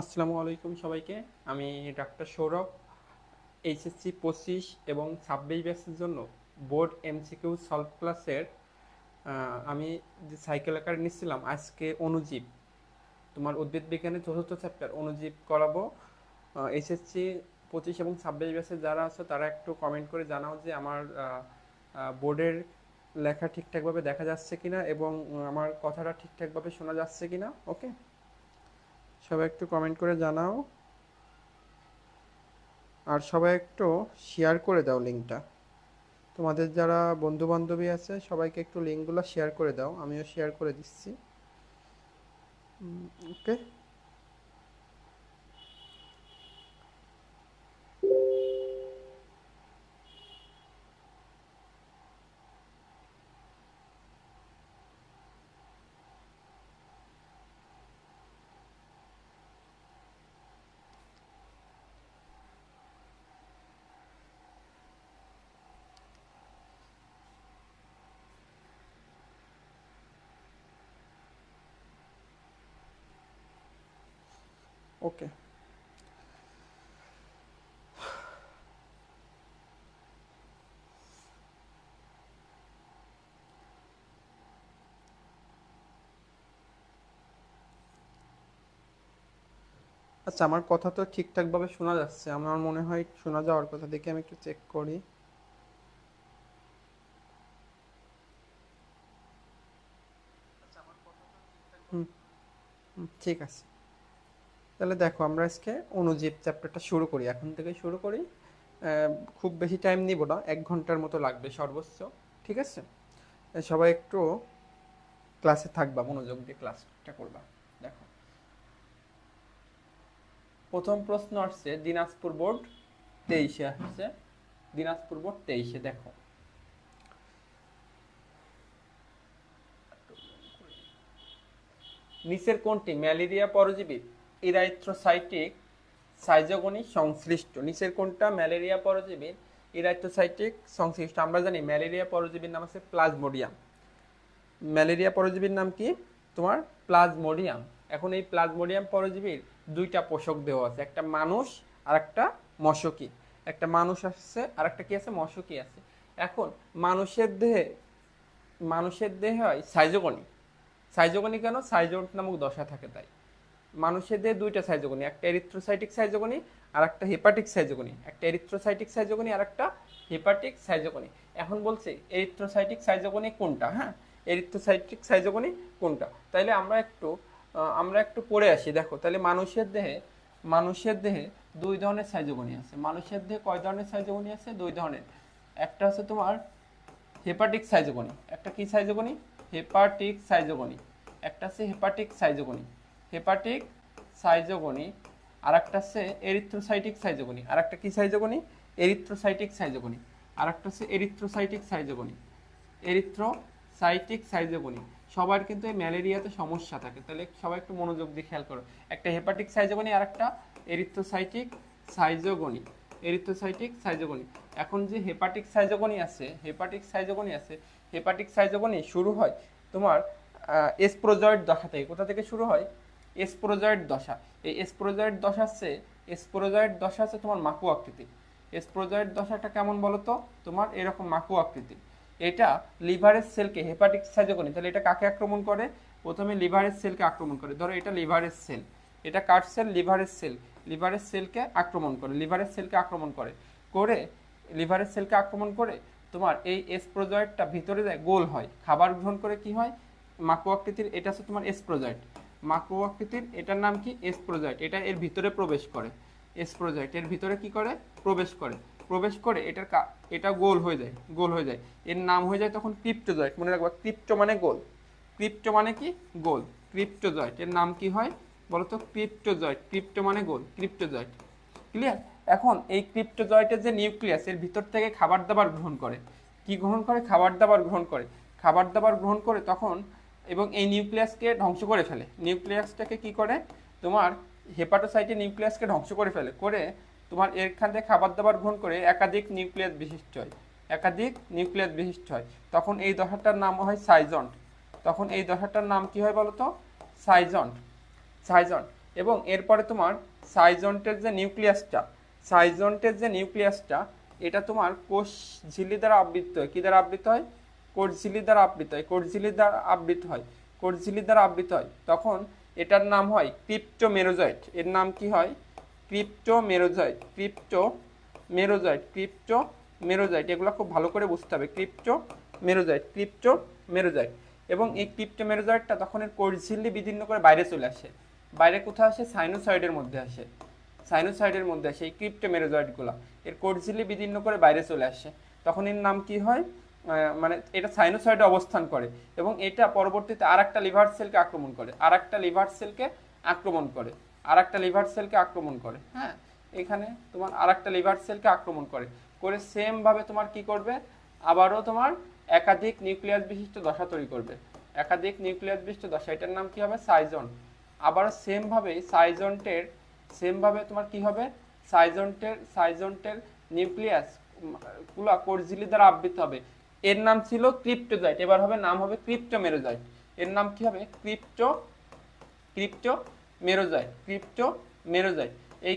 আসসালামু আলাইকুম সবাইকে। আমি ডাক্তার সৌরভ। এইচএসসি 25 এবং 26 ব্যাচের জন্য বোর্ড এমসিকিউ সলভ ক্লাসের আমি যে সাইকেল আকারে নিচ্ছিলাম, আজকে অণুজীব, তোমার উদ্ভিদ বিজ্ঞানের চতুর্থ চ্যাপ্টার অণুজীব করাবো। এইচএসসি 25 এবং 26 ব্যাচের যারা আছে তারা একটু কমেন্ট করে জানাও যে আমার বোর্ডের লেখা ঠিকঠাকভাবে দেখা যাচ্ছে কিনা এবং আমার কথাটা ঠিকঠাকভাবে শোনা যাচ্ছে কিনা। ওকে, সবাই একটু কমেন্ট করে জানাও। আর সবাই একটু শেয়ার করে দাও লিঙ্কটা। তোমাদের যারা বন্ধু বান্ধবী আছে সবাইকে একটু লিঙ্কগুলো শেয়ার করে দাও, আমিও শেয়ার করে দিচ্ছি। ওকে, ওকে। আচ্ছা, আমার কথা তো ঠিকঠাকভাবে শোনা যাচ্ছে, আমার মনে হয় শোনা যাওয়ার কথা। দেখে আমি একটু চেক করি। হুম, ঠিক আছে। তাহলে দেখো, আমরা আজকে অণুজীব চ্যাপ্টারটা শুরু করি, এখন থেকে শুরু করি। খুব বেশি টাইম নিব না, 1 ঘন্টার মতো লাগবে সর্বোচ্চ। ঠিক আছে, সবাই একটু ক্লাসে থাকবা, মনোযোগ দিয়ে ক্লাসটা করবা। দেখো, প্রথম প্রশ্ন আসছে দিনাজপুর বোর্ড 23-এ আসছে। দিনাজপুর বোর্ড 23-এ। দেখো, নিচের কোনটি ম্যালেরিয়া পরজীবী ইরাইথ্রোসাইটিক সাইজোগনি সংশ্লিষ্ট? নিচের কোনটা ম্যালেরিয়া পরজীবীর ইরাইথ্রোসাইটিক সংশ্লিষ্ট? আমরা জানি ম্যালেরিয়া পরজীবীর নাম আছে প্লাজমোডিয়াম। ম্যালেরিয়া পরজীবীর নাম কি? তোমার প্লাজমোডিয়াম। এখন এই প্লাজমোডিয়াম পরজীবীর দুইটা পোষক দেহ আছে, একটা মানুষ আর একটা মশকি। একটা মানুষ আছে আর একটা কি আছে? মশকি আছে। এখন মানুষের দেহে হয় সাইজোগনি। সাইজোগনি কেন? সাইজোট নামক দশা থাকে তাই। মানুষের দেহে দুইটা সাইজোগনি, একটা এরিথ্রোসাইটিক সাইজোগনি আর একটা হেপাটিক সাইজোগনি। একটা এরিথ্রোসাইটিক সাইজোগনি আর একটা হেপাটিক সাইজোগনি। এখন বলছে এরিথ্রোসাইটিক সাইজোগনি কোনটা। হ্যাঁ, এরিথ্রোসাইটিক সাইজোগনি কোনটা? তাইলে আমরা একটু পড়ে আসি। দেখো, তাহলে মানুষের দেহে দুই ধরনের সাইজোগনি আছে। মানুষের দেহে কয় ধরনের সাইজোগনি আছে? দুই ধরনের। একটা হচ্ছে তোমার হেপাটিক সাইজোগনি। একটা কি সাইজোগনি? Hepatic schizogony. একটা আছে হেপাটিক সাইজোগনি। Hepatic schizogony. আর একটা আছে এরিথ্রোসাইটিক সাইজোগনি। আর একটা কি সাইজোগনি? Erythrocytic schizogony. আর একটা হচ্ছে এরিথ্রোসাইটিক সাইজোগনি। Erythrocytic schizogony. সবার কিন্তু এই ম্যালেরিয়াতে সমস্যা থাকে, তাহলে সবাই একটু মনোযোগ দিয়ে খেয়াল করো। একটা হেপাটিক সাইজোগনি আর একটা এরিথ্রোসাইটিক সাইজোগনি। Erythrocytic schizogony. এখন যে হেপাটিক সাইজোগনি শুরু হয় তোমার এসপ্রোজয়েড দশা থেকে। কোথা থেকে শুরু হয়? এসপ্রোজয়েড দশা। এই এসপ্রোজয়েড দশা আছে তোমার মাকু আকৃতি। এসপ্রোজয়েড দশাটা কেমন বলো তো? তোমার এরকম মাকু আকৃতি। এটা লিভারের সেলকে, হেপাটিক সাইজোগনি, তাহলে এটা কাকে আক্রমণ করে? প্রথমে লিভারের সেলকে আক্রমণ করে। ধরো এটা লিভারের সেল, এটা কার সেল? লিভারের সেল। লিভারের সেলকে আক্রমণ করে, লিভারের সেলকে আক্রমণ করে তোমার এই এসপ্রোজয়েডটা ভিতরে যায়, গোল হয়, খাবার গ্রহণ করে কি হয়? মাকু আকৃতির, এটা হচ্ছে তোমার এসপ্রোজয়েড। মাকু আকৃতির এটার নাম কি? এসপ্রোজয়েড। এটা এর ভিতরে প্রবেশ করে। এসপ্রোজয়েড এর ভিতরে কি করে? প্রবেশ করে এটা গোল হয়ে যায়। এর নাম হয়ে যায় তখন ক্রিপ্টোজয়েড। মনে রাখবা, ক্রিপ্টো মানে গোল। ক্রিপ্টো মানে কি? গোল। ক্রিপ্টোজয়েড এর নাম কি হয় বলতো? ক্রিপ্টোজয়েড। ক্রিপ্টো মানে গোল, ক্রিপ্টোজয়েড। ক্লিয়ার? এখন এই ক্রিপ্টোজয়েটের যে নিউক্লিয়াস, এর ভিতর থেকে খাবার দাবার গ্রহণ করে। কি গ্রহণ করে? খাবার দাবার গ্রহণ করে তখন, এবং এই নিউক্লিয়াসকে ধ্বংস করে ফেলে। নিউক্লিয়াসটাকে কি করে? তোমার হেপাটোসাইটে নিউক্লিয়াসকে ধ্বংস করে ফেলে, করে তোমার এখান থেকে খাবার দাবার গ্রহণ করে একাধিক নিউক্লিয়াস বিশিষ্ট হয়। তখন এই দশাটার নাম হয় সাইজন্ট। কি হয় বলতো? সাইজন্ট। সাইজন্ট। এবং এরপরে তোমার সাইজন্টের যে নিউক্লিয়াসটা এটা তোমার কোষ ঝিল্লি দ্বারা আবৃত হয়। কি দ্বারা আবৃত হয়? কোষ ঝিল্লি দ্বারা আবৃত হয়। কোষ ঝিল্লি দ্বারা আবৃত হয় তখন এটার নাম হয় ক্রিপ্টোমেরোজয়েট। এর নাম কি হয়? ক্রিপ্টোমেরোজয়েট। এগুলো খুব ভালো করে বুঝতে হবে। ক্রিপ্টোমেরোজয়েট। এবং এই ক্রিপ্টোমেরোজয়েটটা তখন এর কোষ ঝিল্লি বিদীর্ণ করে বাইরে চলে আসে। বাইরে কোথায় আসে? সাইনোসয়েডের মধ্যে আসে। এই ক্রিপ্টোমেরোজয়েটগুলো এর কোষ ঝিল্লি বিদীর্ণ করে বাইরে চলে আসে। তখন এর নাম কি হয়? মানে এটা সাইনোসয়েডে অবস্থান করে এবং এটা পরবর্তীতে আরেকটা লিভার সেলকে আক্রমণ করে। হ্যাঁ, এখানে তোমার আরেকটা লিভার সেলকে আক্রমণ করে সেম ভাবে তোমার কি করবে? আবারও তোমার একাধিক নিউক্লিয়াস বিশিষ্ট দশা তৈরি করবে। এটার নাম কি হবে? সাইজন্ট। আবারও সেম ভাবে তোমার কি হবে? সাইজন্টের নিউক্লিয়াস গুলা কোষ ঝিল্লি দ্বারা আবৃত হবে। এর নাম ছিল ক্রিপ্টোজয়েট, এবার নাম হবে ক্রিপ্টোমেরোজয়েট। এর নাম কি হবে? ক্রিপ্টোমেরোজয়েট। এই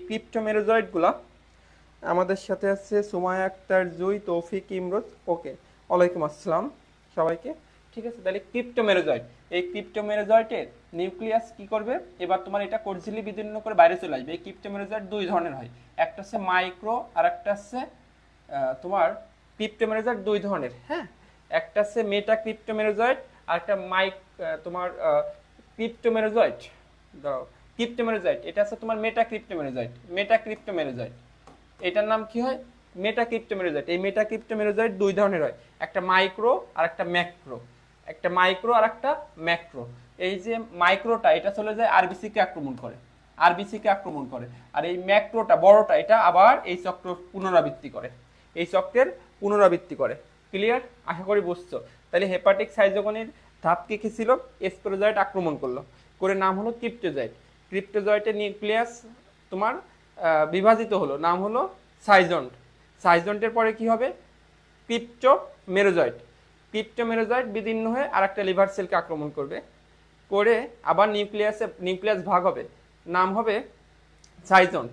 ক্রিপ্টোমেরোজয়েটগুলা আমাদের সাথে আছে সুমায়া আক্তার, জুই, তৌফিক, ইমরোজ। ওকে, ওয়ালাইকুম আসসালাম সবাইকে। ঠিক আছে, তাহলে এই ক্রিপ্টোমেরোজয়েটের নিউক্লিয়াস কি করবে? এবার তোমার এটা কোষ ঝিল্লি বিদীর্ণ করে বাইরে চলে আসবে। এই ক্রিপ্টোমেরোজয়েট দুই ধরনের হয়, একটা হচ্ছে মাইক্রো আর একটা হচ্ছে তোমার ক্রিপ্টোমেরোজয়েট দুই ধরনের। হ্যাঁ, একটা হচ্ছে মেটা ক্রিপ্টোমেরোজয়েট আর একটা তোমার ক্রিপ্টোমেরোজয়েট। এটা হচ্ছে তোমার মেটা ক্রিপ্টোমেরোজয়েট। এটার নাম কি হয়? মেটা ক্রিপ্টোমেরোজয়েট। এই মেটা ক্রিপ্টোমেরোজয়েট দুই ধরনের হয়, একটা মাইক্রো আর একটা ম্যাক্রো। এই যে মাইক্রোটা এটা চলে যায় আরবিসি কে আক্রমণ করে, আর এই ম্যাক্রোটা বড়টা এটা আবার এই চক্রের পুনরাবৃত্তি করে। ক্লিয়ার? আশা করি বুঝছো। তাহলে হেপাটিক সাইজোগনির ধাপ কি ছিল? স্পোরোজয়েট আক্রমণ করে নাম হলো ক্রিপ্টোজয়েটের নিউক্লিয়াস তোমার বিভাজিত হলো, নাম হলো সাইজন্টের পরে কি হবে? ক্রিপ্টোমেরোজয়েট বিদীর্ণ হয়ে আরেকটা লিভার সেলকে আক্রমণ করে আবার নিউক্লিয়াস ভাগ হবে, নাম হবে সাইজন্ট।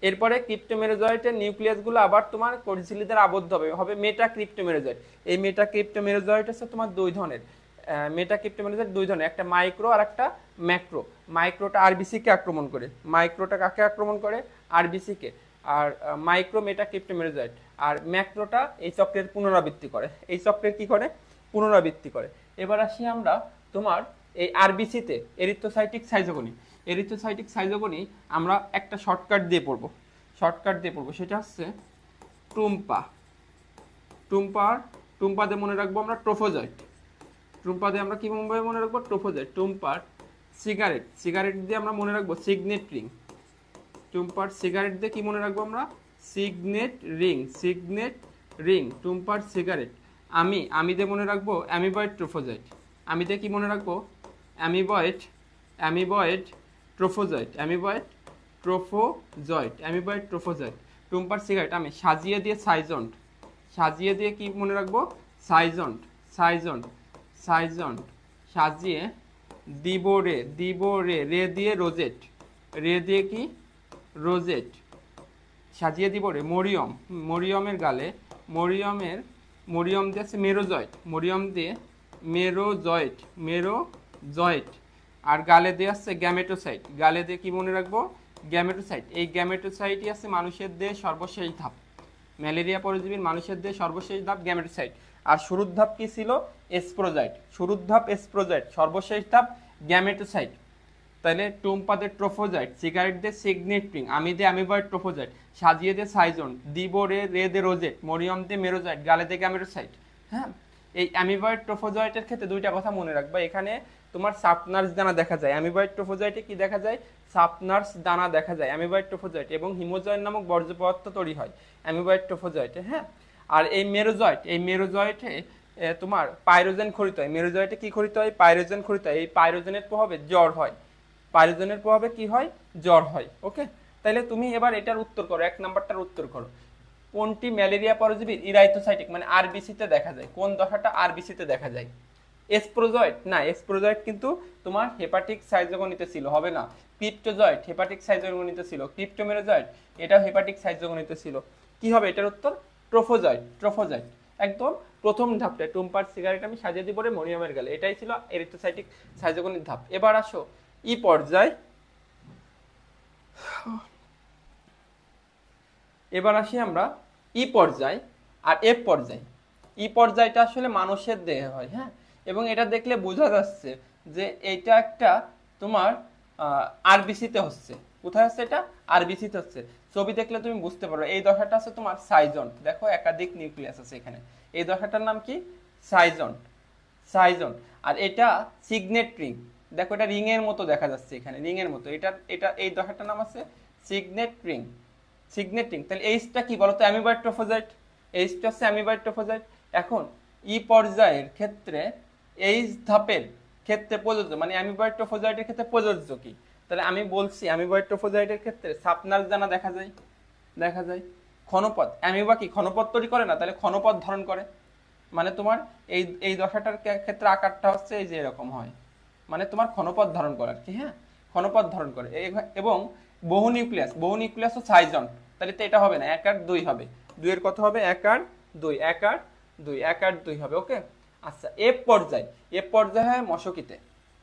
এরপরে ক্রিপ্টোমেরোজয়েটের নিউক্লিয়াসগুলো আবার তোমার কোষ ঝিল্লি দ্বারা আবদ্ধ হবে মেটা ক্রিপ্টোমেরোজয়েট। এই মেটা ক্রিপ্টোমেরোজয়েট হচ্ছে তোমার দুই ধরনের, একটা মাইক্রো আর একটা ম্যাক্রো। মাইক্রোটা আরবিসি কে আক্রমণ করে, কাকে আক্রমণ করে? আরবিসি কে। আর মাইক্রো মেটা ক্রিপ্টোমেরোজয়েট। আর ম্যাক্রোটা এই চক্রের পুনরাবৃত্তি করে। এবার আসি আমরা তোমার এই আরবিসিতে এরিথ্রোসাইটিক সাইজোগনি আমরা একটা শর্টকাট দিয়ে পড়বো, সেটা হচ্ছে টুম্পা দিয়ে মনে রাখবো আমরা ট্রোফোজয়েট। টুম্পার সিগারেট দিয়ে আমরা মনে রাখবো সিগনেট রিং। টুম্পার সিগারেট। আমি দিয়ে মনে রাখবো অ্যামিবয়েড ট্রোফোজয়েট। টুম্পার সিগারেট। আমি সাজিয়ে দিয়ে কি মনে রাখবো? সাইজন্ট। সাজিয়ে দিব রে দিয়ে রোজেট। সাজিয়ে দিব রে মরিয়মের গালে মরিয়ম দিয়ে আছে মেরোজয়েট। আর গালে দিয়ে আছে গ্যামেটোসাইট। গালে দিয়ে কি মনে রাখবো? গ্যামেটোসাইট। এই গ্যামেটোসাইটই আছে মানুষের দেহে সর্বশেষ ধাপ। ম্যালেরিয়া পরজীবীর মানুষের দেহে সর্বশেষ ধাপ গ্যামেটোসাইট। আর শুরুর ধাপ কি ছিল? স্পোরোজয়েট। সর্বশেষ ধাপ গ্যামেটোসাইট। তাহলে টুম্পাদের ট্রোফোজয়েট, সিগারেট দিয়ে সিগনেট রিং, আমি দিয়ে অ্যামিবয়েড ট্রোফোজয়েট, সাজিয়ে দিয়ে সাইজন, দিব রে দে রোজেট, মরিয়ম দিয়ে মেরোজয়েট, গালে দিয়ে গ্যামেটোসাইট। হ্যাঁ, এই অ্যামিবয়েড ট্রোফোজয়েটের ক্ষেত্রে দুইটা কথা মনে রাখবা। এখানে তোমার সাপনার্স দানা দেখা যায়। অ্যামিবয়েড ট্রোফোজয়েটে কি দেখা যায়? সাপনার্স দানা দেখা যায় অ্যামিবয়েড ট্রোফোজয়েট, এবং হিমোজয়েট নামক বর্জ্য পদার্থ তৈরি হয় অ্যামিবয়েড ট্রোফোজয়েটে। হ্যাঁ, আর এই মেরোজয়েটে তোমার পাইরোজেন খরিত হয়। মেরোজয়েটে কি খরিত হয়? পাইরোজেন খরিত হয়। এই পাইরোজেনের প্রভাবে জ্বর হয়। জ্বর হয়। ওকে, তাহলে তুমি এবার এটার উত্তর করো, 1 নাম্বারটার উত্তর করো। কোনটি ম্যালেরিয়া পরজীবীর ইরাইথোসাইটিক মানে আরবিসিতে দেখা যায়? কোন দশাটা আরবিসিতে দেখা যায়? এসপ্রোজয়েড না, এসপ্রোজয়েড কিন্তু তোমার হেপাটিক সাইজোগনিতে ছিল, হবে না। ক্রিপ্টোজয়েড হেপাটিক সাইজোগনিতে ছিল, ক্রিপ্টোমেরোজয়েড এটাও হেপাটিক সাইজোগনিতে ছিল। কি হবে এটার উত্তর? Trophozoite, trophozoite. একদম প্রথম ধাপটা টুম্পার সিগারেট আমি সাজিয়ে দিব মরিয়মের গেলে, এটাই ছিল এরিথ্রোসাইটিক সাইজোগনির ধাপ। এবার আসো ই পর্যায়, এবার আসি আমরা ই পর্যায় আর এফ পর্যায়। ই পর্যায়টা আসলে মানুষের দেহে হয়, হ্যাঁ, এবং এটা দেখলে বোঝা যাচ্ছে যে এটা একটা তোমার আরবিসিতে হচ্ছে। কোথায় হচ্ছে এটা? আরবিসিতে হচ্ছে। ছবি দেখলে তুমি বুঝতে পারো। এই দশাটা আছে তোমার সাইজন, দেখো একাধিক নিউক্লিয়াস আছে এখানে। এই দশাটার নাম কি? সাইজন, সাইজন। আর এটা সিগনেট রিং, দেখো এটা রিং এর মতো দেখা যাচ্ছে এখানে, রিং এর মতো। এটা এটা এই দশাটার নাম আছে সিগনেট রিং, সিগনেট রিং। তাহলে এইচটা কি বলতো? Amoeboid trophozoite. এইচটা হচ্ছে অ্যামিবয়েড ট্রোফোজয়েড। এখন ই পর্যায়ের ক্ষেত্রে এইচ ধাপের ক্ষেত্রে প্রযোজ্য, মানে অ্যামিবয়েড ট্রোফোজয়েডের ক্ষেত্রে প্রযোজ্য কি? তাহলে আমি বলছি অ্যামিবয়েড ট্রোফোজয়েডের ক্ষেত্রে সাবনার্ভ জানা দেখা যায়, দেখা যায়। ক্ষণপথ, অ্যামিবা কি ক্ষণপথ তৈরি করে না? তাহলে ক্ষণপথ ধারণ করে। মানে তোমার এই এই দশাটার ক্ষেত্রে আকারটা হচ্ছে এই যে এরকম হয়, মানে তোমার ক্ষণপথ ধারণ করে আর কি, হ্যাঁ, ক্ষণপথ ধারণ করে। এবং বহু নিউক্লিয়াস, বহু নিউক্লিয়াস ও সাইজন। তাহলে তো এটা হবে না, 1 আর 2 হবে। 2 এর কত হবে? 1 আর 2, 1 আর 2, 1 আর 2 হবে। ওকে। আচ্ছা, এফ পর্যায়, এফ পর্যায় হয় মশকিতে।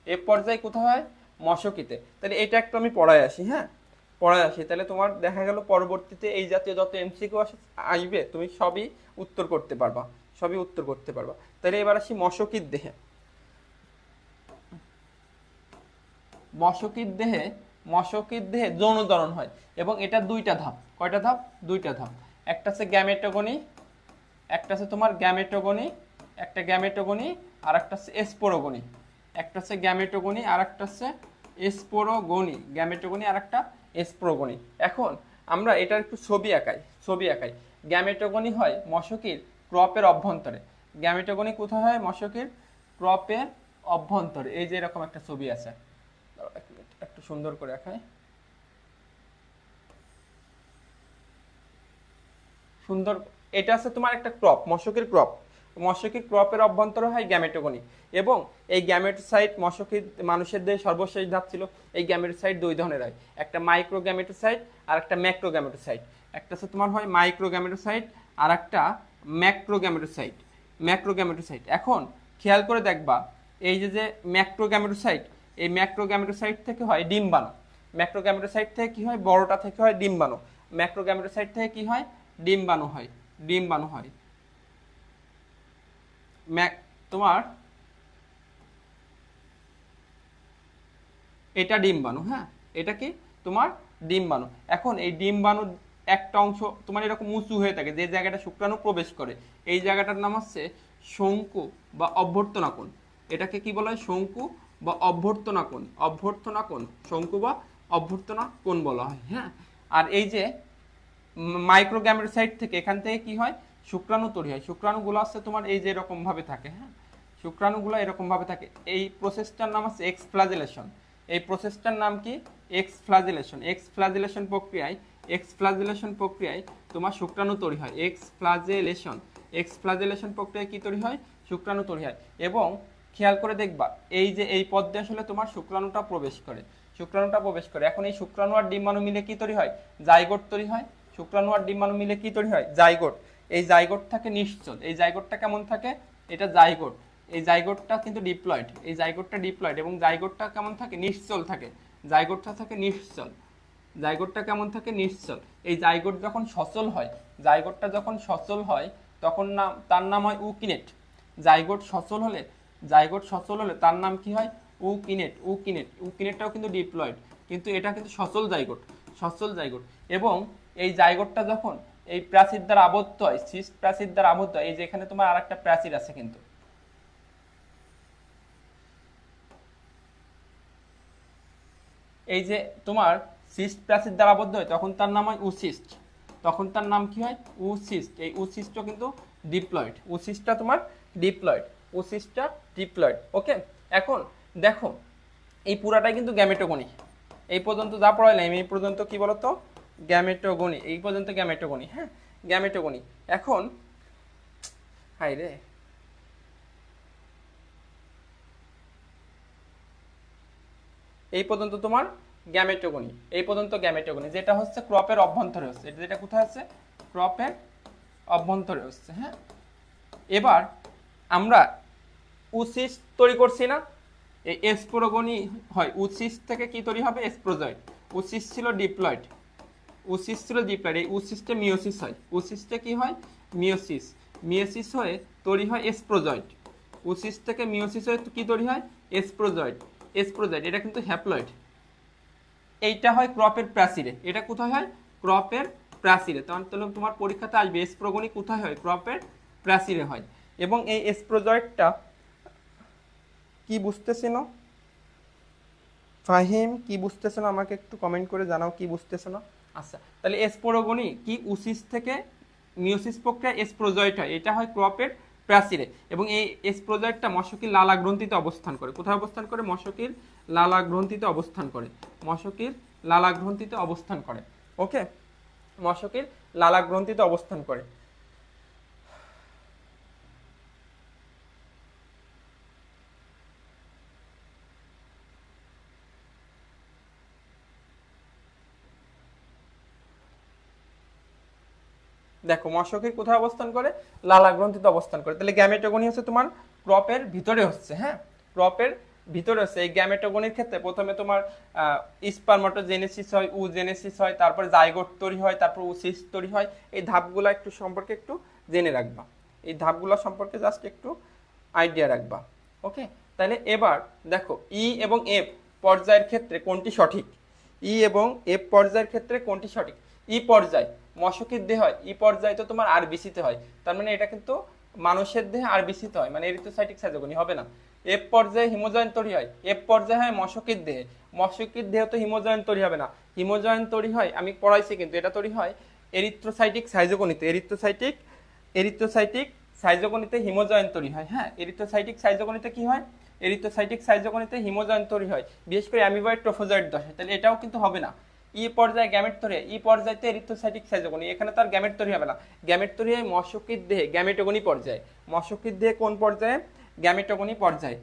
এফ পর্যায় কোথায় হয়? মশকিতে। তাহলে এটা একটু আমি পড়ায় আসি, হ্যাঁ, পড়ায় আসি। তাহলে তোমার দেখা গেল পরবর্তীতে এই জাতীয় যত এমসিকিউ আসবে তুমি সবই উত্তর করতে পারবা, সবই উত্তর করতে পারবা। তাহলে এবার আসি মশকির দেহে। মশকির দেহে, মশকির দেহে যৌনদরণ হয় এবং এটা 2টা ধাপ। কয়টা ধাপ? 2টা ধাপ। একটা আছে গ্যামেটোগনি, একটা আছে তোমার গ্যামেটোগনি, একটা গ্যামেটোগনি, আর একটা আছে স্পোরোগনি। একটা আছে গ্যামেটোগনি আর একটা আছে স্পোরোগনি, গ্যামেটোগনি আর একটা স্পোরোগনি। এখন আমরা এটার একটু ছবি আঁকাই, ছবি আঁকাই। গ্যামেটোগনি হয় মশকির ক্রপের অভ্যন্তরে। গ্যামেটোগনি কোথায় হয়? মশকির ক্রপের অভ্যন্তরে। এই যে এরকম একটা ছবি আছে, একটু সুন্দর করে আঁকাই, সুন্দর। এটা আছে তোমার একটা ক্রপ, মশকের ক্রপ। মশকের ক্রপের অভ্যন্তরে হয় গ্যামেটোগনি। এবং এই গ্যামেটোসাইট মশকের মানুষের দেহে সর্বশেষ ধাপ ছিল। এই গ্যামেটোসাইট 2 ধরনের হয়, একটা মাইক্রো গ্যামেটোসাইট আর একটা ম্যাক্রো গ্যামেটোসাইট। একটা আছে তোমার হয় মাইক্রো গ্যামেটোসাইট আর একটা ম্যাক্রো গ্যামেটোসাইট, ম্যাক্রো গ্যামেটোসাইট। এখন খেয়াল করে দেখবা এই যে যে ম্যাক্রো গ্যামেটোসাইট, এই ম্যাক্রো গ্যামেটোসাইট থেকে হয় ডিম্বাণু। ম্যাক্রো গ্যামেটোসাইট থেকে কি হয়? বড়টা থেকে হয় ডিম্বাণু। ম্যাক্রো গ্যামেটোসাইট থেকে কি হয়? ডিম্বাণু হয়, ডিম্বাণু হয়। তোমার এটা ডিম্বাণু, হ্যাঁ, এটা কি তোমার ডিম্বাণু। এখন এই ডিম্বাণু একটা অংশ তোমার এরকম উঁচু হয়ে থাকে, যে জায়গাটা শুক্রাণু প্রবেশ করে, এই জায়গাটার নাম হচ্ছে শঙ্কু বা অভ্যর্থনা কোণ। এটাকে কি বলা হয়? শঙ্কু বা অভ্যর্থনা কোণ, অভ্যর্থনা কোণ, শঙ্কু বা অভ্যর্থনা কোণ বলা হয়, হ্যাঁ। আর এই যে মাইক্রোগ্যামেটোসাইট থেকে, এখান থেকে কি হয়? শুক্রাণু তৈরি হয়। শুক্রাণুগুলো আছে তোমার এই যে এরকম ভাবে থাকে, হ্যাঁ, শুক্রাণুগুলো এরকম ভাবে থাকে। এই প্রসেসটার নাম আছে এক্স ফ্লাজেলেশন। এই প্রসেসটার নাম কি? এক্স ফ্লাজেলেশন। এক্স ফ্লাজেলেশন প্রক্রিয়ায়, এক্স ফ্লাজেলেশন প্রক্রিয়ায় তোমার শুক্রাণু তৈরি হয়। এক্স ফ্লাজেলেশন, এক্স ফ্লাজেলেশন প্রক্রিয়ায় কি তৈরি হয়? শুক্রাণু তৈরি হয়। এবং খেয়াল করে দেখবা এই যে এই পথ দিয়ে আসলে তোমার শুক্রাণুটা প্রবেশ করে, শুক্রাণুটা প্রবেশ করে। এখন এই শুক্রাণু আর ডিম্বাণু মিলে কি তৈরি হয়? জাইগোট তৈরি হয়। শুক্রাণু আর ডিম্বাণু মিলে কি তৈরি হয়? জাইগোট। এই জাইগোট থাকে নিশ্চল। এই জাইগোটটা কেমন থাকে? এটা জাইগোট। এই জাইগোটটা কিন্তু ডিপ্লয়েড, এই জাইগোটটা ডিপ্লয়েড এবং জাইগোটটা কেমন থাকে? নিশ্চল থাকে। জাইগোটটা থাকে নিশ্চল। জাইগোটটা কেমন থাকে? নিশ্চল। এই জাইগোট যখন সচল হয়, জাইগোটটা যখন সচল হয় তখন নাম, তার নাম হয় উকিনেট। জাইগোট সচল হলে, জাইগোট সচল হলে তার নাম কি হয়? উকিনেট। উকিনেট, উকিনেটটাও কিন্তু ডিপ্লয়েড, কিন্তু এটা কিন্তু সচল জাইগোট, সচল জাইগোট। এবং এই জাইগোটটা যখন এই প্রাচীর দ্বারা আবদ্ধ হয়, সিস্ট প্রাচীর দ্বারা আবদ্ধ হয়, এই যে এখানে তোমার আরেকটা প্রাচীর আছে কিন্তু, এই যে তোমার সিস্ট প্রাচীর দ্বারা আবদ্ধ হয় তখন তার নাম হয় উসিস্ট। তখন তার নাম কি হয়? উসিস্ট। এই উসিস্টও কিন্তু ডিপ্লয়েড। উসিস্টটা তোমার ডিপ্লয়েড, উসিস্টটা ডিপ্লয়েড। ওকে। এখন দেখো এই পুরাটাই কিন্তু গ্যামেটোগনি। এই পর্যন্ত যা পড়াইলাম এই পর্যন্ত কি বলতো? গ্যামেটোগনি। এই পর্যন্ত গ্যামেটোগনি, হ্যাঁ, গ্যামেটোগনি। এখন হাই রে, এই পর্যন্ত তোমার গ্যামেটোগনি, এই পর্যন্ত গ্যামেটোগনি, যেটা হচ্ছে ক্রপের অভ্যন্তরে হচ্ছে, এটা যেটা কোথায় হচ্ছে, ক্রপের অভ্যন্তরে হচ্ছে। হ্যাঁ, এবার আমরা উসিস তৈরি করছি না, এই এসপ্রোগনি হয়, উসিস থেকে কি তৈরি হবে, এসপ্রোজয়েড। উসিস ছিল ডিপ্লয়েড, উসিস ছিল ডিপ্লয়েড, এই উসিসটা মিওসিস হয়, উসিসটা কি হয়, মিওসিস, মিওসিস হয়ে তৈরি হয় এসপ্রোজয়েড। উসিস থেকে মিওসিস হয়ে কি তৈরি হয়, এসপ্রোজয়েড। এসপ্রোজয়েড এটা কিন্তু হ্যাপ্লয়েড। এইটা হয় ক্রপের প্রাচীরে, এটা কোথায় হয়, ক্রপের প্রাচীরে। তাহলে তোমার পরীক্ষাতে আসবে এসপ্রোগনি কোথায় হয়, ক্রপের প্রাচীরে হয়। এবং এই এসপ্রোজয়েডটা কি বুঝতেছেন ফাহিম, কি বুঝতেছেন আমাকে একটু কমেন্ট করে জানাও কি বুঝতেছেন। আচ্ছা, তাহলে এসপ্রোগনি কি, উসিস থেকে মিওসিস প্রক্রিয়া এসপ্রোজয়েড হয়, এটা হয় ক্রপের প্রাচীরে। এবং এই এসপ্রোজয়েডটা মশকির লালা গ্রন্থিতে অবস্থান করে, কোথায় অবস্থান করে, মশকির লালা গ্রন্থিতে অবস্থান করে, মশকির লালা গ্রন্থিতে অবস্থান করে। ওকে, মশকির লালা গ্রন্থিতে অবস্থান করে। দেখো মশকির কোথায় অবস্থান করে, লালা গ্রন্থিতে অবস্থান করে। তাহলে গ্যামেটোগনি হচ্ছে তোমার ক্রপের ভিতরে হচ্ছে। হ্যাঁ, ক্রপের ভিতরে হচ্ছে। এই গ্যামেটোগনির ক্ষেত্রে প্রথমে তোমার স্পারমাটোজেনেসিস হয়, উজেনেসিস হয়, তারপর জাইগোট তৈরি হয়, তারপর উসিস তৈরি হয়। এই ধাপগুলো একটু সম্পর্কে একটু জেনে রাখবা, এই ধাপগুলো সম্পর্কে জাস্ট একটু আইডিয়া রাখবা। ওকে, তাহলে এবার দেখো ই এবং এফ পর্যায়ের ক্ষেত্রে কোনটি সঠিক, ই এবং এফ পর্যায়ের ক্ষেত্রে কোনটি সঠিক। ই পর্যায় মশকির দেহ হয়, ই পর্যায়ে তো তোমার আরবিসিতে হয়, তার মানে এটা কিন্তু মানুষের দেহে আরবিসিতে হয়, মানে এরিথ্রোসাইটিক সাইটোগনি হবে না। এফ পর্যায়ে হিমোজয়েন তৈরি হয়, এফ পর্যায়ে হয় মশকির দেহে, মশকির দেহে তো হিমোজয়েন তৈরি হবে না, হিমোজয়েন তৈরি হয়, আমি পড়াইছি কিন্তু এটা তৈরি হয় এরিথ্রোসাইটিক সাইটোগনিতে, এরিথ্রোসাইটিক এরিথ্রোসাইটিক সাইটোগনিতে হিমোজয়েন তৈরি হয়। হ্যাঁ, এরিথ্রোসাইটিক সাইটোগনিতে কি হয়, এরিথ্রোসাইটিক সাইটোগনিতে হিমোজয়েন তৈরি হয়, বিশেষ করে অ্যামিবয়েড ট্রোফোজয়েড দশায়। তাহলে এটাও কিন্তু হবে না। ই পর্যায়ে গ্যামেট তৈরি হয়, ই পর্যায়েতে এরিথ্রোসাইটিক সাইটোগনি, এখানে তার গ্যামেট তৈরি হবে না, গ্যামেট তৈরি হয় মশকির দেহে গ্যামেটোগনি পর্যায়ে। মশকির দেহে কোন পর্যায়ে, গ্যামেটোগনি পর্যায়ে।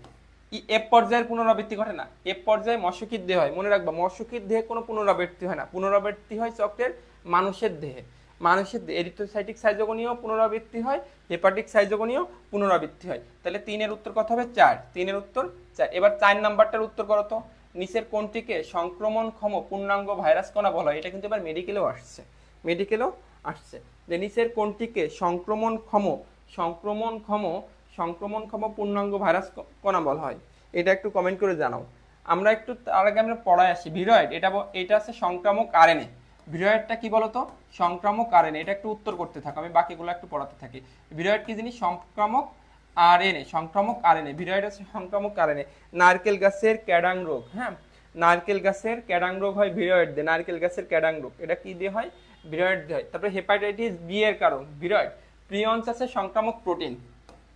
ই এফ পর্যায়ের পুনরাবৃত্তি ঘটে না, এফ পর্যায়ে মশকির দেহ হয়। মনে রাখবা মশকির দেহে কোনো পুনরাবৃত্তি হয় না, পুনরাবৃত্তি হয় চক্রের মানুষের দেহে। মানুষের এরিথ্রোসাইটিক সাইটোগনিও পুনরাবৃত্তি হয়, হেপাটিক সাইটোগনিও পুনরাবৃত্তি হয়। তাহলে 3-এর উত্তর কত হবে, 4, 3-এর উত্তর 4। এবার 4 নাম্বারটার উত্তর করো তো, নিচের কোনটিকে সংক্রমণক্ষম পূর্ণাঙ্গ ভাইরাস কণা বলা হয়, এটা কিন্তু এবার মেডিকেলেও আসছে, মেডিকেলেও আসছে, যে নিচের কোনটিকে সংক্রমণক্ষম পূর্ণাঙ্গ ভাইরাস কণা বলা হয়, এটা একটু কমেন্ট করে জানাও। আমরা একটু তার আগে আমরা পড়ায় আসি, ভিরয়েড এটা আছে সংক্রামক আরএনএ। ভিরয়েডটা কি বলতো, সংক্রামক আরএনএ, এটা একটু উত্তর করতে থাকো, আমি বাকিগুলো একটু পড়াতে থাকি। ভিরয়েড কি জিনিস, সংক্রামক আরএনএ, সংক্রামক আরএনএ, ভিরয়েড আছে সংক্রামক আরএনএ। নারকেল গাছের ক্যাডাং রোগ, হ্যাঁ, নারকেল গাছের ক্যাডাং রোগ হয় ভিরয়েড দিয়ে, নারকেল গাছের ক্যাডাং রোগ এটা কি দিয়ে হয়, ভিরয়েড দিয়ে হয়। তারপরে হেপাটাইটিস বি এর কারণ ভিরয়েড। প্রিয়নস আছে সংক্রামক প্রোটিন,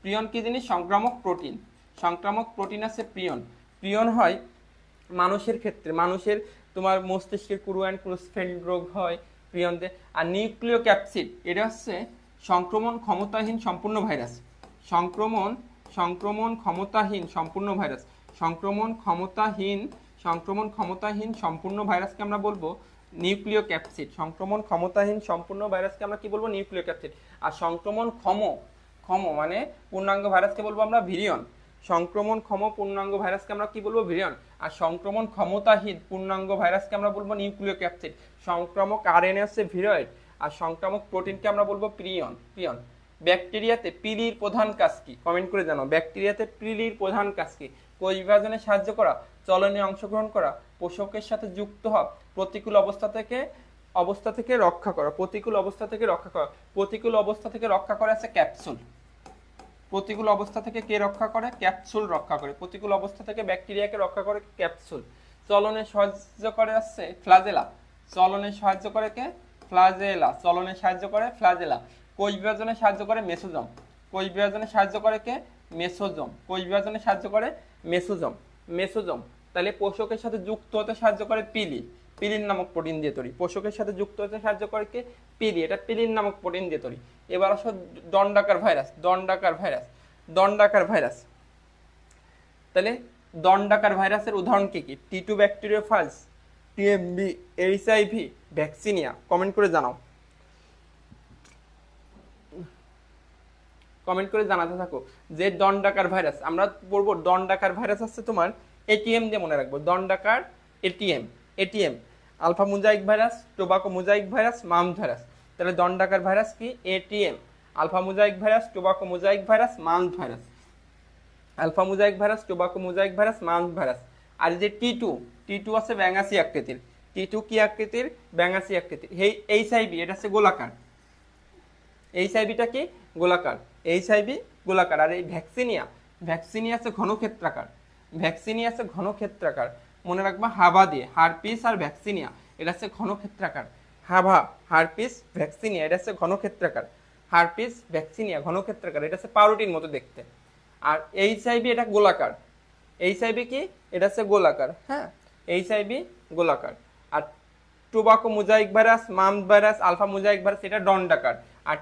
প্রিয়ন কি জিনিস, সংক্রামক প্রোটিন, সংক্রামক প্রোটিন আছে প্রিয়ন। প্রিয়ন হয় মানুষের ক্ষেত্রে, মানুষের তোমার মস্তিষ্কের ক্রু অ্যান্ড ক্রুসফেল্ড রোগ হয় প্রিয়নতে। আর নিউক্লিও ক্যাপসিড এটা হচ্ছে সংক্রমণ ক্ষমতাহীন সম্পূর্ণ ভাইরাস, সংক্রমণ ক্ষমতাহীন সম্পূর্ণ ভাইরাস, সংক্রমণ ক্ষমতাহীন সম্পূর্ণ ভাইরাসকে আমরা বলবো নিউক্লিও ক্যাপসিড, সংক্রমণ ক্ষমতাহীন সম্পূর্ণ ভাইরাসকে আমরা কি বলবো, নিউক্লিও ক্যাপসিড। আর সংক্রমণ ক্ষম মানে পূর্ণাঙ্গ ভাইরাসকে বলবো আমরা ভিরিয়ন, সংক্রমণ ক্ষম পূর্ণাঙ্গ ভাইরাসকে আমরা কি বলবো, ভিরিয়ন। আর সংক্রমণ ক্ষমতাহীন পূর্ণাঙ্গ ভাইরাসকে আমরা বলবো নিউক্লিও ক্যাপসিড। সংক্রামক আরএনএ হচ্ছে ভিরয়েড, আর সংক্রামক প্রোটিনকে আমরা বলবো প্রিয়ন। ব্যাকটেরিয়াতে পিলির প্রধান কাজ কি, কমেন্ট করে জানাও, ব্যাকটেরিয়াতে পিলির প্রধান কাজ কি, কোষ বিভাজনে সাহায্য করা, চলনে অংশগ্রহণ করা, পোষকের সাথে যুক্ত হওয়া, প্রতিকূল অবস্থা থেকে রক্ষা করা, প্রতিকূল অবস্থা থেকে রক্ষা করা। প্রতিকূল অবস্থা থেকে রক্ষা করে আছে ক্যাপসুল, প্রতিকূল অবস্থা থেকে কে রক্ষা করে, ক্যাপসুল রক্ষা করে। প্রতিকূল অবস্থা থেকে ব্যাকটেরিয়াকে রক্ষা করে ক্যাপসুল। চলনে সাহায্য করে আছে ফ্লাজেলা, চলনে সাহায্য করে কে, ফ্লাজেলা, চলনে সাহায্য করে ফ্লাজেলা। কোষ বিভাজনে সাহায্য করে মেসোজম, কোষ বিভাজনে সাহায্য করে কে, মেসোজম, কোষ বিভাজনে সাহায্য করে মেসোজম। তাহলে পোষকের সাথে যুক্ত হতে সাহায্য করে পিলিন নামক প্রোটিন দিয়ে তৈরি, পোষকের সাথে যুক্ত হতে সাহায্য করে কে, এটা পিলিন নামক প্রোটিন দিয়ে তৈরি। এবার আসো দণ্ডাকার ভাইরাস, তাহলে দণ্ডাকার ভাইরাসের উদাহরণ কি কি? T two bacteriophage, TMV, HIV, vaccinia. Comment করে জানাও, কমেন্ট করে জানাতে থাকো যে দণ্ডাকার ভাইরাস। আমরা বলবো দণ্ডাকার ভাইরাস আছে তোমার এটিএম দিয়ে মনে রাখবো, দণ্ডাকার ATM, ATM alpha mosaic virus, tobacco mosaic virus, mouth virus. তাহলে দণ্ডাকার ভাইরাস কি? ATM, alpha mosaic virus, tobacco mosaic virus, mouth virus. Alpha mosaic virus, tobacco mosaic virus, mouth virus. আর যে টি2, টি2 আছে ব্যাঙাসি আকৃতির, টি2 কি আকৃতির? ব্যাঙাসি আকৃতির। এইচআইভি এটা হচ্ছে গোলাকার, এইচআইভিটা কি? গোলাকার, এইচআইভি গোলাকার। আর এই ভ্যাকসিনিয়া, ভ্যাকসিনিয়া আছে ঘনক্ষেত্রাকার, ভ্যাকসিনিয়া আছে ঘনক্ষেত্রাকার। মনে রাখবা হাবা দিয়ে, হারপিস আর ভ্যাকসিনিয়া এটা হচ্ছে ঘনক্ষেত্রাকার। হাভা, হারপিস, ভ্যাকসিনিয়া এটা হচ্ছে ঘনক্ষেত্রাকার। হারপিস, ভ্যাকসিনিয়া ঘনক্ষেত্রাকার, এটা হচ্ছে পাউরুটির মতো দেখতে। আর এইচআইভি এটা গোলাকার, এইচআইভি কি? এটা হচ্ছে গোলাকার, হ্যাঁ, এইচআইভি গোলাকার। আর tobacco mosaic virus, mouth virus, alpha mosaic virus এটা দণ্ডাকার। আর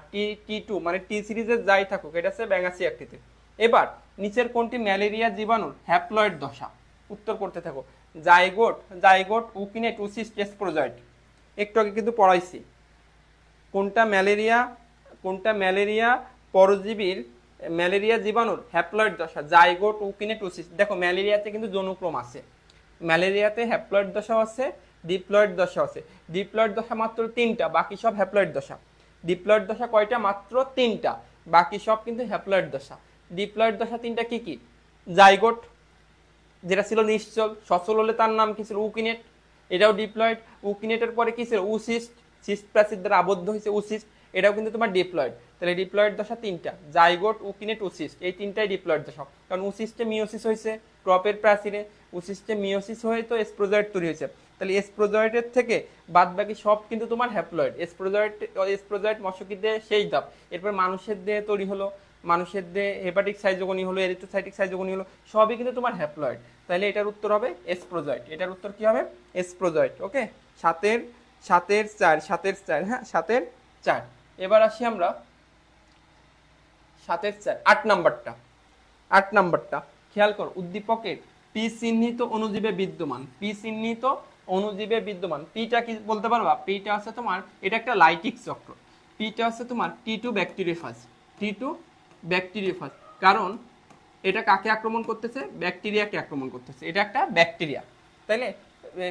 টি2 মানে টি সিরিজের যাই থাকুক এটা হচ্ছে ব্যাঙাসি আকৃতির। এবার নিচের কোনটি ম্যালেরিয়া জীবাণুর হ্যাপ্লয়েড দশা? উত্তর করতে থাকো। Zygote, zygote, ookinete, oocyst, sporozoite. একটু আগে কিন্তু পড়াইছি কোনটা ম্যালেরিয়া, কোনটা ম্যালেরিয়া পরজীবীর, ম্যালেরিয়া জীবাণুর হ্যাপ্লয়েড দশা। Zygote, ookinete, oocyst. দেখো ম্যালেরিয়াতে কিন্তু যৌনক্রম আছে, ম্যালেরিয়াতে হ্যাপ্লয়েড দশা আছে, ডিপ্লয়েড দশা আছে। ডিপ্লয়েড দশা মাত্র 3টা, বাকি সব হ্যাপ্লয়েড দশা। ডিপ্লয়েড দশা কয়টা? মাত্র 3টা, বাকি সব কিন্তু হ্যাপ্লয়েড দশা। ডিপ্লয়েড দশা 3টা কি কি? জাইগোট যেটা ছিল নিশ্চল, সচল হলে তার নাম কি ছিল? উকিনেট, এটাও ডিপ্লয়েড। উকিনেটের পরে কি ছিল? উসিস্ট, সিস্ট প্রাচীর দ্বারা আবদ্ধ হয়েছে উসিস্ট, এটাও কিন্তু তোমার ডিপ্লয়েড। তাহলে ডিপ্লয়েড দশা 3টা, জাইগোট, উকিনেট, উসিস্ট, এই 3টাই ডিপ্লয়েড দশা। কারণ উসিস্টে মিওসিস হয়েছে ক্রপের প্রাচীরে, উসিস্টে মিওসিস হয়ে তো স্প্রোজয়েট তৈরি হয়েছে। তাহলে স্প্রোজয়েটের থেকে বাদ বাকি সব কিন্তু তোমার হ্যাপ্লয়েড। স্প্রোজয়েট মশকিতে শেষ ধাপ। এরপর মানুষের দেহে তৈরি হলো, মানুষের দেহে হেপাটিক সাইজোগনি হলো, এরিথ্রোসাইটিক সাইজোগনি হলো, সবই কিন্তু তোমার হ্যাপ্লয়েড। তাহলে এটার উত্তর হবে স্প্রোজয়েট, এটার উত্তর কি হবে? স্প্রোজয়েট। ওকে, 7-এর 4, হ্যাঁ 7-এর 4। এবার আসি আমরা 7-এর 4, 8 নাম্বারটা খেয়াল করো। উদ্দীপকের পি চিহ্নিত অণুজীবে বিদ্যমান, পি চিহ্নিত অণুজীবে বিদ্যমান। পিটা কি বলতে পারবা? পিটা আছে তোমার, এটা একটা লাইটিক চক্র। পিটা আছে তোমার টি2 ব্যাকটেরিওফাজ, টি2 ব্যাকটেরিওফাজ। কারণ এটা কাকে আক্রমণ করতেছে? ব্যাকটেরিয়াকে আক্রমণ করতেছে, এটা একটা ব্যাকটেরিয়া। তাইলে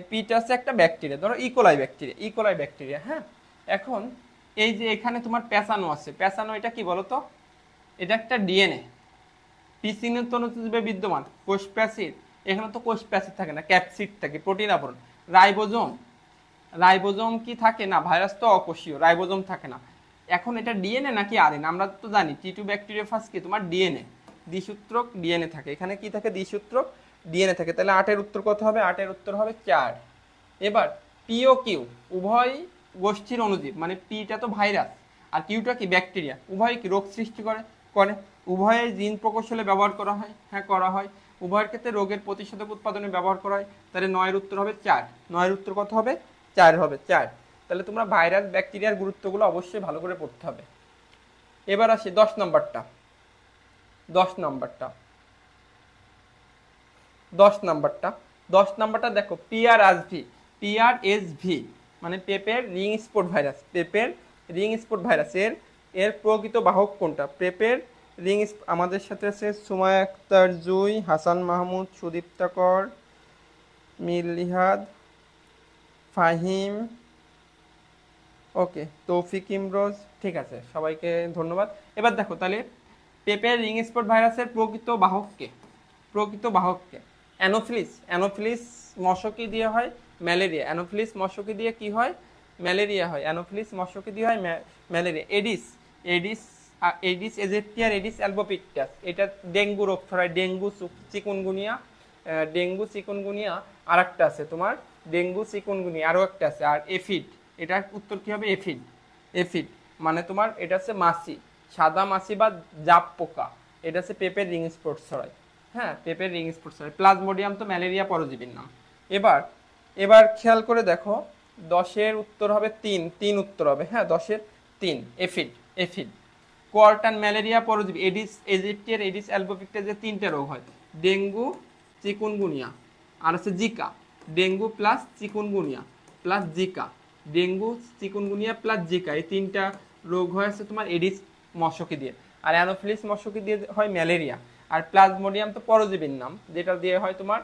পিটা আছে একটা ব্যাকটেরিয়া, ধরো ইকোলাই ব্যাকটেরিয়া, ইকোলাই ব্যাকটেরিয়া, হ্যাঁ। এখন এই যে এখানে তোমার প্যাঁচানো আছে, প্যাঁচানো এটা কি বলতো? এটা একটা ডিএনএ। পি চিহ্নিত অণুজীবে বিদ্যমান কোষ প্রাচীর, এখানে তো কোষ প্রাচীর থাকে না, ক্যাপসিড থাকে, প্রোটিন আবরণ। রাইবোজোম, রাইবোজোম কি থাকে না? ভাইরাস তো অকোষীয়, রাইবোজোম থাকে না। এখন এটা ডিএনএ নাকি আরএনএ? আমরা তো জানি টি2 ব্যাকটেরিওফাজ কি তোমার ডিএনএ, দ্বিসূত্রক ডিএনএ থাকে। এখানে কি থাকে? দ্বিসূত্রক ডিএনএ থাকে। তাহলে 8-এর উত্তর কত হবে? 8-এর উত্তর হবে 4। এবার পি ও কিউ উভয় গোষ্ঠীর অণুজীব, মানে পিটা তো ভাইরাস আর কিউটা কি? ব্যাকটেরিয়া। উভয় কি রোগ সৃষ্টি করে? করে। উভয়ের জিন প্রকৌশলে ব্যবহার করা হয়, হ্যাঁ করা হয়। উভয়ের ক্ষেত্রে রোগের প্রতিষেধক উৎপাদনে ব্যবহার করা হয়। তাহলে 9-এর উত্তর হবে 4। 9-এর উত্তর কত হবে? 4 হবে, 4। তাহলে তোমরা ভাইরাস ব্যাকটেরিয়ার গুরুত্বগুলো অবশ্যই ভালো করে পড়তে হবে। এবার আসি 10 নাম্বারটা, 10 নাম্বারটা, 10 নাম্বারটা, 10 নাম্বারটা দেখো। পিআরএসভি, পিআরএসভি মানে পেপের রিং স্পট ভাইরাস, পেপের রিং স্পট ভাইরাস। এর প্রকৃত বাহক কোনটা? পেপের রিং। আমাদের সাথে আছে সুমায়া আক্তার জুই, হাসান মাহমুদ, সুদীপ্তা কর, মিলিহাদ, ফাহিম, ওকে, তৌফিক ইমরোজ। ঠিক আছে, সবাইকে ধন্যবাদ। এবার দেখো তাহলে পেপের রিং স্পট ভাইরাসের প্রকৃত বাহককে, প্রকৃত বাহককে অ্যানোফিলিস, অ্যানোফিলিস মশকি দিয়ে হয় ম্যালেরিয়া। অ্যানোফিলিস মশকি দিয়ে কি হয়? ম্যালেরিয়া হয়। অ্যানোফিলিস মশকি দিয়ে হয় malaria. Aedes, Aedes, Aedes aegypti, Aedes albopictus, এটা ডেঙ্গু রোগ ছড়ায়, ডেঙ্গু, চিকুনগুনিয়া, ডেঙ্গু চিকুনগুনিয়া। আর একটা আছে তোমার ডেঙ্গু চিকুনগুনিয়া, আরও একটা আছে। আর এফিড, এটার উত্তর কি হবে? এফিড। এফিড মানে তোমার এটা হচ্ছে মাছি, সাদা মাছি বা জাপ পোকা, এটা হচ্ছে পেপের রিং স্পট ছড়ায়, হ্যাঁ পেপের রিং স্পট ছড়ায়। প্লাজমোডিয়াম তো ম্যালেরিয়া পরজীবীর নাম। এবার খেয়াল করে দেখো 10-এর উত্তর হবে 3, 3 উত্তর হবে, হ্যাঁ 10-এর 3। এফিড, এফিড কোয়ার্টান ম্যালেরিয়া পরজীবী। এডিস এজিপ্টিয়ার, এডিস অ্যালবোপিক্টাস, যে 3টে রোগ হয়। ডেঙ্গু, চিকুনগুনিয়া, আর আছে Zika. Dengue plus chikungunya plus Zika, dengue chikungunya plus Zika, এই তিনটা রোগ হয়েছে তোমার এডিস মশকি দিয়ে। আর অ্যানোফিলিস মশকি দিয়ে হয় ম্যালেরিয়া। আর প্লাজমোডিয়াম তো পরজীবীর নাম, যেটা দিয়ে হয় তোমার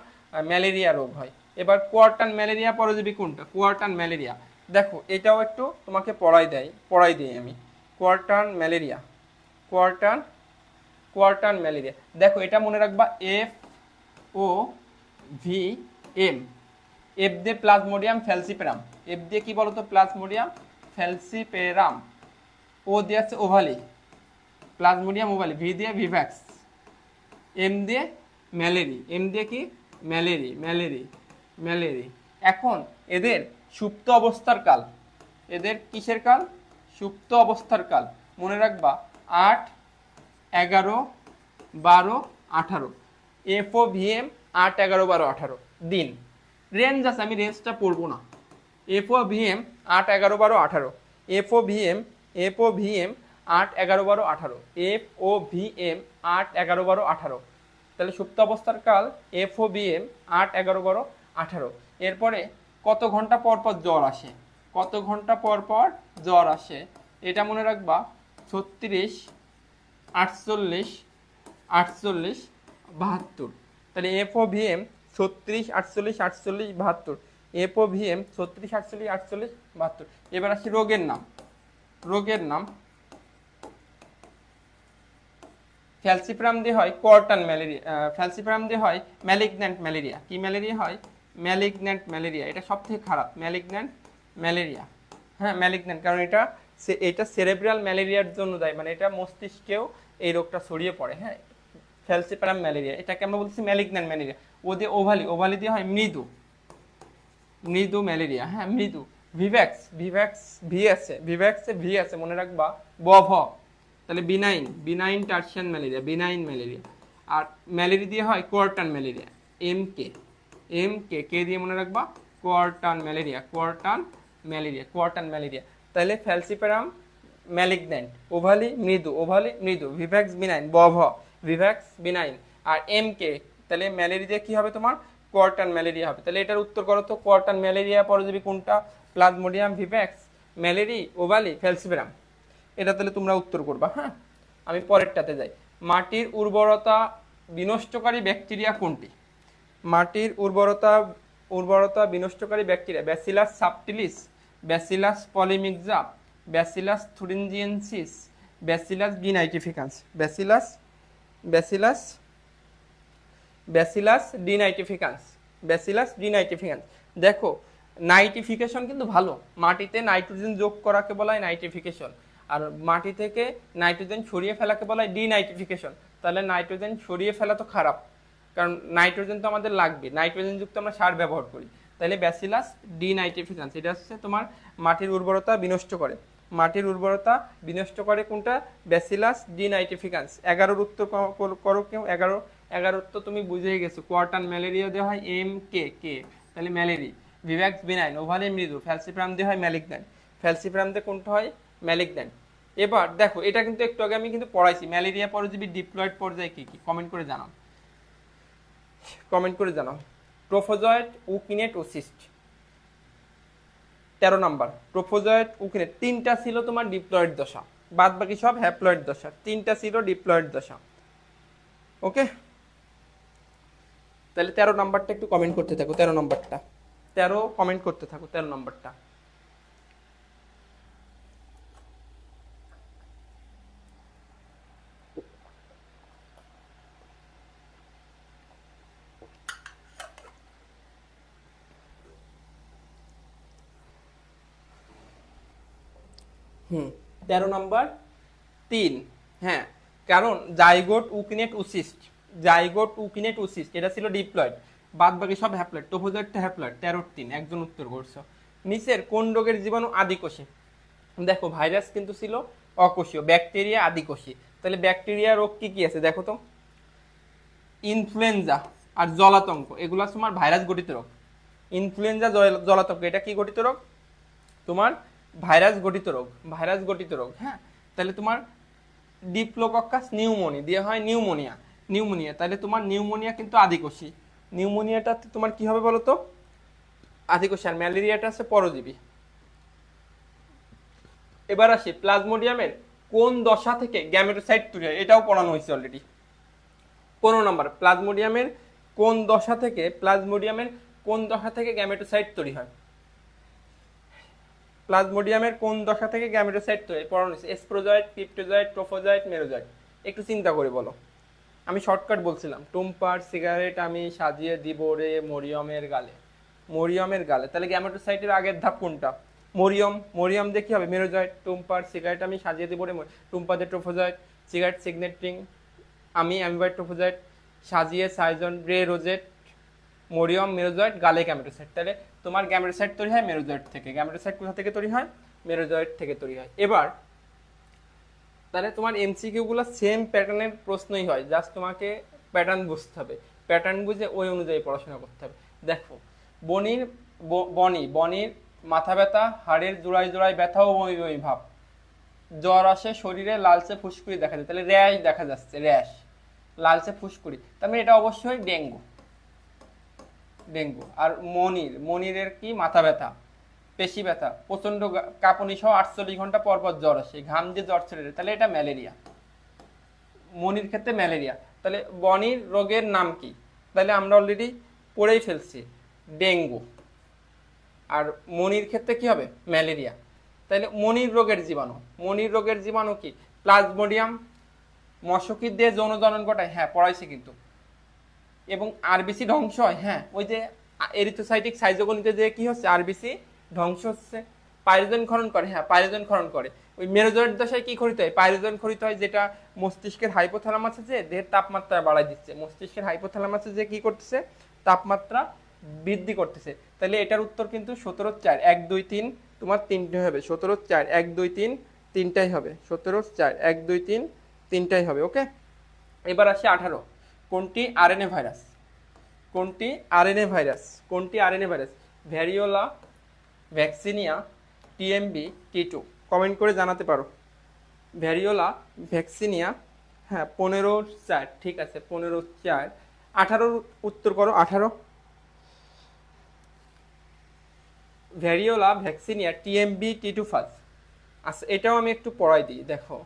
ম্যালেরিয়া রোগ হয়। এবার কোয়ার্টান ম্যালেরিয়া পরজীবী কোনটা? কোয়ার্টান ম্যালেরিয়া, দেখো এটাও একটু তোমাকে পড়াই দিই আমি। কোয়ার্টান ম্যালেরিয়া, কোয়ার্টান ম্যালেরিয়া, দেখো এটা মনে রাখবা, FOVM। এফ দিয়ে প্লাজমোডিয়াম ফ্যালসিপেরাম, এফ দিয়ে কি বলতো? Plasmodium falciparum. ও দিয়ে আছে ওভালি, প্লাজমোডিয়াম ওভালি। ভি দিয়ে ভিভ্যাক্স। এম দিয়ে ম্যালেরি, এম দিয়ে কি? ম্যালেরি। এখন এদের সুপ্ত অবস্থার কাল, এদের কিসের কাল? সুপ্ত অবস্থার কাল। মনে রাখবা 8, 11, 12, 18। FOVM 8, 11, 12, 18 দিন। রেঞ্জ আছে, আমি রেঞ্জটা পড়বো না। FOVM 8, 11, 12, 18। FOVM 8, 11, 12, 18। FOVM 8, 11, 12, 18। তাহলে সুপ্ত অবস্থার কাল FOVM 8, 11, 12, 18। এরপরে কত ঘন্টা পর পর জ্বর আসে? কত ঘন্টা পর পর জ্বর আসে? এটা মনে রাখবা 36, 48, 48, 72। তাহলে FOVM 36, 48, 48, 72। FOVM 36, 48, 48, 72। এবার আসি রোগের নাম। ফ্যালসিপারাম দিয়ে হয় কোয়ার্টান ম্যালেরিয়া, ফ্যালসিপারাম দিয়ে হয় ম্যালিগন্যান্ট ম্যালেরিয়া। কি ম্যালেরিয়া হয়? Malignant malaria. এটা সব থেকে খারাপ, ম্যালিগন্যান্ট ম্যালেরিয়া। হ্যাঁ, ম্যালিগন্যান্ট, কারণ এটা সেরেব্রাল ম্যালেরিয়ার জন্য দায়ী, মানে এটা মস্তিষ্কেও এই রোগটা ছড়িয়ে পড়ে। হ্যাঁ, ফ্যালসিপারাম ম্যালেরিয়া, এটাকে আমরা বলছি ম্যালিগন্যান্ট ম্যালেরিয়া। ওদের ওভালি দিয়ে হয় মৃদু ম্যালেরিয়া। হ্যাঁ, মৃদু। ভিভ্যাক্স ভি আছে মনে রাখবা, বভ। তাহলে বিনাইন টার্সিয়ান ম্যালেরিয়া। আর ম্যালেরিয়া দিয়ে হয় কোয়ার্টান ম্যালেরিয়া, কে দিয়ে মনে রাখবা, কোয়ার্টান ম্যালেরিয়া। তাহলে ফ্যালসিপারাম ম্যালিগন্যান্ট, ওভালি মৃদু, ভিভ্যাক্স বিনাইন, ভিভ্যাক্স বিনাইন। আর কে, তাহলে ম্যালেরিয়া দিয়ে কি হবে তোমার? কোয়ার্টান ম্যালেরিয়া হবে। তাহলে এটার উত্তর করো তো, কোয়ার্টান ম্যালেরিয়া পরজীবী কোনটা? Plasmodium, vivax, malariae, ovale, falciparum. এটা তাহলে তোমরা উত্তর করবা। হ্যাঁ, আমি পরেরটাতে যাই। মাটির উর্বরতা বিনষ্টকারী ব্যাকটেরিয়া কোনটি? মাটির উর্বরতা বিনষ্টকারী bacteria bacillus subtilis, bacillus polymyxa, bacillus thuringiensis, bacillus denitrificans. Bacillus denitrificans. দেখো, নাইট্রিফিকেশন কিন্তু ভালো। মাটিতে নাইট্রোজেন যোগ করাকে বলা হয় নাইট্রিফিকেশন, আর মাটি থেকে নাইট্রোজেন সরিয়ে ফেলাকে বলা হয় ডিনাইট্রিফিকেশন। তাহলে নাইট্রোজেন সরিয়ে ফেলা তো খারাপ, কারণ নাইট্রোজেন তো আমাদের লাগবে, নাইট্রোজেন যুক্ত আমরা সার ব্যবহার করি। তাহলে ব্যাসিলাস ডিনাইট্রিফিকান্স, এটা হচ্ছে তোমার মাটির উর্বরতা বিনষ্ট করে। কোনটা? ব্যাসিলাস ডিনাইট্রিফিকান্স। 11 উত্তর করো কেউ। 11 তো তুমি বুঝেই গেছো, কোয়ার্টান ম্যালেরিয়া দেওয়া হয় কে, তাহলে ম্যালেরি। ভিভ্যাক্স বিনাইন, ওভালি মৃদু, ফ্যালসিপারাম দিয়ে হয় ম্যালিগন্যান্ট, ফ্যালসিপারাম দিয়ে কোনটা হয়? ম্যালিগন্যান্ট। এবার দেখো, এটা কিন্তু একটু আগে আমি কিন্তু পড়াইছি, ম্যালেরিয়া পরজীবী ডিপ্লয়েড পর্যায়ে কি কি? কমেন্ট করে জানাও। ট্রোফোজয়েড, উকিনেট ও সিস্ট। 13 number trophozoite, ookinete. 3টা ছিল তোমার ডিপ্লয়েড দশা, বাদ বাকি সব হ্যাপ্লয়েড দশা। 3টা ছিল ডিপ্লয়েড দশা। ওকে, তাহলে 13 নাম্বারটা একটু কমেন্ট করতে থাকো। 13 নাম্বারটা কমেন্ট করতে থাকো। 13 নাম্বারটা হুম 13 নাম্বার 3। হ্যাঁ, কারণ জাইগোট উকিনেট উসিস্ট এটা ছিল ডিপ্লয়েড, বাদ বাকি সব হ্যাপ্লয়েড। ট্রোফোজয়েডটা হ্যাপ্লয়েড। 13 3, একজন উত্তর করছো। নিচের কোন রোগের জীবাণু আদিকোষী? দেখো, ভাইরাস কিন্তু ছিল অকোষীয়, ব্যাকটেরিয়া আদিকোষী। তাহলে ব্যাকটেরিয়া রোগ কি কি আছে দেখো তো। ইনফ্লুয়েঞ্জা আর জলাতঙ্ক, এগুলো তোমার ভাইরাস গঠিত রোগ। ইনফ্লুয়েঞ্জা, জলাতঙ্ক, এটা কি গঠিত রোগ? তোমার ভাইরাস গঠিত রোগ। হ্যাঁ, তাহলে তোমার ডিপ্লোকক্কাস নিউমোনি দিয়ে হয় নিউমোনিয়া। তাহলে তোমার নিউমোনিয়া কিন্তু আদিকোষী। নিউমোনিয়াটা তোমার কি হবে বলো তো, আধিকোষ, আর ম্যালেরিয়াটা আছে পরজীবী। এবার আসি প্লাজমোডিয়ামের কোন দশা থেকে গ্যামেটোসাইট তৈরি হয়, এটাও পড়ানো হয়েছে অলরেডি। 15 নম্বর, প্লাজমোডিয়ামের কোন দশা থেকে, প্লাজমোডিয়ামের কোন দশা থেকে গ্যামেটোসাইট তৈরি হয়, প্লাজমোডিয়ামের কোন দশা থেকে গ্যামেটোসাইট তৈরি হয় পড়ানো হয়েছে। এসপ্রোজয়েড, ক্রিপ্টোজয়েড, ট্রোফোজয়েড, মেরোজয়েড। একটু চিন্তা করে বলো। আমি শর্টকাট বলছিলাম, টুম্পার সিগারেট আমি সাজিয়ে দিব রে মরিয়মের গালে, মরিয়মের গালে। তাহলে গ্যামেটোসাইটের আগের ধাপ কোনটা, মরিয়ম। মরিয়ম দিয়ে কি হবে, মেরোজয়েড। টুম্পার সিগারেট আমি সাজিয়ে দিব রে, টুম্পাদের ট্রোফোজয়েড। সিগারেট সিগনেটিং আমি অ্যামিবয়েড ট্রোফোজয়েড, সাজিয়ে সাইজন রে রোজেট, মরিয়ম মেরোজয়েড, গালে গ্যামেটোসাইট। তাহলে তোমার গ্যামেটোসাইট তৈরি হয় মেরোজয়েড থেকে। গ্যামেটোসাইট কোথা থেকে তৈরি হয়, মেরোজয়েড থেকে তৈরি হয়। এবার তাহলে তোমার এমসিকিউ গুলো সেম প্যাটার্নের প্রশ্নই হয়, জাস্ট তোমাকে প্যাটার্ন বুঝতে হবে, প্যাটার্ন বুঝে ওই অনুযায়ী পড়াশোনা করতে হবে। দেখো, বনির মাথা ব্যথা, হাড়ের জোড়ায় জোড়ায় ব্যথা ও বমি বমি ভাব, জ্বর আসে শরীরে, লালচে ফুসকুড়ি দেখা যায়। তাহলে র্যাশ দেখা যাচ্ছে, র্যাশ, লালচে ফুসকুড়ি, তার মানে এটা অবশ্যই ডেঙ্গু। আর মনিরের কি, মাথা ব্যথা, পেশি ব্যথা, প্রচন্ড কাঁপুনি সহ 48 ঘন্টা পর পর জ্বর আসে, ঘাম দিয়ে জ্বর ছেড়ে, তাহলে এটা ম্যালেরিয়া। মনির ক্ষেত্রে ম্যালেরিয়া। তাহলে বনির রোগের নাম কি, তাহলে আমরা অলরেডি পড়েই ফেলছি, ডেঙ্গু। আর মনির ক্ষেত্রে কি হবে, ম্যালেরিয়া। তাহলে মনির রোগের জীবাণু কি, প্লাজমোডিয়াম। মশকির দিয়ে যৌন জনন ঘটায়, হ্যাঁ পড়াইছি কিন্তু। এবং আরবিসি ধ্বংস হয়, হ্যাঁ ওই যে এরিথ্রোসাইটিক সাইজোগনিতে যে কি হচ্ছে, আরবিসি ধ্বংস হচ্ছে। পাইরোজেন ক্ষরণ করে, হ্যাঁ পাইরোজেন ক্ষরণ করে। ওই মেরোজয়েড দশায় কি ক্ষরিত হয়, পাইরোজেন ক্ষরিত হয়, যেটা মস্তিষ্কের হাইপোথ্যালামাসে যে দেহের তাপমাত্রা বাড়ায় দিচ্ছে। মস্তিষ্কের হাইপোথ্যালামাসে যে কি করতেছে, তাপমাত্রা বৃদ্ধি করতেছে। তাহলে এটার উত্তর কিন্তু 17/4 1 2 3 তোমার তিনটে হবে। 17/4 1 2 3 তিনটাই হবে। 17/4 1 2 3 তিনটাই হবে। ওকে, এবার আসে 18, কোনটি RNA virus, variola, vaccinia, TMV, T two. Comment করে জানাতে পারো। ভ্যারিওলা, ভ্যাকসিনিয়া, হ্যাঁ 15/4 ঠিক আছে, 15/4। 18 উত্তর করো, 18। ভ্যারিওলা, ভ্যাকসিনিয়া, টিএমবি, টি2 ফাজ। আচ্ছা এটাও আমি একটু পড়াই দিই, দেখো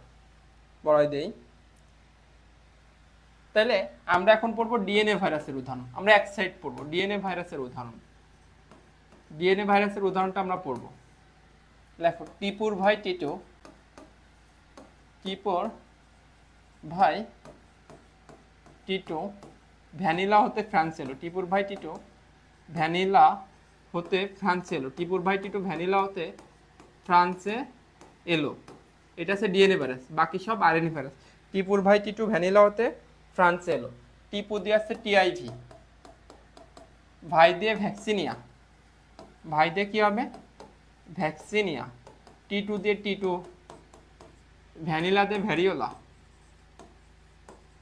পড়াই দিই। তাহলে আমরা এখন পড়বো ডিএনএ ভাইরাসের উদাহরণ। আমরা এক সাইড পড়বো ডিএনএ ভাইরাসের উদাহরণ। ডিএনএ ভাইরাসের উদাহরণটা আমরা পড়বো। লেখো, টিপুর ভাই টিটো, টিপুর ভাই টিটো ভ্যানিলা হতে ফ্রান্স এলো। টিপুর ভাই টিটো ভ্যানিলা হতে ফ্রান্সে এলো। টিপুর ভাই টিটো ভ্যানিলা হতে ফ্রান্সে এলো। এটা হচ্ছে ডিএনএ ভাইরাস, বাকি সব আরএনএ ভাইরাস। টিপুর ভাই টিটু ভ্যানিলা হতে ফ্রান্সে এলো। টিপু দিয়ে আসছে টিআইভি, ভাই দিয়ে ভ্যাকসিনিয়া, ভাই দিয়ে কি হবে, ভ্যাকসিনিয়া। টি2 দিয়ে টি2, ভ্যানিলা দিয়ে ভ্যারিওলা,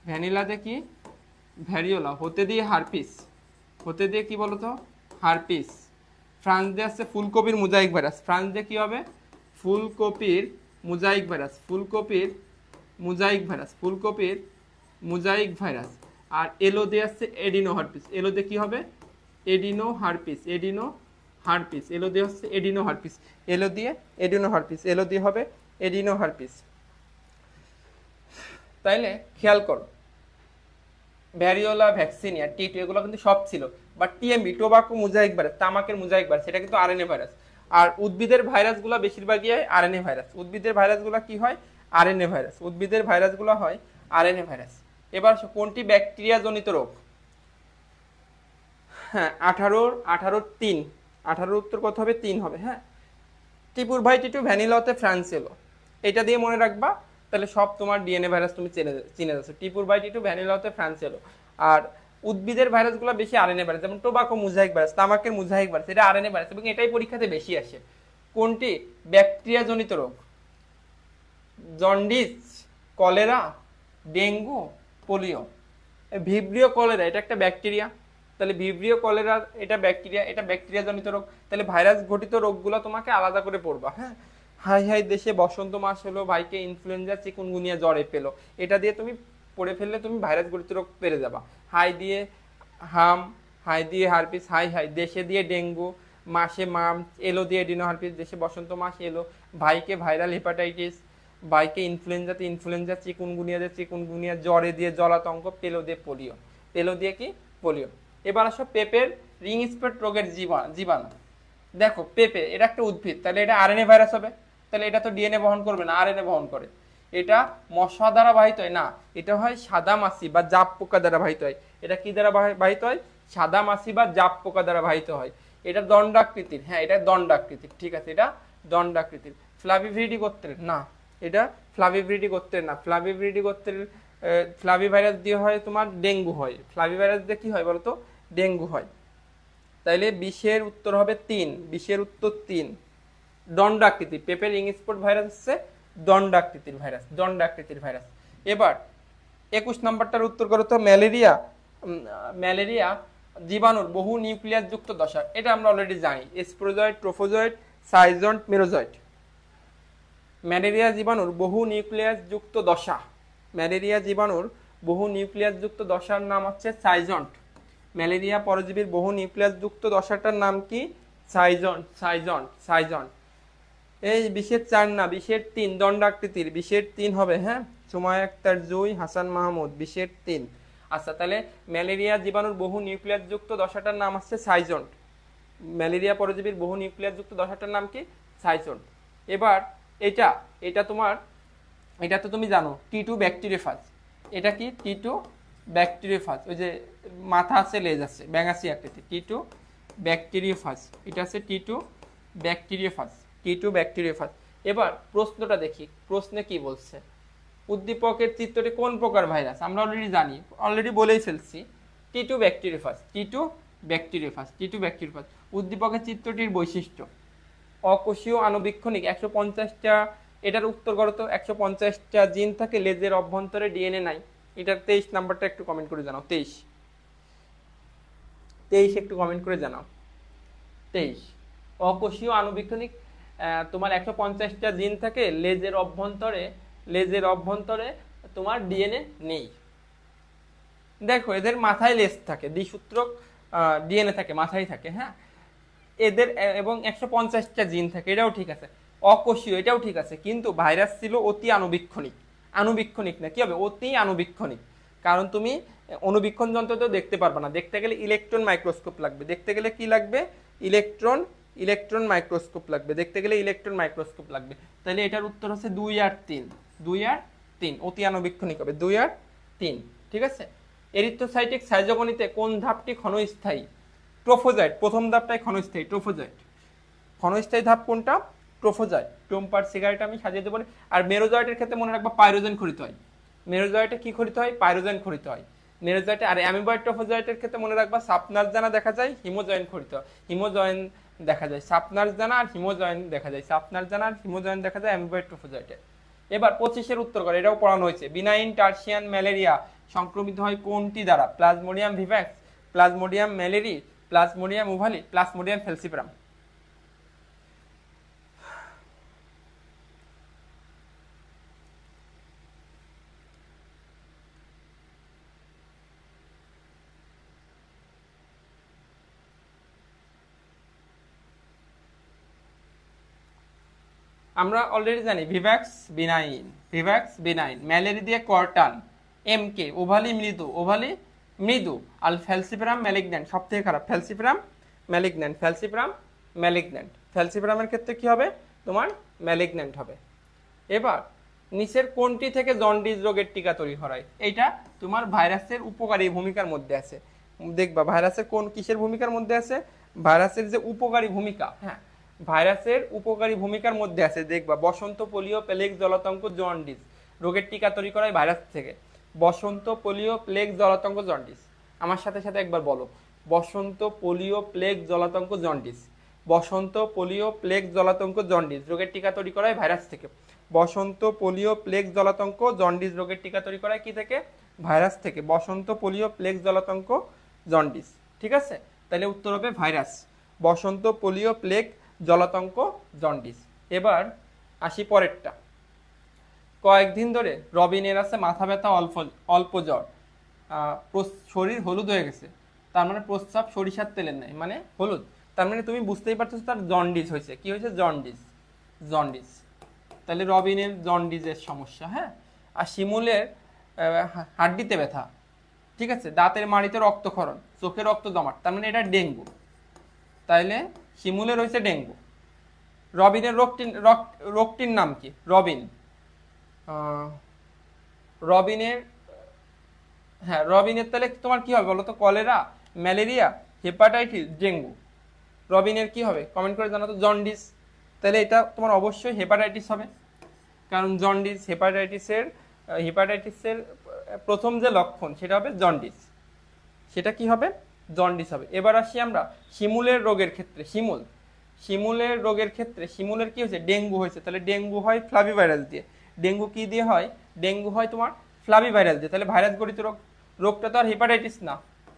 ভ্যানিলা দিয়ে কি, ভ্যারিওলা। হতে দিয়ে হারপিস, হতে দিয়ে কি বলতো, হারপিস। ফ্রান্স দিয়ে আসছে ফুলকপির মোজাইক ভাইরাস। ফ্রান্স দিয়ে কি হবে, ফুলকপির মোজাইক ভাইরাস, ফুলকপির মোজাইক ভাইরাস, ফুলকপির মোজাইক ভাইরাস। আর এলো দিয়ে আসছে এডিনো হারপিস। এলো দিয়ে কি হবে, এডিনো হারপিস, এডিনো হারপিস। এলো দিয়ে হচ্ছে এডিনো হারপিস, এলো দিয়ে এডিনো হারপিস, এলো দিয়ে হবে এডিনো হারপিস। তাইলে খেয়াল করো, ভ্যারিওলা, ভ্যাকসিনিয়া, টি2 এগুলো কিন্তু সব ছিল। But TMB, tobacco mosaic virus, তামাকের মোজাইক ভাইরাস, সেটা কিন্তু আরএনএ ভাইরাস। আর উদ্ভিদের ভাইরাসগুলো বেশিরভাগই হয় আরএনএ ভাইরাস। উদ্ভিদের ভাইরাসগুলো কি হয়, আরএনএ ভাইরাস। উদ্ভিদের ভাইরাসগুলো হয় আরএনএ ভাইরাস। এবার কোনটি ব্যাকটেরিয়া জনিত রোগ, হ্যাঁ 18 উত্তর কত হবে, 3 হবে। হ্যাঁ, টিপুর ভাই টিটু ভ্যানিলা হতে ফ্রান্স এলো, এটা দিয়ে মনে রাখবা। তাহলে সব তোমার ডিএনএ ভাইরাস তুমি চিনে যাচ্ছ। টিপুর ভাই টিটু ভ্যানিলা হতে ফ্রান্স এলো। আর উদ্ভিদের ভাইরাসগুলো বেশি আরএনএ ভাইরাস, যেমন টোবাকো মোজাইক ভাইরাস, তামাকের মোজাইক ভাইরাস, এটা আরএনএ ভাইরাস এবং এটাই পরীক্ষাতে বেশি আসে। কোনটি ব্যাকটেরিয়া জনিত রোগ, jaundice, cholera, dengue, polio. Vibrio cholera এটা একটা ব্যাকটেরিয়া, তাহলে ভিব্রিও কলেরা এটা ব্যাকটেরিয়া, এটা ব্যাকটেরিয়া জনিত রোগ। তাহলে ভাইরাস ঘটিত রোগগুলো তোমাকে আলাদা করে পড়বা। হ্যাঁ, হাই হাই দেশে বসন্ত মাস হলো, ভাইকে ইনফ্লুয়েঞ্জা, চিকুনগুনিয়া, জ্বরে পেলো, এটা দিয়ে তুমি পড়ে ফেললে তুমি ভাইরাস ঘটিত রোগ পেরে যাবা। হাই দিয়ে হাম, হাই দিয়ে হারপিস, হাই হাই, দেশে দিয়ে ডেঙ্গু, মাসে মাম, এলো দিয়ে ডিনো হারপিস, দেশে বসন্ত মাস এলো, ভাইকে ভাইরাল হেপাটাইটিস, ভাইকে ইনফ্লুয়েঞ্জাতে ইনফ্লুয়েঞ্জা, চিকুনগুনিয়াতে চিকুনগুনিয়া, জ্বরে দিয়ে জলাতঙ্ক, পেলো দিয়ে পোলিও। পেলো দিয়ে কি? পোলিও। এবার আসো পেঁপের রিং স্পট রোগের জীবাণু। দেখো পেঁপে এটা একটা উদ্ভিদ, তাহলে এটা আরএনএ ভাইরাস হবে, তাহলে এটা তো ডিএনএ বহন করবে না, আরএনএ বহন করে। এটা মশা দ্বারা বাহিত হয় না, এটা হয় সাদা মাছি বা জাপ পোকা দ্বারা বাহিত হয়। এটা কি দ্বারা বাহিত হয়? সাদা মাছি বা জাপ পোকা দ্বারা বাহিত হয়। এটা দণ্ডাকৃতির, হ্যাঁ এটা দণ্ডাকৃতির, ঠিক আছে, এটা দণ্ডাকৃতির। ফ্লাভিভিরিডি গোত্রের না, এটা ফ্লাভিভিরিডি গোত্রের না। ফ্লাভিভিরিডি গোত্রের ফ্লাভি ভাইরাস দিয়ে হয় তোমার ডেঙ্গু হয়। ফ্লাভি ভাইরাস দিয়ে কি হয় বলতো? ডেঙ্গু হয়। তাইলে 20-এর উত্তর হবে 3, 20-এর উত্তর 3। দণ্ডাকৃতি, পেঁপের রিং স্পট ভাইরাস হচ্ছে দণ্ডাকৃতির ভাইরাস, দণ্ডাকৃতির ভাইরাস। এবার 21 নম্বরটার উত্তর করো তো। ম্যালেরিয়া, ম্যালেরিয়া জীবাণুর বহু নিউক্লিয়াস যুক্ত দশা, এটা আমরা অলরেডি জানি, sporozoite, trophozoite, schizont, merozoite. Malaria জীবাণুর বহু নিউক্লিয়াস যুক্ত দশা, ম্যালেরিয়া জীবাণুর বহু নিউক্লিয়াস যুক্ত দশার নাম হচ্ছে সাইজন্ট। ম্যালেরিয়া পরজীবীর বহু নিউক্লিয়াস যুক্ত দশাটার নাম কি? Schizont, schizont, schizont. এই 20-এর 4 না, 20-এর 3, দণ্ডাকৃতির। 20-এর 3 হবে, হ্যাঁ। সুমায়া আক্তার জুই, হাসান মাহমুদ, 20-এর 3। আচ্ছা, তাহলে ম্যালেরিয়া জীবাণুর বহু নিউক্লিয়াস যুক্ত দশাটার নাম হচ্ছে সাইজন্ট। ম্যালেরিয়া পরজীবীর বহু নিউক্লিয়াস যুক্ত দশাটার নাম কি? সাইজন্ট। এবার এটা এটা তোমার, এটা তো তুমি জানো, টি2 ব্যাকটেরিওফাজ। এটা কি? T two bacteriophage. ওই যে মাথা আছে, লেজ আছে, ব্যাঙাসি আকৃতি, টি2 ব্যাকটেরিওফাজ। এটা আছে টি2 ব্যাকটেরিওফাজ, টি2 ব্যাকটেরিওফাজ। এবার প্রশ্নটা দেখি, প্রশ্নে কি বলছে। উদ্দীপকের চিত্রটি কোন প্রকার ভাইরাস? আমরা অলরেডি জানি, অলরেডি বলেই ফেলছি, টি2 ব্যাকটেরিওফাজ, টি2 ব্যাকটেরিওফাজ, টি2 ব্যাকটেরিওফাজ। উদ্দীপকের চিত্রটির বৈশিষ্ট্য, অকোষীয় আণুবীক্ষণিক 150টা, এটার উত্তর করো তো। 150টা জিন থাকে, লেজের অভ্যন্তরে ডিএনএ নাই। এটার 23 নাম্বারটা একটু কমেন্ট করে জানাও। 23 একটু কমেন্ট করে জানাও। 23 অকোষীয় আণুবীক্ষণিক তোমার 150টা জিন থাকে, লেজের অভ্যন্তরে তোমার ডিএনএ নেই। দেখো এদের মাথায় লেজ থাকে, দ্বিসূত্রক ডিএনএ থাকে, মাথায় থাকে, হ্যাঁ। এদের এবং 150টা জিন থাকে, এটাও ঠিক আছে। অকোষীয়, এটাও ঠিক আছে, কিন্তু ভাইরাস ছিল অতি আণুবীক্ষণিক। আণুবীক্ষণিক না, কি হবে? অতি আণুবীক্ষণিক। কারণ তুমি অণুবীক্ষণ যন্ত্রতেও দেখতে পারবে না, দেখতে গেলে ইলেকট্রন মাইক্রোস্কোপ লাগবে। দেখতে গেলে কি লাগবে? ইলেকট্রন মাইক্রোস্কোপ লাগবে, দেখতে গেলে ইলেকট্রন মাইক্রোস্কোপ লাগবে। তাহলে এটার উত্তর হচ্ছে 2 আর 3, 2 আর 3, অতি আণুবীক্ষণিক হবে 2 আর 3, ঠিক আছে। এরিথ্রোসাইটিক সাইজোগনিতে কোন ধাপটি ক্ষণস্থায়ী? ট্রোফোজয়েড, প্রথম ধাপটাই ক্ষণস্থায়ী, ট্রোফোজয়েড। ক্ষণস্থায়ী ধাপ কোনটা? ট্রোফোজয়েড। টুম্পার সিগারেট আমি সাজিয়ে দেবো। আর মেরোজয়েডের ক্ষেত্রে মনে রাখবা পাইরোজেন খরিত হয়। মেরোজয়েডে কি খরিত হয়? পাইরোজেন খরিত হয় মেরোজয়েডে। আর অ্যামিবয়েড ট্রোফোজয়েডের ক্ষেত্রে মনে রাখবা সাপনার্স দানা দেখা যায়, হিমোজয়েন খরিত হয়, হিমোজয়েন দেখা যায়। সাপনার্স দানা আর হিমোজয়েন দেখা যায়, সাপনার্স দানা আর হিমোজয়েন দেখা যায় অ্যামিবয়েড ট্রোফোজয়েডে। এবার 25-এর উত্তর করে, এটাও পড়ানো হয়েছে। বিনাইন টার্সিয়ান ম্যালেরিয়া সংক্রমিত হয় কোনটি দ্বারা? Plasmodium vivax, Plasmodium malariae, Plasmodium ovale, Plasmodium falciparum. আমরা অলরেডি জানি ভিভ্যাক্স বিনাইন, ভিভ্যাক্স বিনাইন। ম্যালেরি দিয়ে কর্টান, এমকে ওভালি মৃদু, ওভালি মৃদু। আর ফ্যালসিপারাম ম্যালিগন্যান্ট, সব থেকে খারাপ। ফ্যালসিপারাম ম্যালিগন্যান্ট, ফ্যালসিপারাম ম্যালিগন্যান্ট। ফ্যালসিপারামের ক্ষেত্রে কি হবে? তোমার ম্যালিগন্যান্ট হবে। এবার নিচের কোনটি থেকে জন্ডিস রোগের টিকা তৈরি হয়? এইটা তোমার ভাইরাসের উপকারী ভূমিকার মধ্যে আছে। দেখবা ভাইরাসের কোন কিসের ভূমিকার মধ্যে আছে? ভাইরাসের যে উপকারী ভূমিকা, হ্যাঁ ভাইরাসের উপকারী ভূমিকার মধ্যে আছে। দেখবা বসন্ত, পোলিও, প্লেগ, জলাতঙ্ক, জন্ডিস রোগের টিকা তৈরি করা হয় ভাইরাস থেকে। বসন্ত, পোলিও, প্লেগ, জলাতঙ্ক, জন্ডিস। আমার সাথে সাথে একবার বলো, বসন্ত, পোলিও, প্লেগ, জলাতঙ্ক, জন্ডিস। বসন্ত, পোলিও, প্লেগ, জলাতঙ্ক, জন্ডিস রোগের টিকা তৈরি করা হয় ভাইরাস থেকে। বসন্ত, পোলিও, প্লেগ, জলাতঙ্ক, জন্ডিস রোগের টিকা তৈরি করা হয় কি থেকে? ভাইরাস থেকে। বসন্ত, পোলিও, প্লেগ, জলাতঙ্ক, জন্ডিস, ঠিক আছে। তাহলে উত্তর হবে ভাইরাস, বসন্ত, পোলিও, প্লেগ, জলাতঙ্ক, জন্ডিস। এবার আসি পরেরটা। কয়েকদিন ধরে রবিনের আছে মাথা ব্যথা, অল্প জ্বর, শরীর হলুদ হয়ে গেছে, তার মানে প্রস্রাব সরিষার তেলের নাই, মানে হলুদ। তার মানে তুমি বুঝতেই পারছো তার জন্ডিস হয়েছে। কি হয়েছে? Jaundice, jaundice. তাহলে রবিনের জন্ডিসের সমস্যা। হ্যাঁ, আর শিমুলের হাড্ডিতে ব্যথা, ঠিক আছে, দাঁতের মাড়িতে রক্তক্ষরণ, চোখে রক্ত জমাট, তার মানে এটা ডেঙ্গু। তাইলে শিমুলের হয়েছে ডেঙ্গু। রবিনের রোগটির নাম কি? রবিন, রবিনের, হ্যাঁ রবিনের তাহলে তোমার কি হবে বলো তো? Cholera, malaria, hepatitis, dengue. রবিনের কি হবে কমেন্ট করে জানাতো? জন্ডিস। তাহলে এটা তোমার অবশ্যই হেপাটাইটিস হবে, কারণ জন্ডিস হেপাটাইটিসের প্রথম যে লক্ষণ সেটা হবে জন্ডিস। সেটা কি হবে? জন্ডিস হবে। এবার আসি আমরা শিমুলের রোগের ক্ষেত্রে। শিমুলের রোগের ক্ষেত্রে শিমুলের কি হয়েছে? ডেঙ্গু হয়েছে। তাহলে ডেঙ্গু হয় ফ্লাভিভাইরাস দিয়ে। ডেঙ্গু কি দিয়ে হয়? ডেঙ্গু হয় তোমার ফ্লাভিভাইরাস দিয়ে। তাহলে ভাইরাস গঠিত রোগ। রোগটা তো আর হেপাটাইটিস না,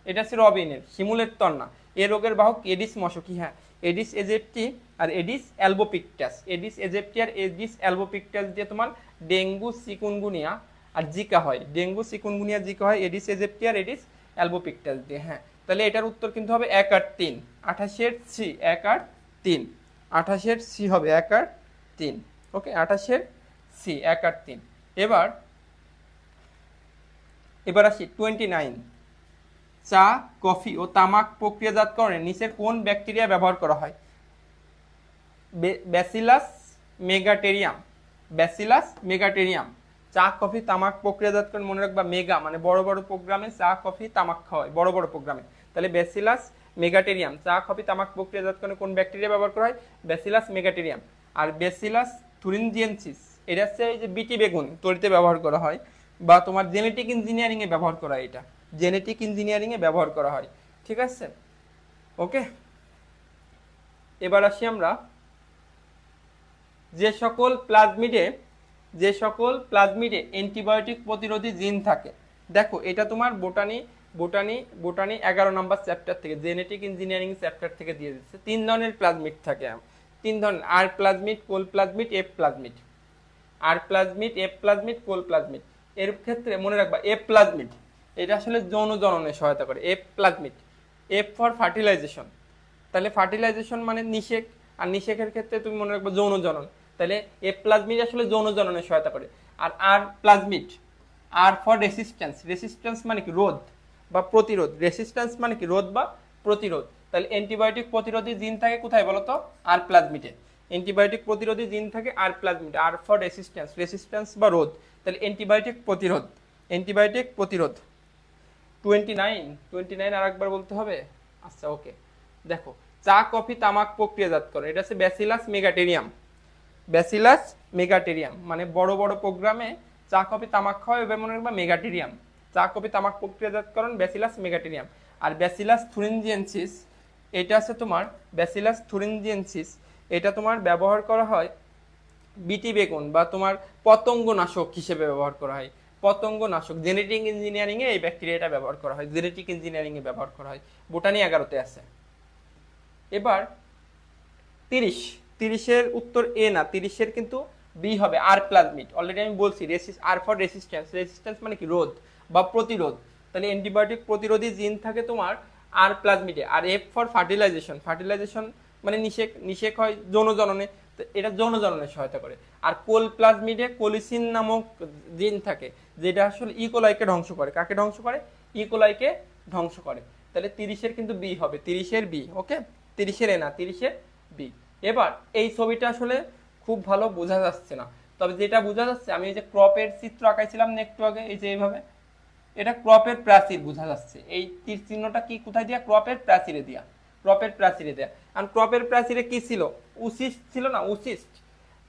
এটা হচ্ছে রবিনের, শিমুলের তর না। এ রোগের বাহক এডিস মশকি। হ্যাঁ, এডিস এজেপ্টি আর এডিস অ্যালবোপিক্টাস। এডিস এজেপ্টি আর এডিস অ্যালবোপিক্টাস দিয়ে তোমার ডেঙ্গু, চিকুনগুনিয়া আর জিকা হয়। ডেঙ্গু, চিকুনগুনিয়া, জিকা হয় এডিস এজেপ্টি আর এডিস অ্যালবোপিক্টাস দিয়ে। হ্যাঁ, তাহলে এটার উত্তর কিন্তু হবে 1 আর 3। 28-এর সি, 1 আর 3। 28-এর সি হবে 1 আর 3। ওকে, 28-এর সি 1 আর 3। এবার আসি 29। চা, কফি ও তামাক প্রক্রিয়াজাতকরণে নিচের কোন ব্যাকটেরিয়া ব্যবহার করা হয়? ব্যাসিলাস মেগাটেরিয়াম। ব্যাসিলাস মেগাটেরিয়াম। চা, কফি, তামাক প্রক্রিয়াজাতকরণ মনে রাখবা, মেগা মানে বড় বড় প্রোগ্রামে চা, কফি, তামাক খাওয়ায়, বড় বড় প্রোগ্রামে। তাহলে ব্যাসিলাস মেগাটেরিয়াম। চা, কফি, তামাক প্রক্রিয়াজাতকরণে কোন ব্যাকটেরিয়া ব্যবহার করা হয়? ব্যাসিলাস মেগাটেরিয়াম। আর ব্যাসিলাস থুরিনজিয়েন্সিস, এটা হচ্ছে এই যে বিটি বেগুন তৈরিতে ব্যবহার করা হয়, বা তোমার জেনেটিক ইঞ্জিনিয়ারিং এ ব্যবহার করা হয়। এটা জেনেটিক ইঞ্জিনিয়ারিং এ ব্যবহার করা হয়, ঠিক আছে। ওকে, এবার আসি আমরা যে সকল প্লাজমিডে অ্যান্টিবায়োটিক প্রতিরোধী জিন থাকে। দেখো এটা তোমার বোটানি 11 নম্বর চ্যাপ্টার থেকে, জেনেটিক ইঞ্জিনিয়ারিং চ্যাপ্টার থেকে দিয়ে দিচ্ছে। 3 ধরনের প্লাজমিড থাকে, 3 ধরনের, আর প্লাজমিড, কোল প্লাজমিড, এফ প্লাজমিড। আর প্লাজমিড, এফ প্লাজমিড, কোল প্লাজমিড। এর ক্ষেত্রে মনে রাখবা এফ প্লাজমিড এটা আসলে যৌন জননে সহায়তা করে। F plasmid, F for fertilization. তাহলে ফার্টিলাইজেশন মানে নিষেক, আর নিষেকের ক্ষেত্রে তুমি মনে রাখবে যৌন জনন। তাহলে এফ প্লাজমিড আসলে যৌন জননে সহায়তা করে। R plasmid, R for resistance. Resistance মানে কি? রোধ বা প্রতিরোধ। রেসিস্ট্যান্স মানে কি? রোধ বা প্রতিরোধ। তাহলে অ্যান্টিবায়োটিক প্রতিরোধী জিন থাকে কোথায় বলতো? আর প্লাজমিডে। অ্যান্টিবায়োটিক প্রতিরোধী জিন থাকে আর প্লাজমিডে। আর ফর রেসিস্ট্যান্স, রেসিস্ট্যান্স বা রোধ। তাহলে অ্যান্টিবায়োটিক প্রতিরোধ, অ্যান্টিবায়োটিক প্রতিরোধ। 29 আর একবার বলতে হবে। আচ্ছা ওকে, দেখো চা, কফি, তামাক প্রক্রিয়াজাতকরণ, এটা হচ্ছে ব্যাসিলাস মেগাটেরিয়াম। ব্যাসিলাস মেগাটেরিয়াম মানে বড় বড় প্রোগ্রামে চা, কফি, তামাক খাওয়া, এবার মনে রাখবা মেগাটেরিয়াম। চা, কফি, তামাক প্রক্রিয়াজাতকরণ ব্যাসিলাস মেগাটেরিয়াম। আর ব্যাসিলাস থুরিনজিয়েন্সিস, এটা আছে তোমার ব্যাসিলাস থুরিনজিয়েন্সিস, এটা তোমার ব্যবহার করা হয় বিটি বেগুন বা তোমার পতঙ্গনাশক হিসেবে ব্যবহার করা হয়। পতঙ্গনাশক জেনেটিক ইঞ্জিনিয়ারিং এ এই ব্যাকটেরিয়াটা ব্যবহার করা হয়, জেনেটিক ইঞ্জিনিয়ারিং এ ব্যবহার করা হয়। বোটানি 11-তে আছে। এবার 30-এর উত্তর এ না, 30-এর কিন্তু বি হবে, আর প্লাজমিড। অলরেডি আমি বলছি আর ফর রেসিস্ট্যান্স। রেসিস্ট্যান্স মানে কি? রোধ বা প্রতিরোধ। তাহলে অ্যান্টিবায়োটিক প্রতিরোধী জিন থাকে তোমার আর প্লাজমিডে। আর এফ ফর ফার্টিলাইজেশন। ফার্টিলাইজেশন মানে নিষেক হয় যৌন জননে, এটা যৌন জননে সহায়তা করে। আর কোল প্লাজমিডে কোলিসিন নামক জিন থাকে, যেটা আসলে ইকোলাইকে ধ্বংস করে। কাকে ধ্বংস করে? ইকোলাইকে ধ্বংস করে। তাহলে 30-এর কিন্তু বি হবে, 30-এর বি। ওকে, 30-এর এ না, 30-এর বি। এবার এই ছবিটা আসলে খুব ভালো বোঝা যাচ্ছে না, তবে যেটা বোঝা যাচ্ছে, আমি এই যে ক্রপের চিত্র আঁকাইছিলাম না একটু আগে, এই যে এইভাবে, এটা ক্রপের প্রাচীর বোঝা যাচ্ছে। এই তীর চিহ্নটা কি কোথায় দিয়া? ক্রপের প্রাচীরে দিয়া, ক্রপের প্রাচীরে দেয়া। আর ক্রপের প্রাচীরে কি ছিল? উসিস্ট ছিল না, উসিস্ট।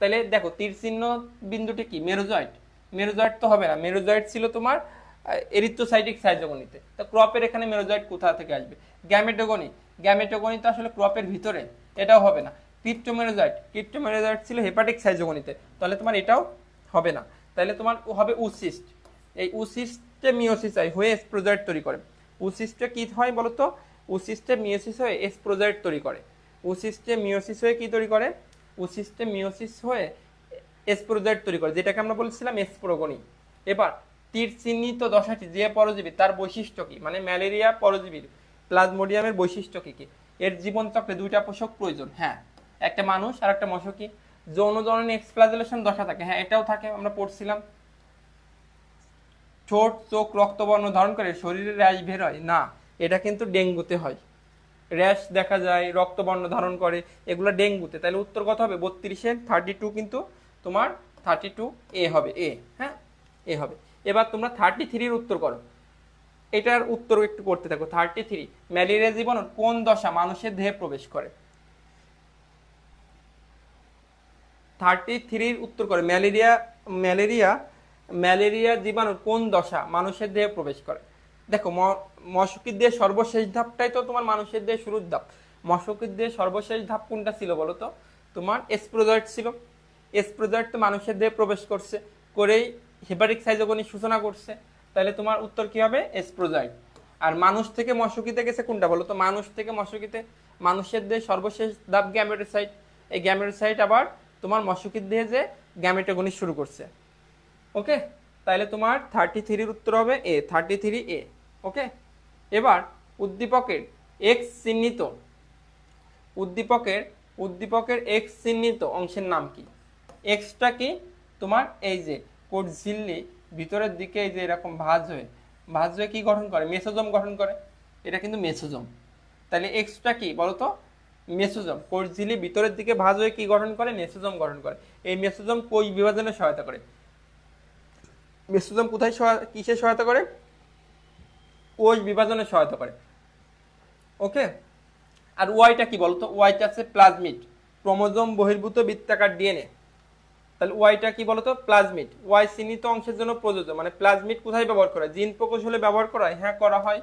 তাহলে দেখো তীর চিহ্ন বিন্দুটি কি? মেরোজয়েড। মেরোজয়েড তো হবে না, মেরোজয়েড ছিল তোমার এরিথ্রোসাইটিক সাইজোগনিতে। তো ক্রপের এখানে মেরোজয়েড কোথা থেকে আসবে? গ্যামেটোগনি। গ্যামেটোগনি তো আসলে ক্রপের ভিতরে, এটাও হবে না। ক্রিপ্টোমেরোজয়েড, ক্রিপ্টোমেরোজয়েড ছিল হেপাটিক সাইজোগনিতে, তাহলে তোমার এটাও হবে না। তাহলে তোমার হবে উসিস্ট। এই উসিস্টে মিওসিস হয়ে স্প্রোজয়েড তৈরি করে। উসিস্টে কি হয় বলতো? উসিস্টে মিওসিস হয়ে স্প্রোজয়েড তৈরি করে। উসিস্টে মিওসিস হয়ে কি তৈরি করে? উসিস্টে মিওসিস হয়ে স্প্রোজয়েড তৈরি করে, যেটাকে আমরা বলছিলাম স্প্রোগনি। এবার তীর চিহ্নিত দশাটি যে পরজীবী তার বৈশিষ্ট্য কি? মানে ম্যালেরিয়া পরজীবীর প্লাজমোডিয়ামের বৈশিষ্ট্য কি কি? এর জীবনচক্রে দুইটা পোষক প্রয়োজন। হ্যাঁ, একটা মানুষ আর একটা মশকি। যৌন জননী এক্সফ্লাজেলেশন দশা থাকে, হ্যাঁ এটাও থাকে, আমরা পড়ছিলাম। ঠোঁট চোখ রক্তবর্ণ ধারণ করে শরীরে র্যাশ বের হয় না, এটা কিন্তু ডেঙ্গুতে হয়। র্যাশ দেখা যায়, রক্তবর্ণ ধারণ করে, এগুলো ডেঙ্গুতে। তাহলে উত্তর কত হবে? 32-এর 32 কিন্তু তোমার 32 এ হবে, এ। হ্যাঁ, এ হবে। এবার তোমরা 33-এর উত্তর করো। এটার উত্তর একটু করতে থাকো। 33, ম্যালেরিয়া জীবাণু কোন দশা মানুষের দেহে প্রবেশ করে? 33-এর উত্তর করে। ম্যালেরিয়া জীবাণু কোন দশা মানুষের দেহে প্রবেশ করে? দেখো, মশকির দেহে সর্বশেষ ধাপটাই তো তোমার মানুষের দেহে শুরুর ধাপ। মশকির দেহে সর্বশেষ ধাপ কোনটা ছিল বলো তো? তোমার স্প্রোজয়েড ছিল। স্প্রোজয়েড তো মানুষের দেহে প্রবেশ করছে, করেই হেপাটিক সাইজোগনির সূচনা করছে। তাহলে তোমার উত্তর কি হবে? স্প্রোজয়েড। আর মানুষ থেকে মশকিতে গেছে কোনটা বলো তো? মানুষ থেকে মশকিতে মানুষের দেহে সর্বশেষ ধাপ গ্যামেটোসাইট। এই গ্যামেটোসাইট আবার তোমার মশকির দেহে যে গ্যামেটোগনি শুরু করছে। ওকে, তাহলে তোমার 33-এর উত্তর হবে এ, 33 এ। ওকে, এবার উদ্দীপকের এক্স চিহ্নিত উদ্দীপকের এক্স চিহ্নিত অংশের নাম কি? এক্সটা কি? তোমার এই যে কোট ঝিল্লি ভিতরের দিকে এই যে এরকম ভাঁজ হয়ে কি গঠন করে? মেসোজোম গঠন করে। এটা কিন্তু মেসোজোম। তাহলে এক্সটা কি বলতো? মেসোজোম। কোষ ঝিল্লি ভিতরের দিকে ভাঁজ হয়ে কি গঠন করে? মেসোজোম গঠন করে। এই মেসোজোম কোষ বিভাজনে সহায়তা করে। মেসোজোম কোথায় কিসে সহায়তা করে? কোষ বিভাজনে সহায়তা করে। ওকে, আর ওয়াইটা কি বলতো? ওয়াইটা আছে প্লাজমিড, ক্রোমোজোম বহির্ভূত বৃত্তাকার ডিএনএ। তাহলে ওয়াইটা কি বলতো? প্লাজমিড। ওয়াই চিহ্নিত অংশের জন্য প্রযোজ্য। মানে প্লাজমিড কোথায় ব্যবহার করা হয়? জিন প্রকৌশলে ব্যবহার করা হয়? হ্যাঁ করা হয়।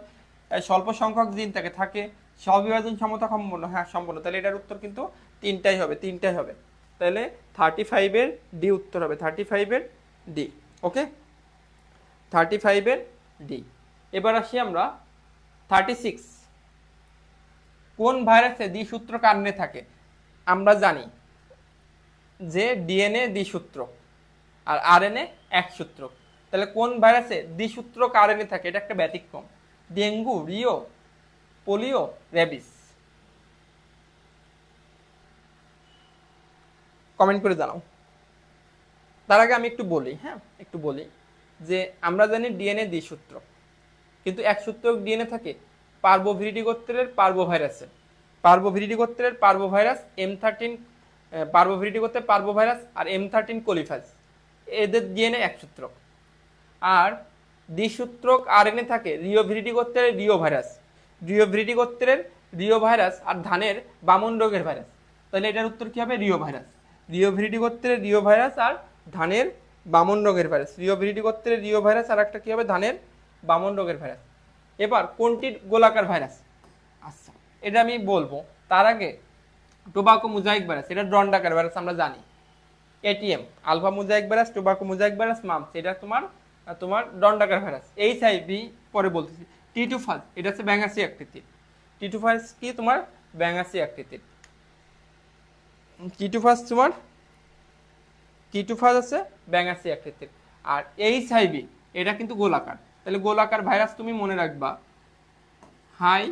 স্বল্প সংখ্যক জিন থাকে স্ববিভাজন ক্ষমতা সম্পন্ন, হ্যাঁ সম্পন্ন। তাহলে এটার উত্তর কিন্তু তিনটাই হবে। তাহলে 35-এর ডি উত্তর হবে, 35-এর ডি। ওকে, 35-এর ডি। এবার আসি আমরা 36। কোন ভাইরাসে দ্বিসূত্রক আরএনএ থাকে? আমরা জানি যে ডিএনএ দ্বিসূত্রক আর আরএনএ একসূত্রক। তাহলে কোন ভাইরাসে দ্বিসূত্রক আরএনএ থাকে? এটা একটা ব্যতিক্রম। Dengue, Rio, polio, rabies. Comment করে জানাও। তার আগে আমি একটু বলি যে আমরা জানি ডিএনএ দ্বিসূত্রক, কিন্তু একসূত্রক ডিএনএ থাকে পার্বোভিরিডি গোত্রের পার্বোভাইরাসে। পার্বোভিরিডি গোত্রের পার্বোভাইরাস M13, পার্বোভিরিডি গোত্রের পার্বোভাইরাস আর M13 কোলিফাস, এদের ডিএনএ একসূত্রক। আর দ্বিসূত্রক আরএনএ থাকে রিওভিরিডি গোত্রের রিওভিরিডি গোত্রের রিও ভাইরাস আর ধানের বামন রোগের ভাইরাস। তাহলে এটার উত্তর কি হবে? Rio virus. রিওভিরিডি গোত্রের রিও ভাইরাস আর ধানের বামন রোগের ভাইরাস। রিওভিরিডি গোত্রের রিও ভাইরাস আর একটা কি হবে? ধানের বামন রোগের ভাইরাস। এবার কোনটি গোলাকার ভাইরাস? আচ্ছা, এটা আমি বলবো। তার আগে টোবাকো মোজাইক ভাইরাস, এটা দণ্ডাকার ভাইরাস আমরা জানি। ATM, alpha mosaic virus, tobacco mosaic virus, mumps, এটা তোমার দণ্ডাকার ভাইরাস। এইচআইভি পরে বলতেছি। টিটুফাস, এটা হচ্ছে ব্যাঙাসি আকৃতির। টিটুফাস কি? তোমার ব্যাঙাসি আকৃতির। টিটুফাস আছে ব্যাঙাসি আকৃতির। আর এইচআইভি এটা কিন্তু গোলাকার। তাহলে গোলাকার ভাইরাস তুমি মনে রাখবা হাই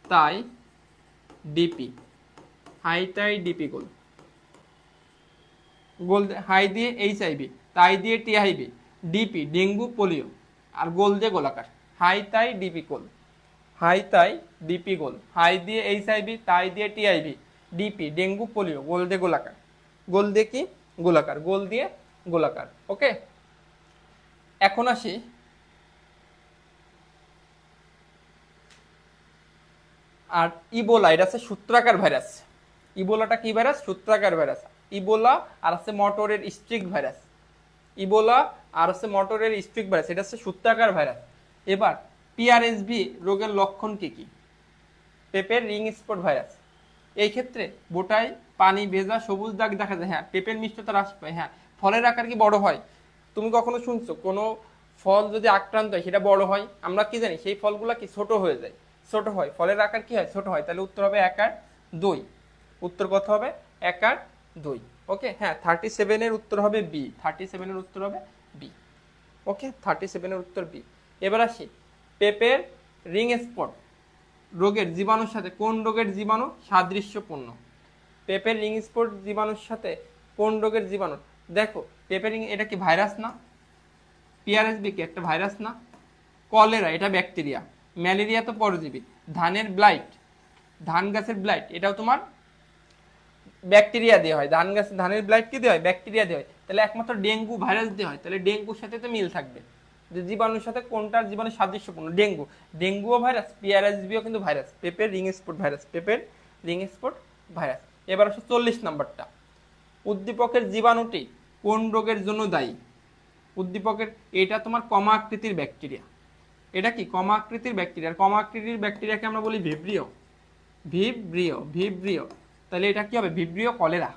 তাই ডিপি গোল হাই দিয়ে এইচআইভি, তাই দিয়ে টিআইভি, ডিপি ডেঙ্গু পোলিও, আর গোল দিয়ে গোলাকার। হাই তাই ডিপি গোল, হাই দিয়ে এইচআইভি, তাই দিয়ে টিআইভি, ডিপি ডেঙ্গু পোলিও, গোল দিয়ে গোলাকার। গোল দিয়ে কি? গোলাকার। গোল দিয়ে গোলাকার। ওকে, এখন আসি আর ইবোলা, এটা আছে সূত্রাকার ভাইরাস। ইবোলাটা কি ভাইরাস? সূত্রাকার ভাইরাস। ইবোলা আর আছে মটরের স্ট্রিক ভাইরাস। এটা হচ্ছে সূত্রাকার ভাইরাস। এবার পিআরএসভি রোগের লক্ষণ কি কি? পেপের রিং স্পট ভাইরাস। এই ক্ষেত্রে বোটায় পানি ভেজা সবুজ দাগ দেখা যায়। হ্যাঁ, পেপের মিষ্টতা হ্রাস পায়। হ্যাঁ, ফলের আকার কি বড় হয়? তুমি কখনো শুনছো কোনো ফল যদি আক্রান্ত হয় সেটা বড় হয়? আমরা কি জানি সেই ফলগুলা কি ছোট হয়ে যায়, ছোট হয়, ফলের আকার কি হয়? ছোট হয়। তাহলে উত্তর হবে 1 আর 2। উত্তর কত হবে? 1 আর 2। ওকে, হ্যাঁ 37-এর উত্তর হবে বি। 37-এর উত্তর হবে বি। ওকে, 37-এর উত্তর বি। এবার আসি পেপের রিং স্পট। রোগের জীবাণুর সাথে কোন রোগের জীবাণু সাদৃশ্যপূর্ণ? পেঁপের রিং স্পট জীবাণুর সাথে কোন রোগের জীবাণু? দেখো পেঁপের রিং, এটা কি ভাইরাস না? পিআরএসবি কি একটা ভাইরাস না? কলেরা এটা ব্যাকটেরিয়া, ম্যালেরিয়া তো পরজীবী, ধানের ব্লাইট, ধান গাছের ব্লাইট এটাও তোমার ব্যাকটেরিয়া দিয়ে হয়। ধানের ব্লাইট কি দিয়ে হয়? ব্যাকটেরিয়া দিয়ে হয়। তাহলে একমাত্র ডেঙ্গু ভাইরাস দিয়ে হয়, তাহলে ডেঙ্গুর সাথে তো মিল থাকবে যে জীবাণুর সাথে কোনটার জীবাণু সাদৃশ্যপূর্ণ। ডেঙ্গুও ভাইরাস, পিআরএসবিও কিন্তু ভাইরাস, পেঁপের রিং স্পট ভাইরাস, পেঁপের রিং স্পট ভাইরাস। এবার হচ্ছে 40 নম্বরটা, উদ্দীপকের জীবাণুটি কোন রোগের জন্য দায়ী? উদ্দীপকের, এটা তোমার কমা আকৃতির ব্যাকটেরিয়া। এটা কি কমা আকৃতির ব্যাকটেরিয়া? কমা আকৃতির ব্যাকটেরিয়াকে আমরা বলি ভিব্রিও, ভিব্রিও। তাহলে এটা কি হবে? Vibrio cholera,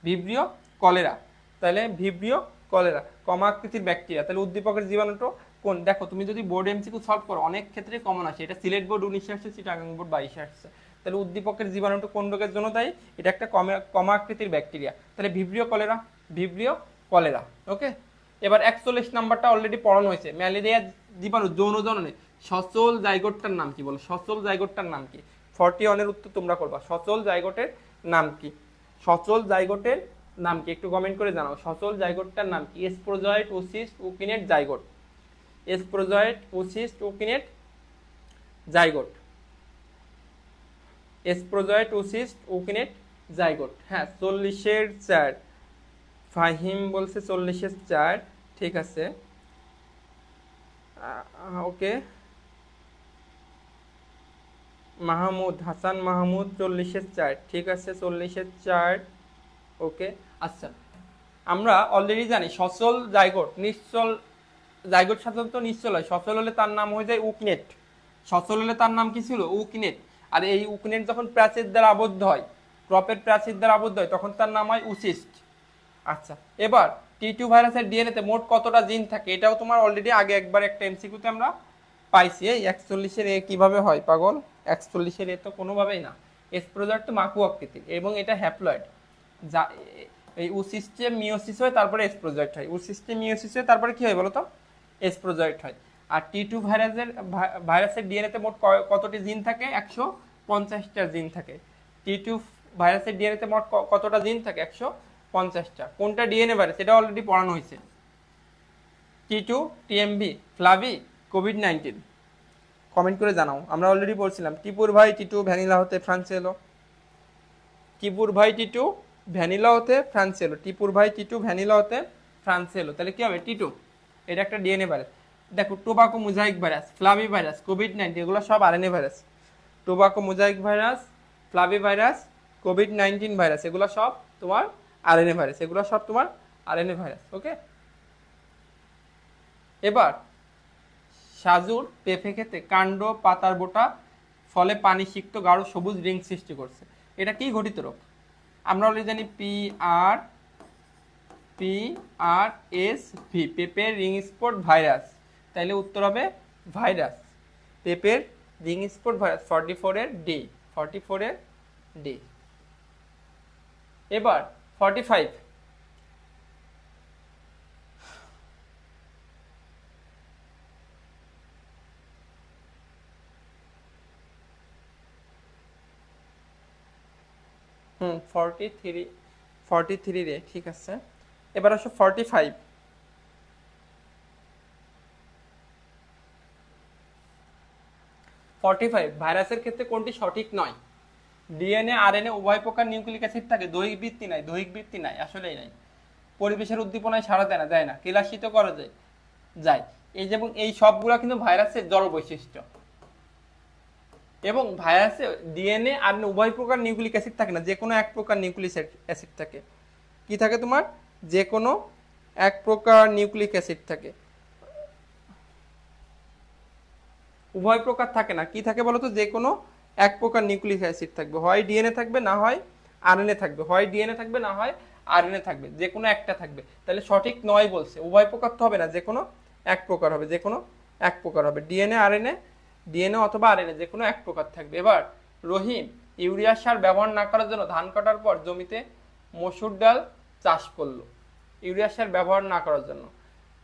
Vibrio cholera. তাহলে ভিব্রিও কলেরা কমা আকৃতির ব্যাকটেরিয়া। তাহলে উদ্দীপকের জীবাণুটা কোন? দেখো তুমি যদি বোর্ড এমসিকিউ সলভ করো অনেক ক্ষেত্রে কমন আসে। এটা সিলেট বোর্ড 19 আসছে, চিটাগাং বোর্ড 22 আসছে। তাহলে উদ্দীপকের জীবাণুটা কোন রোগের জন্য দায়ী? এটা একটা কমা আকৃতির ব্যাকটেরিয়া। তাহলে ভিব্রিও কলেরা। ওকে, এবার 41 নাম্বারটা অলরেডি পড়ানো হয়েছে। ম্যালেরিয়া জীবাণু যৌন জননে সচল জাইগোটটার নাম কি? বলো সচল জাইগোটটার নাম কি? 41 এর উত্তর তোমরা করবা। সচল জাইগোটের নাম কি? সচল জাইগোটের নাম কি? একটু কমেন্ট করে জানাও সচল জাইগোটটার নাম কি? এসপ্রোজয়েট, ওসিস্ট, উকিনেট, জাইগোট। এসপ্রোজয়েট, ওসিস্ট, উকিনেট, জাইগোট। এসপ্রোজয়েট, ওসিস্ট, উকিনেট, জাইগোট। হ্যাঁ 40-এর 4 ফাহিম বলছে 40-এর 4, ঠিক আছে। ওকে, মাহমুদ হাসান মাহমুদ 40-এর 4, ঠিক আছে 40-এর 4। ওকে, আচ্ছা আমরা অলরেডি জানি সচল জাইগোট, নিশ্চল জাইগোট সাধারণত নিশ্চল হয়। সচল হলে তার নাম হয়ে যায় উকনেট। সচল হলে তার নাম কি ছিল? উকনেট। আর এই উকনেট যখন প্রাচীর দ্বারা আবদ্ধ হয়, ক্রপের প্রাচীর দ্বারা আবদ্ধ হয়, তখন তার নাম হয় উসিস্ট। আচ্ছা, এবার টি2 ভাইরাসের ডিএনএতে মোট কতটা জিন থাকে? এটাও তোমার অলরেডি আগে একবার একটা এমসিকিউতে আমরা পাইছি। এই 41-এর এ কিভাবে হয় পাগল? 41-এর এ তো কোনোভাবেই না। এসপ্রোজয়েট তো মাকু আকৃতির এবং এটা হ্যাপ্লয়েড। যা এই উসিস্টে মিওসিস হয় তারপরে এসপ্রোজয়েট হয়, উসিস্টে মিওসিস হয় তারপরে কি হয় বলো তো? এসপ্রোজয়েট হয়। আর টি2 ভাইরাসের ডিএনএতে মোট কতটি জিন থাকে? 150টা জিন থাকে। টি2 ভাইরাসের ডিএনএতে মোট কতটা জিন থাকে? 150টা। কোনটা ডিএনএ ভাইরাস? এটা অলরেডি পড়ানো হয়েছে। টি2, টিএমভি, ফ্লাভি, কোভিড-19। কমেন্ট করে জানাও। আমরা অলরেডি বলছিলাম টিপুর ভাই টি2 ভ্যানিলা হতে ফ্রান্সে এলো। টিপুর ভাই টি2 ভ্যানিলা হতে ফ্রান্সে এলো। টিপুর ভাই টি2 ভ্যানিলা হতে ফ্রান্সে এলো। তাহলে কি হবে? টি2 এটা একটা ডিএনএ ভাইরাস। দেখো tobacco mosaic virus, flavivirus, কোভিড-19 এগুলো সব RNA virus. Tobacco mosaic virus, flavivirus, কোভিড-19 ভাইরাস এগুলো সব তোমার আরএনএ ভাইরাস, এগুলো সব তোমার আরএনএ ভাইরাস। ওকে, এবার সাজুর পেঁপে খেতে কাণ্ড পাতার বোটা ফলে পানি সিক্ত গাঢ় সবুজ রিং সৃষ্টি করছে। এটা কি ঘটিত রোগ? আমরা অলরেডি জানি PRSV, পেঁপের রিং স্পট ভাইরাস। তাইলে উত্তর হবে ভাইরাস, পেঁপের রিং স্পট ভাইরাস। 44-এর ডি, 44-এর ডি। এবার 45, হুম 43 রে, ঠিক আছে। এবার আসো 45। ভাইরাসের ক্ষেত্রে কোনটি সঠিক নয়? ডিএনএ আরএনএ উভয় প্রকার নিউক্লিক অ্যাসিড থাকে, দৈহিক বৃত্তি নাই, আসলেই নাই। পরিবেশের উদ্দীপনায় সাড়া দেয় না, কেলাসিত করা যায়। এই যেমন এই সবগুলা কিন্তু ভাইরাসের জড় বৈশিষ্ট্য। এবং ভাইরাসে ডিএনএ আর উভয় প্রকার নিউক্লিক অ্যাসিড থাকে না, যে কোনো এক প্রকার নিউক্লিক অ্যাসিড থাকে। কি থাকে তোমার? যে কোনো এক প্রকার নিউক্লিক অ্যাসিড থাকে, উভয় প্রকার থাকে না। কি থাকে বলতো? যে কোনো এক প্রকার নিউক্লিক অ্যাসিড থাকবে, হয় ডিএনএ থাকবে না হয় আরএনএ থাকবে, হয় ডিএনএ থাকবে না হয় আরএনএ থাকবে, যে কোনো একটা থাকবে। তাহলে সঠিক নয় বলছে, উভয় প্রকার তো হবে না, যে কোনো এক প্রকার হবে, যে কোনো এক প্রকার হবে। ডিএনএ আরএনএ, ডিএনএ অথবা আরএনএ যে কোনো এক প্রকার থাকবে। এবার রহিম ইউরিয়া সার ব্যবহার না করার জন্য ধান কাটার পর জমিতে মসুর ডাল চাষ করলো। ইউরিয়া সার ব্যবহার না করার জন্য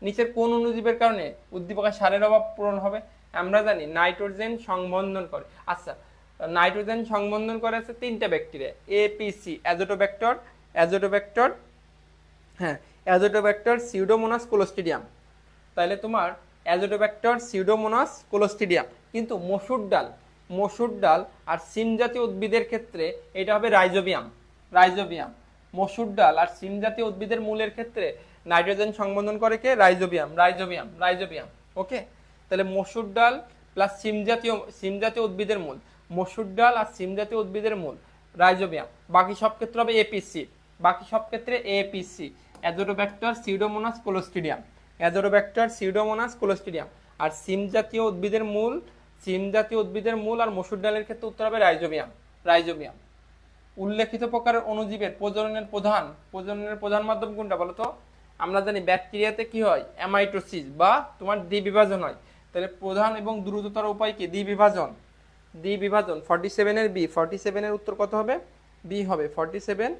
নিচের কোন অণুজীবের কারণে উদ্দীপকের সারের অভাব পূরণ হবে? আমরা জানি নাইট্রোজেন সংবন্ধন করে। আচ্ছা, নাইট্রোজেন সংবন্ধন করে আছে 3টা ব্যাকটেরিয়া, এপিসি, অ্যাজোটোব্যাক্টর, অ্যাজোটোব্যাক্টর, হ্যাঁ, অ্যাজোটোব্যাক্টর, সিউডোমোনাস, ক্লোস্ট্রিডিয়াম। তাহলে তোমার অ্যাজোটোব্যাক্টর, সিউডোমোনাস, ক্লোস্ট্রিডিয়াম। কিন্তু মসুর ডাল আর সিম জাতীয় উদ্ভিদের ক্ষেত্রে এটা হবে রাইজোবিয়াম, রাইজোবিয়াম। মসুর ডাল আর সিম জাতীয় উদ্ভিদের মূলের ক্ষেত্রে নাইট্রোজেন সংবন্ধন করে কে? Rhizobium, rhizobium, rhizobium. ওকে, তাহলে মসুর ডাল প্লাস সিম জাতীয় উদ্ভিদের মূল, মসুর ডাল আর সিম জাতীয় উদ্ভিদের মূল রাইজোবিয়াম। বাকি সব ক্ষেত্রে হবে এপিসি, বাকি সব ক্ষেত্রে APC, azotobacter, pseudomonas, clostridium, azotobacter, pseudomonas, clostridium. আর সিম জাতীয় উদ্ভিদের মূল আর মসুর ডালের ক্ষেত্রে উত্তর হবে রাইজোবিয়াম, রাইজোবিয়াম। উল্লেখিত প্রকারের অণুজীবের প্রজননের প্রধান মাধ্যম কোনটা বলো তো? আমরা জানি ব্যাকটেরিয়াতে কি হয়? অ্যামাইটোসিস বা তোমার দ্বিবিভাজন হয়। তাহলে প্রধান এবং দ্রুততর উপায় কি? দ্বিবিভাজন, দ্বিবিভাজন। 47 এর বি, 47 এর উত্তর কত হবে? বি হবে 47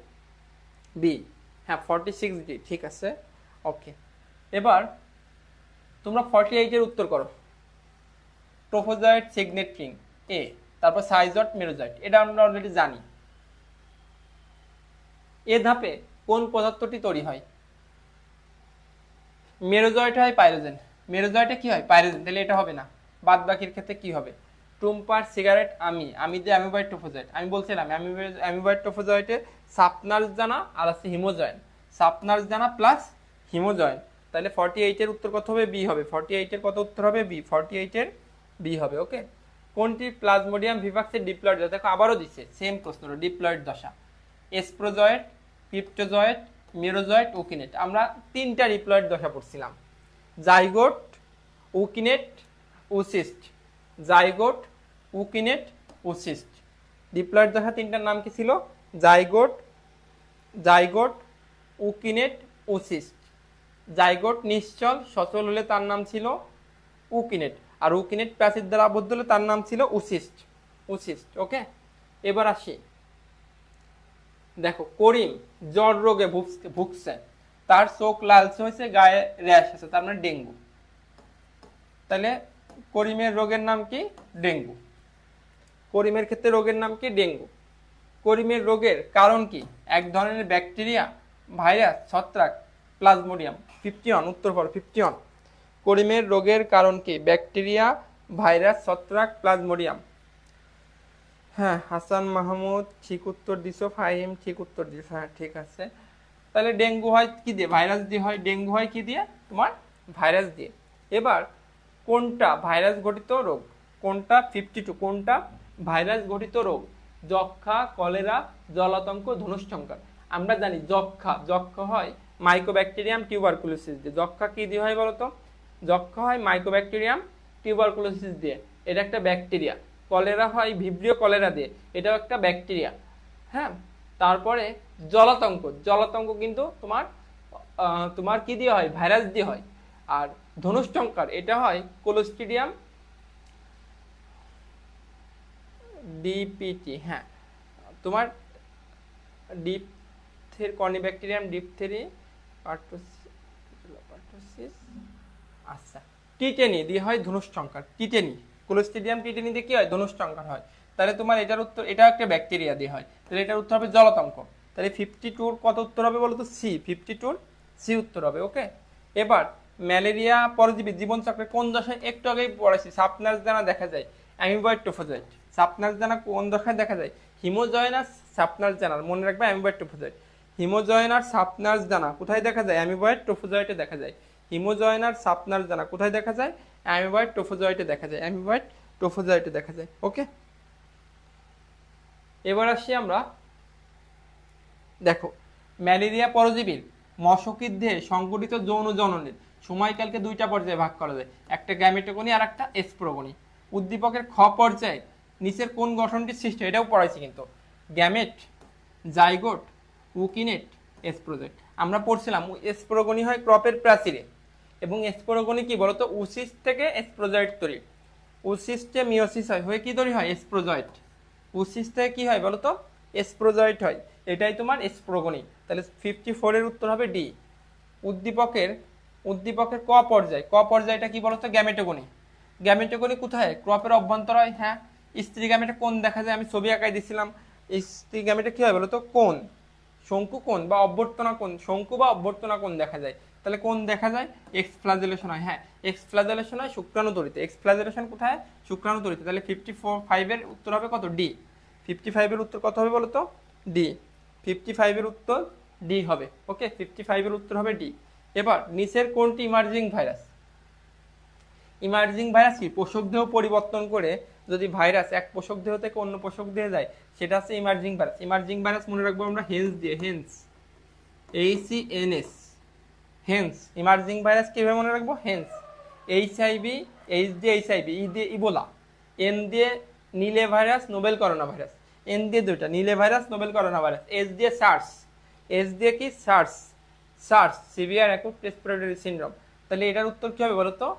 বি। হ্যাঁ, 46 ডি, ঠিক আছে, ওকে। এবার তোমরা 48 এর উত্তর করো। ট্রোফোজয়েড, সিগনেট রিং এ, তারপর সাইজট, মেরোজয়েড, এটা আমরা অলরেডি জানি। এ ধাপে কোন পদার্থটি তৈরি হয়? মেরোজয়েট হয় পাইরোজেন, মেরোজয়েটে কি হয়? পাইরোজেন। তাহলে এটা হবে না। বাদ বাকির ক্ষেত্রে কি হবে? টুম্পার, সিগারেট, আমি যে অ্যামিবয়েড ট্রোফোজয়েট, আমি বলছিলাম অ্যামিবয়েড ট্রোফোজয়েটে সাপনার্স জানা আর আছে হিমোজয়েন, সাপনার্স জানা প্লাস হিমোজয়েন। তাহলে 48 এর উত্তর কত হবে? বি হবে। 48 এর কত উত্তর হবে? বি। 48 এর বি হবে। ওকে, কোনটি প্লাজমোডিয়াম ভিভাক্সের ডিপ্লয়েড দশা? দেখো আবারও দিচ্ছে সেম প্রশ্ন, ডিপ্লয়েড দশা। এসপ্রোজয়েট, পিপ্টোজয়েট, মেরোজয়েট, উকিনেট। আমরা 3টা ডিপ্লয়েড দশা পড়ছিলাম, zygote, ookinete, উসিস্ট, zygote, ookinete, উসিস্ট। Diploid দশা 3টার নাম কি ছিল? Zygote, ookinete, উসিস্ট। জাইগোট নিশ্চল সচল হলে তার নাম ছিল উকিনেট, আর উকিনেট প্যাসিড দ্বারা আবদ্ধ হলে তার নাম ছিল উসিস্ট, উসিস্ট। ওকে, এবার আসি, দেখো করিম জ্বর রোগে ভুগছে, তার চোখ লালচে হয়েছে, গায়ে র্যাশ আছে, তার মানে ডেঙ্গু। তাহলে করিমের রোগের নাম কি? ডেঙ্গু। করিমের ক্ষেত্রে রোগের নাম কি? ডেঙ্গু। করিমের রোগের কারণ কি? এক ধরনের ব্যাকটেরিয়া, ভাইরাস, ছত্রাক, প্লাজমোডিয়াম। 51 উত্তর করো, 51। করিমের রোগের কারণ কি? ব্যাকটেরিয়া, ভাইরাস, ছত্রাক, প্লাজমোডিয়াম। হ্যাঁ, হাসান মাহমুদ ঠিক উত্তর দিছো, ফাহিম ঠিক উত্তর দিছো, হ্যাঁ ঠিক আছে। তাহলে ডেঙ্গু হয় কি দিয়ে? ভাইরাস দিয়ে হয়। ডেঙ্গু হয় কি দিয়ে? তোমার ভাইরাস দিয়ে। এবার কোনটা ভাইরাস ঘটিত রোগ? কোনটা 52 কোনটা ভাইরাস ঘটিত রোগ? যক্ষা, কলেরা, জলাতঙ্ক, ধনুষ্টঙ্কার। আমরা জানি যক্ষা হয় মাইকোব্যাকটেরিয়াম টিউবারকুলোসিস দিয়ে। যক্ষা কি দিয়ে হয় বলতো? যক্ষা হয় মাইকোব্যাকটেরিয়াম টিউবারকুলোসিস দিয়ে, এটা একটা ব্যাকটেরিয়া। কলেরা হয় ভিব্রিও কলেরা দিয়ে, এটাও একটা ব্যাকটেরিয়া। হ্যাঁ, তারপরে জলাতঙ্ক কিন্তু তোমার কি দিয়ে হয়? ভাইরাস দিয়ে হয়। আর ধনুষ্টঙ্কার এটা হয় ক্লোস্ট্রিডিয়াম ডিপিটি। হ্যাঁ, তোমার কর্নিব্যাকটেরিয়াম ডিপথেরি পার্টোসিস। আচ্ছা, টিটেনি দিয়ে হয় ধনুষ্টঙ্কার, টিটেনি, ক্লোস্ট্রিডিয়াম টিটেনি দিয়ে কি হয়? ধনুষ্টঙ্কার হয়। তাহলে তোমার এটার উত্তর, এটা একটা ব্যাকটেরিয়া দিয়ে হয়, তাহলে এটার উত্তর হবে জলাতঙ্ক। তাহলে 52 কত উত্তর হবে বলো তো? সি, 52 সি উত্তর হবে। ওকে, এবার ম্যালেরিয়া পরজীবী জীবনচক্রে কোন দশায়? একটু আগেই পড়াইছি, সাপনার্স দানা দেখা যায়, অ্যামিবয়েড ট্রোফোজয়েট। সাপনার্স দানা কোন দশায় দেখা যায়? হিমোজয়েনাস, সাপনার্স দানা, মনে রাখবে অ্যামিবয়েড ট্রোফোজয়েট। হিমোজয়েনার সাপনার্স দানা কোথায় দেখা যায়? অ্যামিবয়েড ট্রোফোজয়েটে দেখা যায়। হিমোজয়েনার সাপনার্স দানা কোথায় দেখা যায়? অ্যামিবয়েড ট্রোফোজয়েটে দেখা যায়, অ্যামিবয়েড ট্রোফোজয়েটে দেখা যায়। ওকে, এবার আসি আমরা, দেখো ম্যালেরিয়া পরজীবীর মশকির দেহে সংগঠিত যৌন জননের সময়কালকে 2টা পর্যায়ে ভাগ করা যায়, একটা গ্যামেটোগনি আর একটা এসপ্রোগনি। উদ্দীপকের খ পর্যায়ে নিচের কোন গঠনটি সৃষ্টি? এটাও পড়াইছি কিন্তু, গ্যামেট, জাইগোট, উকিনেট, এসপ্রোজয়েট। আমরা পড়ছিলাম এসপ্রোগনি হয় ক্রপের প্রাচীরে, এবং এসপ্রোগনি কি বলতো? উসিস্ট থেকে এসপ্রোজয়েট তৈরি। উসিস্টে মিওসিস হয়ে কি তৈরি হয়? এসপ্রোজয়েট। উসিস্ট থেকে কি হয় বলতো? এসপ্রোজয়েট হয়, এটাই তোমার এসপ্রোগনি। তাহলে 54 এর উত্তর হবে ডি। উদ্দীপকের ক পর্যায়, ক পর্যায়টা কি বলতো? গ্যামেটোগনি। গ্যামেটোগনি কোথায়? ক্রপের অভ্যন্তর হয়। হ্যাঁ, স্ত্রী গ্যামেটে কোন দেখা যায়? আমি ছবি আঁকাই দিছিলাম। স্ত্রী গ্যামেটে কি হয় বলো তো? কোন, শঙ্কু কোণ বা অভ্যর্থনা কোণ, শঙ্কু বা অভ্যর্থনা কোণ দেখা যায়। তাহলে কোন দেখা যায়? এক্স ফ্লাজেলেশন হয়। হ্যাঁ, এক্স ফ্লাজেলেশন হয় শুক্রাণুতরিতে। এক্স ফ্লাজেলেশন কোথায়? শুক্রাণুতরিতে। তাহলে 55 এর উত্তর হবে কত? ডি। 55 এর উত্তর কত হবে বলো তো? ডি। 55 এর উত্তর ডি হবে। ওকে, 55 এর উত্তর হবে ডি। এবার নিচের কোনটি ইমার্জিং ভাইরাস? ইমার্জিং ভাইরাস কি? পোষক দেহ পরিবর্তন করে যদি ভাইরাস এক পোষক দেহ থেকে অন্য পোষক দেহে যায়, সেটা হচ্ছে ইমার্জিং ভাইরাস। ইমার্জিং ভাইরাস মনে রাখবো আমরা হেন্স দিয়ে, hens, HENS, hens. Emerging virus কিভাবে মনে রাখবো? হেন্স। HIV, এইচ দিয়ে HIV, ই দিয়ে ইবোলা, এন দিয়ে Nile virus, novel corona virus, N দিয়ে দুইটা, Nile virus, novel corona virus, S দিয়ে সার্স, এস দিয়ে কি? SARS, SARS, severe acute respiratory syndrome. তাহলে এটার উত্তর কি হবে বলো তো?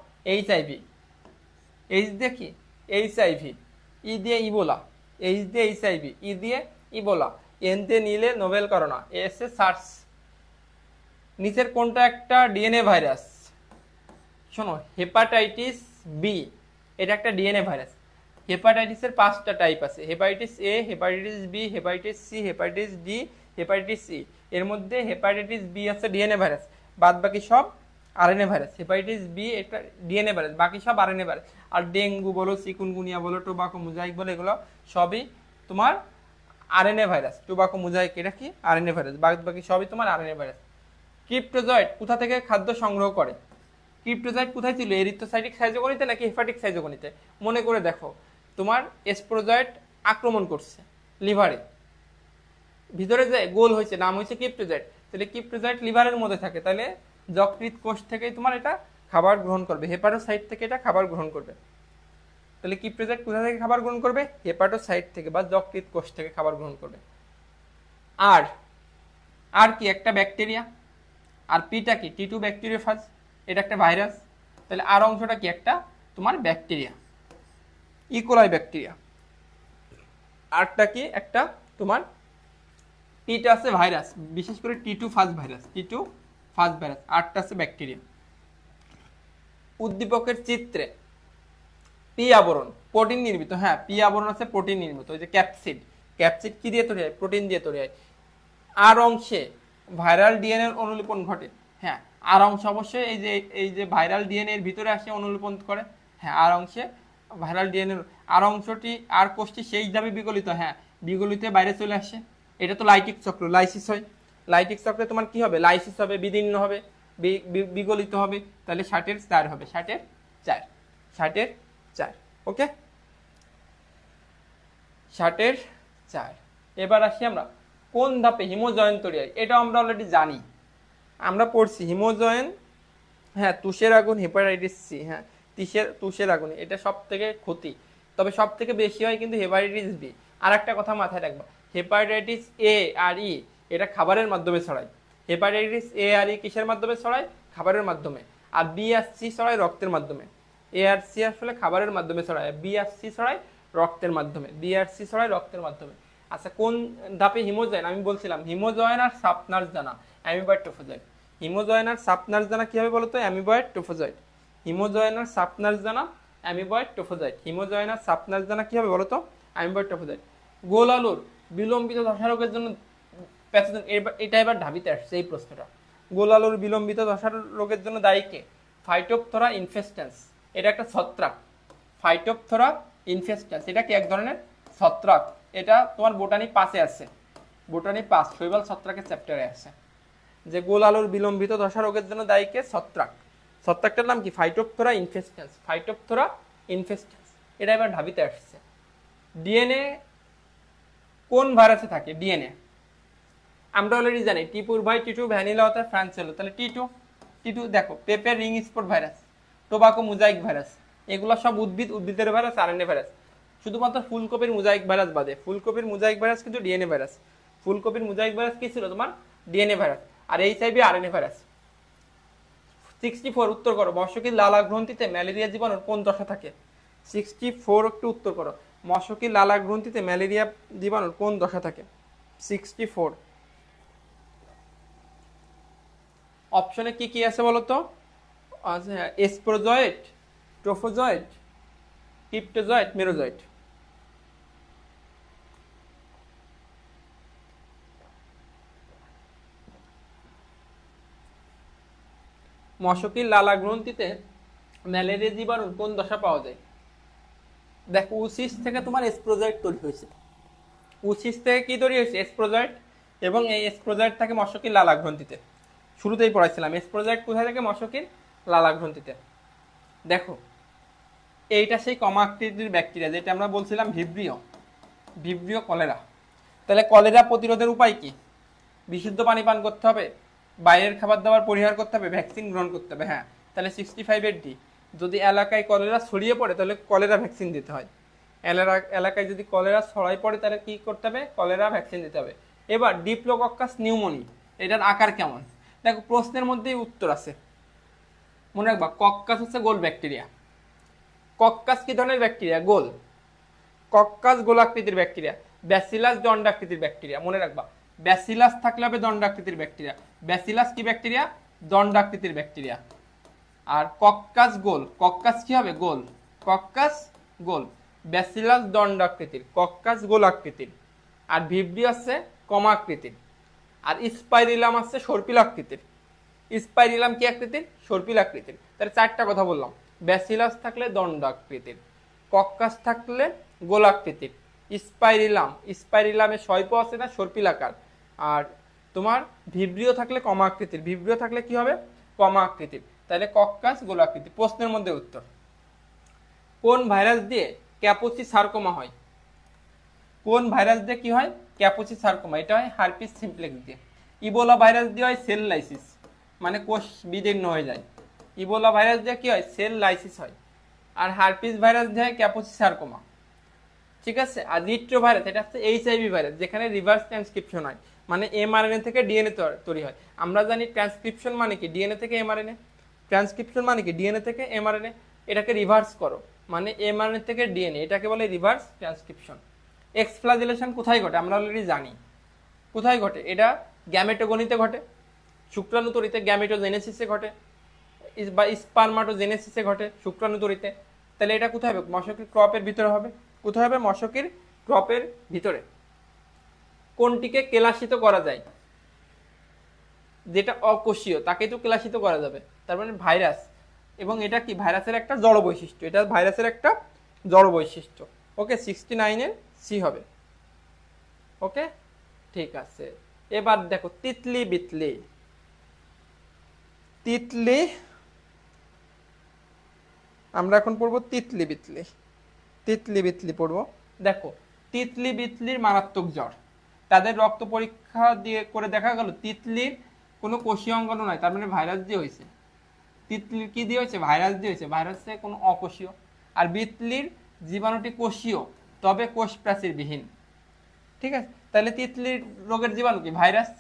HIV। এইচ দিয়ে কি? HIV, ই দিয়ে ইবোলা, এইচ দিয়ে HIV, ই দিয়ে ইবোলা, এন দিয়ে নিলে নোবেল করোনা, এস এ সার্স। নিচের কোনটা একটা ডিএনএ ভাইরাস? শোনো, হেপাটাইটিস বি, এটা একটা ডিএনএ ভাইরাস। হেপাটাইটিসের 5টা টাইপ আছে, hepatitis A, hepatitis B, hepatitis C, hepatitis D, hepatitis C. এর মধ্যে হেপাটাইটিস বি আছে ডিএনএ ভাইরাস, বাদ বাকি সব আরএনএ ভাইরাস। হেপাটাইটিস বি একটা ডিএনএ ভাইরাস, বাকি সব আরএনএ ভাইরাস। আর ডেঙ্গু বলো, চিকুনগুনিয়া বলো, টোবাকো মোজাইক বলো, এগুলো সবই তোমার আরএনএ ভাইরাস। টোবাকো মোজাইক এটা কি? RNA virus. বাদ বাকি সবই তোমার আরএনএ ভাইরাস। ক্রিপ্টোজয়েড কোথা থেকে খাদ্য সংগ্রহ করে? ক্রিপ্টোজয়েড কোথায় ছিল? এরিথ্রোসাইটিক সাইজোগনিতে নাকি হেপাটিক সাইজোগনিতে? মনে করে দেখো, তোমার স্পোরোজয়েড আক্রমণ করছে লিভারে, ভিতরে যে গোল হয়েছে, নাম হয়েছে ক্রিপ্টোজয়েড। তাহলে ক্রিপ্টোজয়েড লিভারের মধ্যে থাকে, তাহলে যকৃৎ কোষ থেকেই তোমার এটা খাবার গ্রহণ করবে, হেপাটোসাইট থেকে এটা খাবার গ্রহণ করবে। তাহলে ক্রিপ্টোজয়েড কোথা থেকে খাবার গ্রহণ করবে? হেপাটোসাইট থেকে বা যকৃৎ কোষ থেকে খাবার গ্রহণ করবে। আর আর কি? একটা ব্যাকটেরিয়া। আর পিটা কি? টি2 ব্যাকটেরিওফাজ, এটা একটা ভাইরাস। তাহলে আর অংশটা কি? একটা তোমার ব্যাকটেরিয়া, ইকোলাই ব্যাকটেরিয়া। আরটা কি? একটা তোমার পিটা আছে ভাইরাস, বিশেষ করে টি2 ফাজ ভাইরাস, টি2 ফাজ ভাইরাস। আরটা আছে ব্যাকটেরিয়া। উদ্দীপকের চিত্রে পি আবরণ প্রোটিন নির্মিত। হ্যাঁ, পি আবরণ আছে প্রোটিন নির্মিত। ওই যে ক্যাপসিড, ক্যাপসিড কি দিয়ে তৈরি হয়? প্রোটিন দিয়ে তৈরি হয়। আর অংশে ভাইরাল ডিএনএ অনুলিপন ঘটে। হ্যাঁ, আর অংশ অবশ্যই এই যে ভাইরাল ডিএনএ এর ভিতরে আসে অনুলিপন করে। হ্যাঁ, আর অংশে ভাইরাল ডিএনএ, আর অংশটি আর কোষটি শেষ ধাপে বিগলিত। হ্যাঁ, বিগলিতে বাইরে চলে আসে। এটা তো লাইটিক চক্র, লাইসিস হয়। লাইটিক চক্রে তোমার কি হবে? লাইসিস হবে, বিদীর্ণ হবে, বিগলিত হবে। তাহলে 60-4 হবে, 60-4, 60-4। ওকে, 60-4। এবার আসি আমরা কোন ধাপে হিমোজয়েন তৈরি হয়? এটা আমরা অলরেডি জানি, আমরা পড়ছি হিমোজয়েন। হ্যাঁ, তুষের আগুন, হেপাটাইটিস সি। হ্যাঁ, তুষের আগুন এটা সব থেকে ক্ষতি, তবে সব থেকে বেশি হয় কিন্তু হেপাটাইটিস বি। আর একটা কথা মাথায় রাখবা, হেপাটাইটিস এ আর ই এটা খাবারের মাধ্যমে ছড়ায়। হেপাটাইটিস এ আর ই কিসের মাধ্যমে ছড়ায়? খাবারের মাধ্যমে। আর বি আর সি ছড়ায় রক্তের মাধ্যমে। এ আর সি আসলে খাবারের মাধ্যমে ছড়ায়, বি আর সি ছড়ায় রক্তের মাধ্যমে, বি আর সি ছড়ায় রক্তের মাধ্যমে। আচ্ছা, কোন ধাপে হিমোজয়েন? আমি বলছিলাম হিমোজয়েন আর সাবনার্স দানা, অ্যামিবয়েড টোফোজয়েড। হিমোজয়েন আর সাবনার্স দানা কি হবে বলতো? অ্যামিবয়েড টোফোজয়েড। হিমোজয়েন আর সাবনার্স দানা অ্যামিবয়েড টোফোজয়েড। হিমোজয়েন আর সাবনার্স দানা কি হবে বলতো? অ্যামিবয়েড টোফোজয়েড। গোল আলুর বিলম্বিত ধসা রোগের জন্য প্যাথোজেন, এটা এবার ঢাবিতে আসছে এই প্রশ্নটা। গোল আলুর বিলম্বিত ধসা রোগের জন্য দায়ী কে? ফাইটোপথরা ইনফেস্ট্যান্স, এটা একটা ছত্রাক। ফাইটোপথরা ইনফেস্ট্যান্স এটা কি? এক ধরনের ছত্রাক। এটা তোমার বোটানি 5-এ আছে, বোটানি 5 শৈবাল ছত্রাকের চ্যাপ্টারে আছে। যে গোল আলুর বিলম্বিত ধসা রোগের জন্য দায়ী কে? ছত্রাক। ছত্রাকটার নাম কি? ফাইটোপথরা ইনফেস্ট্যান্স, ফাইটোপথরা ইনফেস্ট্যান্স। এটা এবার ঢাবিতে আসছে। ডিএনএ কোন ভাইরাসে থাকে? ডিএনএ আমরা অলরেডি জানি টি4 বাই টি2, ভ্যানিলা হতে ফ্রান্সেলো। তাহলে টি2 দেখো, পেপের ring spot virus, tobacco mosaic virus, এগুলো সব উদ্ভিদের ভাইরাস, আরএনএ ভাইরাস। শুধুমাত্র ফুলকপির মোজাইক ভাইরাস বাদে। ফুলকপির মোজাইক ভাইরাস কিন্তু ডিএনএ ভাইরাস। ফুলকপির মোজাইক ভাইরাস কি ছিল? তোমার ডিএনএ ভাইরাস। আর এইচআইভি আরএনএ ভাইরাস। 64 উত্তর করো, মশকির লালা গ্রন্থিতে ম্যালেরিয়া জীবাণুর কোন দশা থাকে? 64 একটু উত্তর করো, মশকির লালা গ্রন্থিতে ম্যালেরিয়া জীবাণুর কোন দশা থাকে? 64 অপশনে কি কি আছে বলো তো? আচ্ছা, স্পোরোজয়েড, টোফোজয়েড, ক্রিপ্টোজয়েড, মেরোজয়েড। মশকির লালা গ্রন্থিতে ম্যালেরিয়া জীবাণুর কোন দশা পাওয়া যায়? দেখো উসিস থেকে তোমার স্প্রোজয়েড তৈরি হয়েছে। উসিস থেকে কি তৈরি হয়েছে? স্প্রোজয়েড। এবং এই স্প্রোজয়েড থাকে মশকির লালা গ্রন্থিতে। শুরুতেই পড়াইছিলাম স্প্রোজয়েড কোথায় থাকে? মশকির লালা গ্রন্থিতে। দেখো এইটা সেই কমাকৃতির ব্যাকটেরিয়া যেটা আমরা বলছিলাম ভিব্রিও, ভিব্রিও কলেরা। তাহলে কলেরা প্রতিরোধের উপায় কি? বিশুদ্ধ পানি পান করতে হবে, বাইরের খাবার দাবার পরিহার করতে হবে, ভ্যাকসিন গ্রহণ করতে হবে। হ্যাঁ, তাহলে 65 ডি। যদি এলাকায় কলেরা ছড়িয়ে পড়ে তাহলে কলেরা ভ্যাকসিন দিতে হয়। এলাকায় যদি কলেরা ছড়াই পড়ে তাহলে কি করতে হবে? কলেরা ভ্যাকসিন দিতে হবে। এবার ডিপ্লোকক্কাস নিউমোনি, এটার আকার কেমন? দেখো প্রশ্নের মধ্যেই উত্তর আছে, মনে রাখবা। কক্কাস হচ্ছে গোল ব্যাকটেরিয়া। কক্কাস কি ধরনের ব্যাকটেরিয়া? গোল। কক্কাস গোলাকৃতির ব্যাকটেরিয়া। ব্যাসিলাস দণ্ডাকৃতির ব্যাকটেরিয়া, মনে রাখবা। ব্যাসিলাস থাকলে হবে দণ্ডাকৃতির ব্যাকটেরিয়া। ব্যাসিলাস কি ব্যাকটেরিয়া? দণ্ডাকৃতির ব্যাকটেরিয়া। আর কক্কাস গোল। কক্কাস কি হবে? গোল। কক্কাস গোল। ব্যাসিলাস দণ্ডাকৃতির, কক্কাস গোলাকৃতির। আর ভিব্রিও আছে কমাকৃতির। আর স্পাইরিলাম আছে সর্পিলাকৃতির। স্পাইরিলাম কি আকৃতির? সর্পিলাকৃতির। তাহলে চারটা কথা বললাম। ব্যাসিলাস থাকলে দণ্ডাকৃতির, কক্কাস থাকলে গোলাকৃতির, স্পাইরিলামে শৈপ আছে না, সর্পিলাকার। আর তোমার ভিব্রিও থাকলে কমাকৃতির। ভিব্রিও থাকলে কি হবে? কমাকৃতির। তাহলে কক্কাস গোলাকৃতি। প্রশ্নের মধ্যে উত্তর। কোন ভাইরাস দিয়ে ক্যাপুচি সার্কোমা হয়? কোন ভাইরাস দিয়ে কি হয়? ক্যাপুচি সার্কোমা। এটা হয় হারপিস সিমপ্লেক্স দিয়ে। ইবোলা ভাইরাস দিয়ে হয় সেল লাইসিস, মানে কোষ বিদীর্ণ হয়ে যায়। ইবোলা ভাইরাস দিয়ে কি হয়? সেল লাইসিস হয়। আর হারপিস ভাইরাস দিয়ে হয় ক্যাপুচি সার্কোমা। ঠিক আছে। আর রিট্রো ভাইরাস, এটা হচ্ছে এইচআইভি ভাইরাস, যেখানে রিভার্স ট্রান্সক্রিপশন হয়, মানে এমআরএনএ থেকে ডিএনএ তৈরি হয়। আমরা জানি ট্রান্সক্রিপশন মানে কি? ডিএনএ থেকে এমআরএনএ। ট্রান্সক্রিপশন মানে কি? ডিএনএ থেকে এমআরএনএ। এটাকে রিভার্স করো, মানে এমআরএনএ থেকে ডিএনএ, এটাকে বলে রিভার্স ট্রান্সক্রিপশন। এক্সফ্লাজেলেশন কোথায় ঘটে? আমরা অলরেডি জানি কোথায় ঘটে। এটা গ্যামেটোগনিতে ঘটে, শুক্রাণু তরিতে গ্যামেটোজেনেসিসে ঘটে, বা স্পারমাটোজেনেসিসে ঘটে শুক্রাণু তরিতে। তাহলে এটা কোথায় হবে? মশকির ক্রপের ভিতরে হবে। কোথায় হবে? মশকির ক্রপের ভিতরে। কোনটিকে কেলাসিত করা যায়? যেটা অকোষীয় তাকে তো কেলাসিত করা যাবে, তার মানে ভাইরাস। এবং এটা কি? ভাইরাসের একটা জড় বৈশিষ্ট্য। এটা ভাইরাসের একটা জড় বৈশিষ্ট্য। ওকে, 69-এর সি হবে। ওকে, ঠিক আছে। এবার দেখো তিতলি বিতলি। তিতলি, আমরা এখন পড়বো তিতলি বিতলি। তিতলি বিতলি পড়বো। দেখো তিতলি বিতলির মারাত্মক জ্বর। তাদের রক্ত পরীক্ষা দিয়ে করে দেখা গেল তিতলির কোনো কোষীয় অঙ্গাণু নয়, তার মানে ভাইরাস দিয়ে হয়েছে। তিতলির কি দিয়ে হয়েছে? ভাইরাস দিয়ে হয়েছে। ভাইরাসে কোনো অকোষীয়। আর বিতলির জীবাণুটি কোষীয়, তবে কোষ প্রাচীরবিহীন। ঠিক আছে। তাহলে তিতলির রোগের জীবাণু কি? ভাইরাস,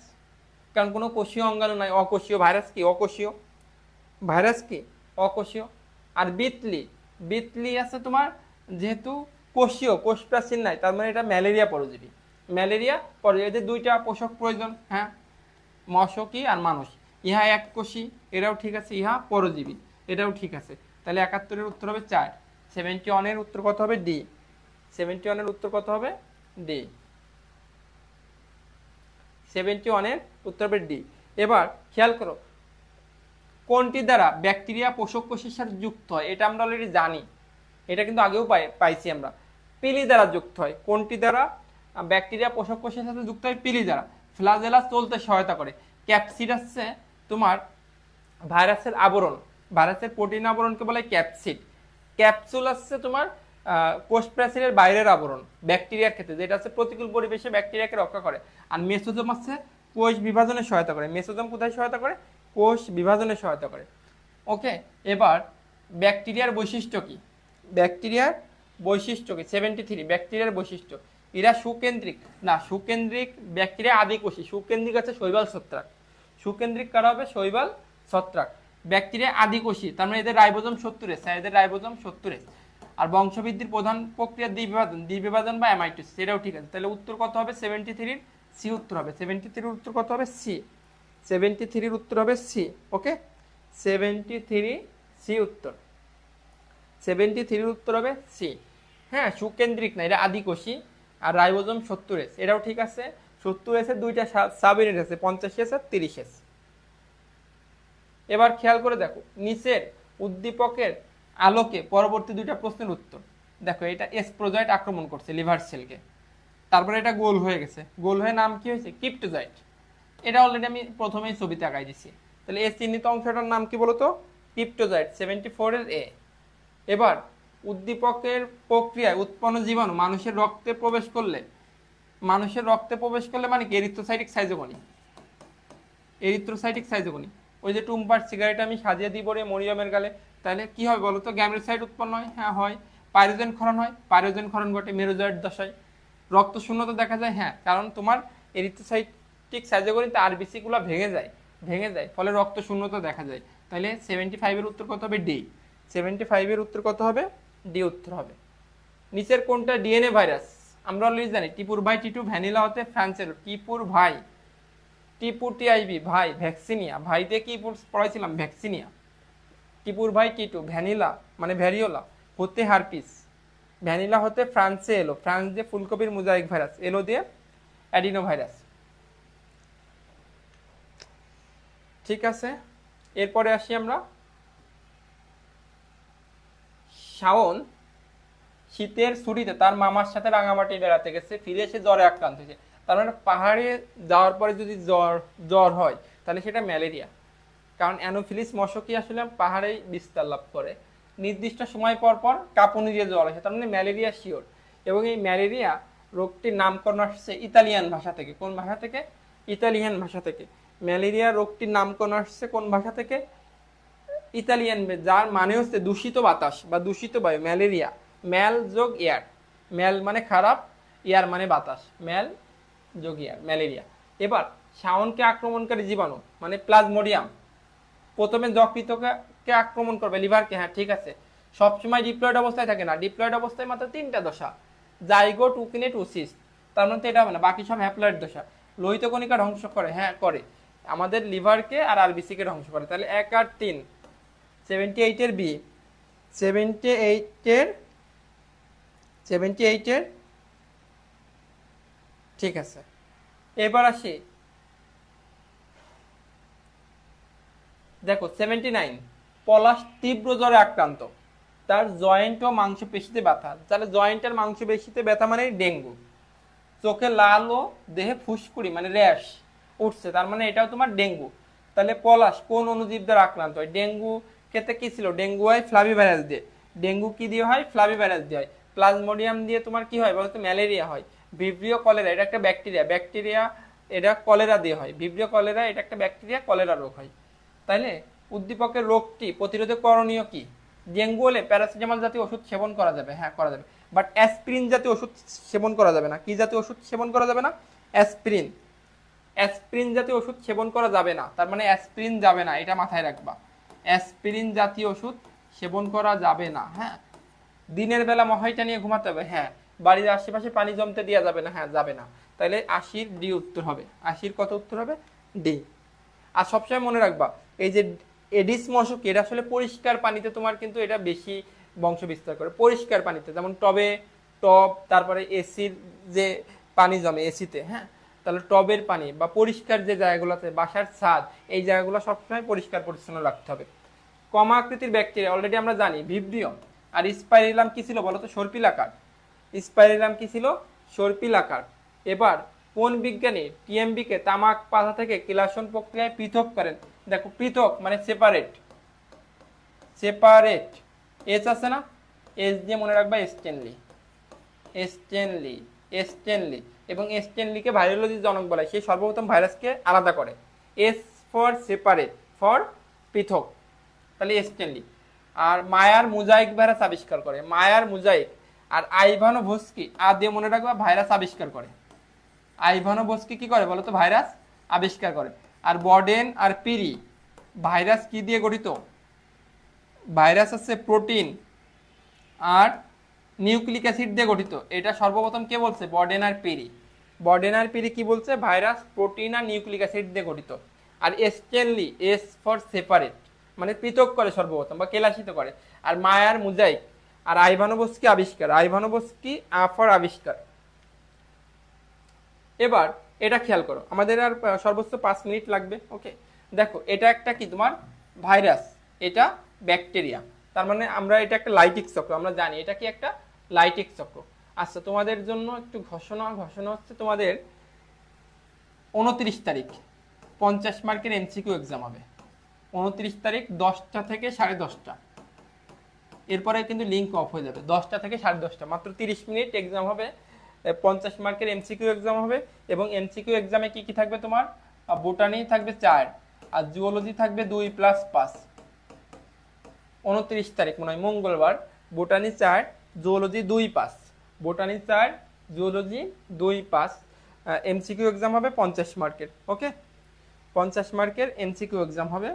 কারণ কোনো কোষীয় অঙ্গাণু নাই। অকোষীয়। ভাইরাস কি? অকোষীয়। ভাইরাস কি? অকোষীয়। আর বিতলি, বিতলি আছে তোমার যেহেতু কোষীয়, কোষ প্রাচীর নাই, তার মানে এটা ম্যালেরিয়া পরজীবী। ম্যালেরিয়া পরজীবী। এদের দুইটা পোষক প্রয়োজন। হ্যাঁ, মশকি আর মানুষ। ইহা এক কোষী, এটাও ঠিক আছে। ইহা পরজীবী, এটাও ঠিক আছে। তাহলে 71-এর উত্তর হবে 4। 71-এর উত্তর কত হবে? ডি। 71-এর উত্তর কত হবে? ডি। 71-এর উত্তর হবে ডি। এবার খেয়াল করো, কোনটি দ্বারা ব্যাকটেরিয়া পোষক কোষের সাথে যুক্ত হয়? এটা আমরা অলরেডি জানি, এটা কিন্তু আগেও পাইছি আমরা। পিলি দ্বারা যুক্ত হয়। কোনটি দ্বারা ব্যাকটেরিয়া পোষক কোষের সাথে যুক্ত হয়? পিলি দ্বারা। ফ্লাজেলা চলতে সহায়তা করে। ক্যাপসিড হচ্ছে তোমার ভাইরাসের আবরণ, ভাইরাসের প্রোটিন আবরণকে বলে ক্যাপসিড। ক্যাপসুল হচ্ছে তোমার কোষ প্রাচীরের বাইরের আবরণ ব্যাকটেরিয়ার ক্ষেত্রে, যেটা হচ্ছে প্রতিকূল পরিবেশে ব্যাকটেরিয়াকে রক্ষা করে। আর মেসোজোম হচ্ছে কোষ বিভাজনে সহায়তা করে। মেসোজোম কোথায় সহায়তা করে? কোষ বিভাজনে সহায়তা করে। ওকে, এবার ব্যাকটেরিয়ার বৈশিষ্ট্য কি? ব্যাকটেরিয়ার বৈশিষ্ট্য কি? 73 ব্যাকটেরিয়ার বৈশিষ্ট্য। এরা সুকেন্দ্রিক না, সুকেন্দ্রিক ব্যাকটেরিয়া আদিকোষী। সুকেন্দ্রিক আছে শৈবাল ছত্রাক। সুকেন্দ্রিক কারা হবে? শৈবাল ছত্রাক। ব্যাকটেরিয়া আদিকোষী, তার মানে এদের রাইবোজোম 70 এদের রাইবোজোম 70। আর বংশবৃদ্ধির প্রধান প্রক্রিয়া দ্বিবিভাজন, দ্বিবিভাজন বা অ্যামাইটোসিস, এটাও ঠিক আছে। তাহলে উত্তর কত হবে? 73-এর সি উত্তর হবে। 73-এর উত্তর কত হবে? সি। 73-এর উত্তর হবে সি। ওকে, 73 সি উত্তর। 73 উত্তর হবে সি। হ্যাঁ, সুকেন্দ্রিক না, এটা আদিকোষী। আর রাইবোজোম 70S, এটাও ঠিক আছে। 70S এর দুইটা সাব ইউনিট আছে, 50S আর 30S। এবার খেয়াল করে দেখো নিচের উদ্দীপকের আলোকে পরবর্তী দুইটা প্রশ্নের উত্তর। দেখো এটা স্প্রোজয়েড আক্রমণ করছে লিভার সেলকে, তারপরে এটা গোল হয়ে গেছে, গোল হয়ে নাম কি হয়েছে? ক্রিপ্টোজয়েড। এটা অলরেডি আমি প্রথমেই ছবিতে আঁকাই দিছি। তাহলে এই চিহ্নিত অংশটার নাম কি বলতো? ক্রিপ্টোজয়েড, 74 এর এ। এবার উদ্দীপকের প্রক্রিয়ায় উৎপন্ন জীবাণু মানুষের রক্তে প্রবেশ করলে, মানে কি? Erythrocytic schizogony. এরিথ্রোসাইটিক সাইজোগনি, ওই যে টুম্পার সিগারেট আমি সাজিয়ে দিব রে মরিয়মের গালে, তাহলে কি হয় বলতো? গ্যামেটোসাইট উৎপন্ন হয়। হ্যাঁ হয়। পাইরোজেন ক্ষরণ হয়, পাইরোজেন ক্ষরণ ঘটে মেরোজয়েড দশায়। রক্ত শূন্যতা দেখা যায়, হ্যাঁ, কারণ তোমার এরিথ্রোসাইটিক সাইজোগনিতে আরবিসি গুলো ভেঙে যায়, ফলে রক্ত শূন্যতা দেখা যায়। তাহলে 75 এর উত্তর কত হবে? ডি। 75 এর উত্তর কত হবে? ডি উত্তর হবে। নিচের কোনটা ডিএনএ ভাইরাস? আমরা অলরেডি জানি টিপুর ভাই টিটু, ভ্যানিলা হতে ফ্রান্সের টিপুর ভাই, টিপু টিআইবি ভাই, ভ্যাকসিনিয়া ভাই দিয়ে কি পড়াইছিলাম? ভ্যাকসিনিয়া। টিপুর ভাই টিটু, ভ্যানিলা মানে ভ্যারিওলা হতে হারপিস, ভ্যানিলা হতে ফ্রান্সে এলো, ফ্রান্স দিয়ে ফুলকপির মোজাইক ভাইরাস, এলো দিয়ে অ্যাডিনো ভাইরাস। ঠিক আছে, এরপরে আসি আমরা। শাওন শীতের ছুটিতে তার মামার সাথে রাঙামাটি বেড়াতে গেছে, ফিরে এসে জ্বরে আক্রান্ত হয়েছে। তার মানে পাহাড়ে যাওয়ার পরে যদি জ্বর হয় তাহলে সেটা ম্যালেরিয়া, কারণ অ্যানোফিলিস মশকি আসলে পাহাড়েই বিস্তার লাভ করে, নির্দিষ্ট সময় পর পর কাঁপুনি দিয়ে জ্বর আসে, তার মানে ম্যালেরিয়া শিওর। এবং এই ম্যালেরিয়া রোগটির নামকরণ আসছে ইতালিয়ান ভাষা থেকে। কোন ভাষা থেকে? ইতালিয়ান ভাষা থেকে। ম্যালেরিয়া রোগটির নামকরণ আসছে কোন ভাষা থেকে? ইতালিয়ান, যার মানে হচ্ছে দূষিত বাতাস বা দূষিত বায়ু, ম্যালেরিয়া। ম্যাল যোগ এয়ার, ম্যাল মানে খারাপ, এয়ার মানে বাতাস, ম্যাল যোগ এয়ার, ম্যালেরিয়া। এবার শাওনকে আক্রমণকারী জীবাণু মানে প্লাজমোডিয়াম, প্রথমে যকৃতকে আক্রমণ করবে, লিভারকে, হ্যাঁ ঠিক আছে। সবসময় ডিপ্লয়েড অবস্থায় থাকে না, ডিপ্লয়েড অবস্থায় মাত্র 3টা দশা, জাইগোট, উকিনেট, ওসিস। তার মধ্যে এটা হবে না, বাকি সব হ্যাপ্লয়েড দশা। লোহিত কণিকা ধ্বংস করে, হ্যাঁ করে, আমাদের লিভারকে আর আরবিসি কে ধ্বংস করে। তাহলে 1 আর 3, 78 এর বি, 78 এর ঠিক আছে। এবার আসি, দেখো 79, পলাশ তীব্র জ্বরে আক্রান্ত, তার জয়েন্ট ও মাংসপেশিতে ব্যথা। তাহলে জয়েন্ট আর মাংসপেশিতে ব্যথা মানে ডেঙ্গু। চোখে লাল ও দেহে ফুসকুড়ি মানে র্যাশ উঠছে, তার মানে এটাও তোমার ডেঙ্গু। তাহলে পলাশ কোন অণুজীব দ্বারা আক্রান্ত হয়? ডেঙ্গু ক্ষেত্রে কি ছিল? ডেঙ্গু হয় ফ্লাভি ভাইরাস দিয়ে। ডেঙ্গু কি দিয়ে হয়? ফ্লাভি ভাইরাস দিয়ে হয়। প্লাজমোডিয়াম দিয়ে তোমার কি হয় বলতো? ম্যালেরিয়া হয়। ভিব্রিও কলেরা, এটা একটা ব্যাকটেরিয়া, এটা কলেরা দিয়ে হয়। ভিব্রিও কলেরা, এটা একটা ব্যাকটেরিয়া, কলেরা রোগ হয়। তাইলে উদ্দীপকের রোগটি প্রতিরোধে করণীয় কি? ডেঙ্গু হলে প্যারাসিটামল জাতীয় ওষুধ সেবন করা যাবে, হ্যাঁ করা যাবে, বাট অ্যাসপিরিন জাতীয় ওষুধ সেবন করা যাবে না। কি জাতীয় ওষুধ সেবন করা যাবে না? অ্যাসপিরিন। অ্যাসপিরিন জাতীয় ওষুধ সেবন করা যাবে না, তার মানে অ্যাসপিরিন যাবে না, এটা মাথায় রাখবা। অ্যাসপিরিন জাতীয় ওষুধ সেবন করা যাবে না। হ্যাঁ, দিনের বেলা মহাইটা নিয়ে ঘুমাতে হবে, হ্যাঁ। বাড়ির আশেপাশে পানি জমতে দেওয়া যাবে না, হ্যাঁ যাবে না। তাহলে 80 ডি উত্তর হবে। 80 কত উত্তর হবে? ডি। আর সবসময় মনে রাখবা, এই যে এডিস মশক, এটা আসলে পরিষ্কার পানিতে তোমার কিন্তু এটা বেশি বংশ বিস্তার করে, পরিষ্কার পানিতে, যেমন টব, তারপরে এসির যে পানি জমে এসিতে, হ্যাঁ, তাহলে টবের পানি বা পরিষ্কার যে জায়গাগুলোতে, বাসার ছাদ, এই জায়গাগুলো সবসময় পরিষ্কার পরিচ্ছন্ন রাখতে হবে। কমা আকৃতির ব্যাকটেরিয়া অলরেডি আমরা জানি, ভিব্রিও। আর স্পাইরিলাম কি ছিল বলতো? সর্পিলাকার। স্পাইরিলাম কি ছিল? সর্পিলাকার। এবার কোন বিজ্ঞানী টিএমবি কে তামাক পাতা থেকে কিলাসন প্রক্রিয়ায় পৃথক করেন? দেখো পৃথক মানে সেপারেট, এস আছে না, এস দিয়ে মনে রাখবা স্টেনলি। এবং স্টেনলিকে ভাইরোলজির জনক বলে, সে সর্বপ্রথম ভাইরাসকে আলাদা করে। এস ফর সেপারেট, ফর পৃথক, তাহলে স্টেনলি। আর মায়ার মোজাইক ভাইরাস আবিষ্কার করে, মায়ার মোজাইক। আর আইভানোভস্কি, আর দিয়ে মনে রাখবা ভাইরাস আবিষ্কার করে। আইভানোভস্কি কি করে বলতো? ভাইরাস আবিষ্কার করে। আর বর্ডেন আর পিরি, ভাইরাস কি দিয়ে গঠিত? ভাইরাস আছে প্রোটিন আর নিউক্লিক অ্যাসিড দিয়ে গঠিত। এটা সর্বপ্রথম কে বলছে? বর্ডেন আর পিরি কি বলছে? ভাইরাস প্রোটিন আর নিউক্লিক অ্যাসিড দিয়ে গঠিত। আর স্টেনলি, এস ফর সেপারেট, মানে পৃথক করে সর্বপ্রথম বা কেলাসিত করে। আর মায়ার মোজাইক, আর আইভানোভস্কি আবিষ্কার, আইভানোভস্কি ফর আবিষ্কার। এবার এটা খেয়াল করো, আমাদের আর সর্বোচ্চ 5 মিনিট লাগবে। ওকে, দেখো এটা একটা কি তোমার ভাইরাস, এটা ব্যাকটেরিয়া, তার মানে আমরা এটা একটা লাইটিক চক্র, আমরা জানি এটা কি একটা লাইটিক চক্র। আচ্ছা, তোমাদের জন্য একটু ঘোষণা হচ্ছে, তোমাদের 29 তারিখ 50 মার্কের এমসিকিউ এক্সাম হবে। 29 তারিখ 10টা থেকে 10:30, এরপরে কিন্তু লিঙ্ক অফ হয়ে যাবে। 10টা থেকে 10:30, মাত্র 30 মিনিট এক্সাম হবে। 50 মার্কের এমসিকিউ এক্সাম হবে। এবং এমসিকিউ এক্সামে কি কি থাকবে তোমার? বোটানি থাকবে 4 আর জুওলজি থাকবে 2+5। 29 তারিখ মনে হয় মঙ্গলবার, botany 4 zoology 2+5, botany 4 zoology 2+5 MCQ exam হবে 50 মার্কের। ওকে, 50 মার্কের এমসিকিউ এক্সাম হবে।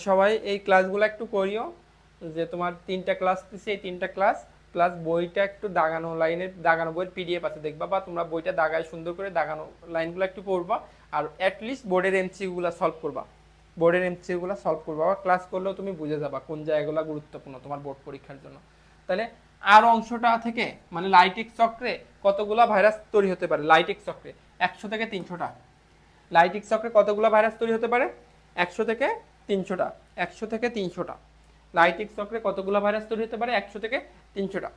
সবাই এই ক্লাসগুলো একটু করিও, যে তোমার 3টা ক্লাস দিচ্ছে, এই 3টা ক্লাস প্লাস বইটা একটু দাগানো লাইনের দাগানো বইয়ের পিডিএফ আছে দেখবা, বা তোমরা বইটা দাগায় সুন্দর করে দাগানো লাইনগুলো একটু পড়বা, আর অ্যাটলিস্ট বোর্ডের এমসিকিউগুলো সলভ করবা, বোর্ডের এমসিকিউগুলো সলভ করবা, বা ক্লাস করলেও তুমি বুঝে যাবা কোন জায়গাগুলো গুরুত্বপূর্ণ তোমার বোর্ড পরীক্ষার জন্য। তাহলে আর অংশটা থেকে মানে লাইটিক চক্রে কতগুলা ভাইরাস তৈরি হতে পারে? লাইটিক চক্রে 100 থেকে 300টা। লাইটিক চক্রে কতগুলা ভাইরাস তৈরি হতে পারে? 100 থেকে 300টা। 100 থেকে 300টা লাইটিক চক্রে কতগুলো ভাইরাস তৈরি হতে পারে? 100 থেকে 300টা।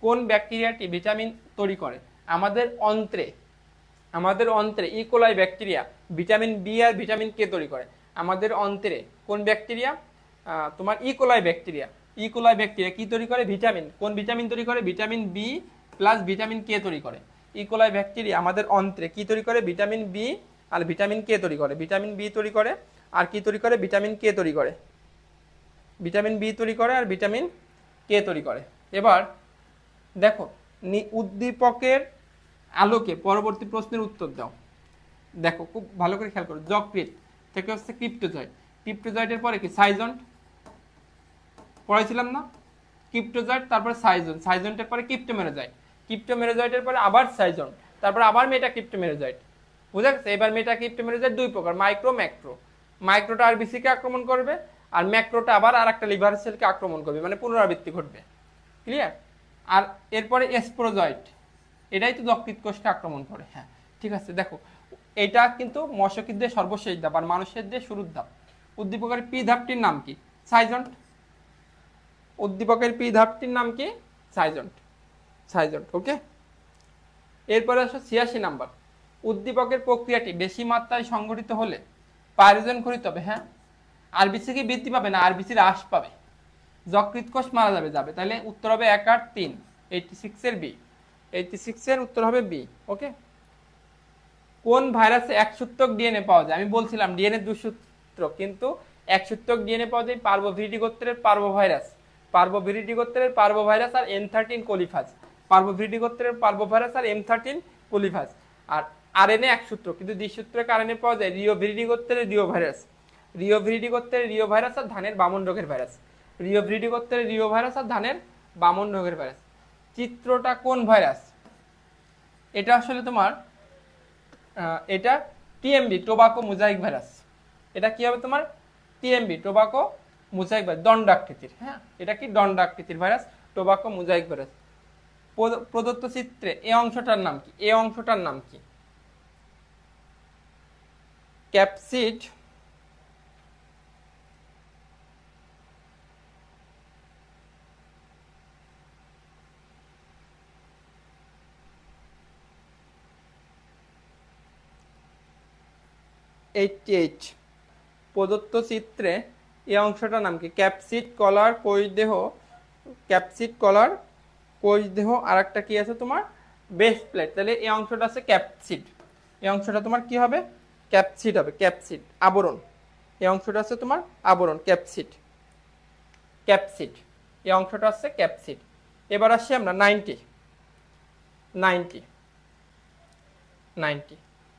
কোন ব্যাকটেরিয়াটি ভিটামিন তৈরি করে? আমাদের অন্ত্রে ইকোলাই ব্যাকটেরিয়া ভিটামিন বি আর ভিটামিন কে তৈরি করে। আমাদের অন্ত্রে কোন ব্যাকটেরিয়া? তোমার ইকোলাই ব্যাকটেরিয়া। ইকোলাই ব্যাকটেরিয়া কি তৈরি করে? ভিটামিন। কোন ভিটামিন তৈরি করে? Vitamin B plus vitamin K তৈরি করে। ইকোলাই ব্যাকটেরিয়া আমাদের অন্ত্রে কি তৈরি করে? ভিটামিন বি আর ভিটামিন কে তৈরি করে। ভিটামিন বি তৈরি করে আর কি তৈরি করে? ভিটামিন কে তৈরি করে। ভিটামিন বি তৈরি করে আর ভিটামিন কে তৈরি করে। এবার দেখো, উদ্দীপকের আলোকে পরবর্তী প্রশ্নের উত্তর দাও। দেখো খুব ভালো করে খেয়াল করো, যকৃৎ থেকে হচ্ছে ক্রিপ্টোজয়েড, ক্রিপ্টোজয়েডের পরে কি? সাইজন্ট পড়াইছিলাম না? ক্রিপ্টোজয়েড, তারপরে সাইজন্ট, সাইজন্টের পরে ক্রিপ্টোমেরোজয়েড, ক্রিপ্টোমেরোজয়েডের পরে আবার সাইজন্ট, তারপর আবার মেটাক্রিপ্টোমেরোজয়েড। বুঝা গেছে? এবার মেটাক্রিপ্টোমেরোজয়েড 2 প্রকার, মাইক্রো, ম্যাক্রো। মাইক্রোটা আরবিসিকে আক্রমণ করবে আর ম্যাক্রোটা আবার আর একটা লিভার সেলকে আক্রমণ করবে, মানে পুনরাবৃত্তি ঘটবে। ক্লিয়ার? আর এরপরে স্পোরোজয়েড, এটাই তো যকৃৎ কোষকে আক্রমণ করে। হ্যাঁ ঠিক আছে। দেখো এটা কিন্তু মশকিদের সর্বশেষ ধাপ আর মানুষের দিয়ে শুরুর ধাপ। উদ্দীপকের পি ধাপটির নাম কি? সাইজন্ট। উদ্দীপকের পি ধাপটির নাম কি? Schizont, schizont. ওকে, এরপরে আসো 86 নাম্বার। উদ্দীপকের প্রক্রিয়াটি বেশি মাত্রায় সংঘটিত হলে পাইরোজেন ঘটিত হবে। হ্যাঁ, আরবিসি কি বৃদ্ধি পাবে না? আরবিসি হ্রাস পাবে। যকৃৎ কোষ মারা যাবে। তাহলে উত্তর হবে 1 আর 3, 86 এর বি। 86 এর উত্তর হবে বি। ওকে, কোন ভাইরাসে 1 সূত্রক ডিএনএ পাওয়া যায়? আমি বলছিলাম ডিএনএ 2 সূত্র, কিন্তু 1 সূত্রক ডিএনএ পাওয়া যায় পার্বোভিরিডি গোত্রের পার্বোভাইরাস, পার্বোভিরিডি গোত্রের পার্বোভাইরাস আর M13 কোলিফাজ। পার্বোভিরিডি গোত্রের পার্বোভাইরাস আর M13 কোলিফাজ। আর আরএনএ 1 সূত্র, কিন্তু দ্বিসূত্রক আরএনএ পাওয়া যায় রিওভিরিডি গোত্রের রিও ভাইরাস, রিওভিরিডি গোত্রের রিও ভাইরাস আর ধানের বামন রোগের ভাইরাস, রিওভিরিডি গোত্রের রিও ভাইরাস আর ধানের বামন রোগের ভাইরাস। চিত্রটা কোন ভাইরাস? এটা আসলে তোমার এটা টিএমবি, টোবাকো মোজাইক ভাইরাস। এটা কি হবে তোমার? টিএমবি, টোবাকো মোজাইক ভাইরাস, দণ্ডাকৃতির। হ্যাঁ, এটা কি? দণ্ডাকৃতির ভাইরাস, টোবাকো মোজাইক ভাইরাস। প্রদত্ত চিত্রে এই অংশটার নাম কি? এই অংশটার নাম কি? ক্যাপসিড, প্রদত্ত চিত্রে এই অংশটার নাম কি? ক্যাপসিড কলার কোষদেহ, ক্যাপসিড কলার কোষদেহ, আর একটা কি আছে তোমার? Base plate. তাহলে এই অংশটা আছে ক্যাপসিড, এই অংশটা তোমার কি হবে? ক্যাপসিড হবে, ক্যাপসিড, আবরণ। এই অংশটা আছে তোমার আবরণ, ক্যাপসিড, ক্যাপসিড, এই অংশটা আছে ক্যাপসিড। এবার আসি আমরা 90।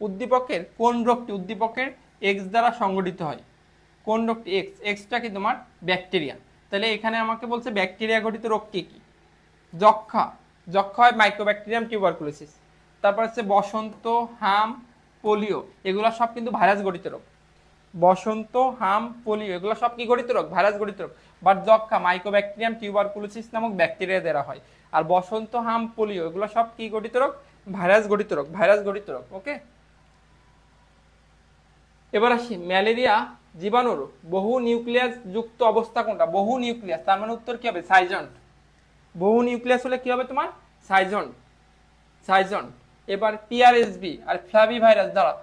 উদ্দীপকের কোন রোগটি উদ্দীপকের এক্স দ্বারা সংগঠিত হয়? কোন রোগটি? এক্স, এক্সটা কি তোমার? ব্যাকটেরিয়া। তাহলে এখানে আমাকে বলছে ব্যাকটেরিয়া ঘটিত রোগ কি কি? যক্ষা, যক্ষা হয় মাইক্রোব্যাকটেরিয়াম টিউবারকুলোসিস। তারপর হচ্ছে বসন্ত, হাম, পোলিও, এগুলো সব কিন্তু ভাইরাস গঠিত রোগ। বসন্ত, হাম, পোলিও এগুলো সব কি গঠিত রোগ? ভাইরাস গঠিত রোগ। বাট যক্ষা মাইকোব্যাকটেরিয়াম টিউবারকুলোসিস নামক ব্যাকটেরিয়া দ্বারা হয়। আর বসন্ত, হাম, পোলিও এগুলো সব কি গঠিত রোগ? ভাইরাস গঠিত রোগ, ভাইরাস গঠিত রোগ। ওকে, এবার আসি ম্যালেরিয়া জীবাণুর বহু নিউক্লিয়াস যুক্ত অবস্থা কোনটা? বহু নিউক্লিয়াস, তার মানে উত্তর কি হবে? সাইজন্ট। বহু নিউক্লিয়াস হলে কি হবে তোমার? Schizont, schizont. এবার পিআরএসবি আর ফ্লাভি ভাইরাস দ্বারা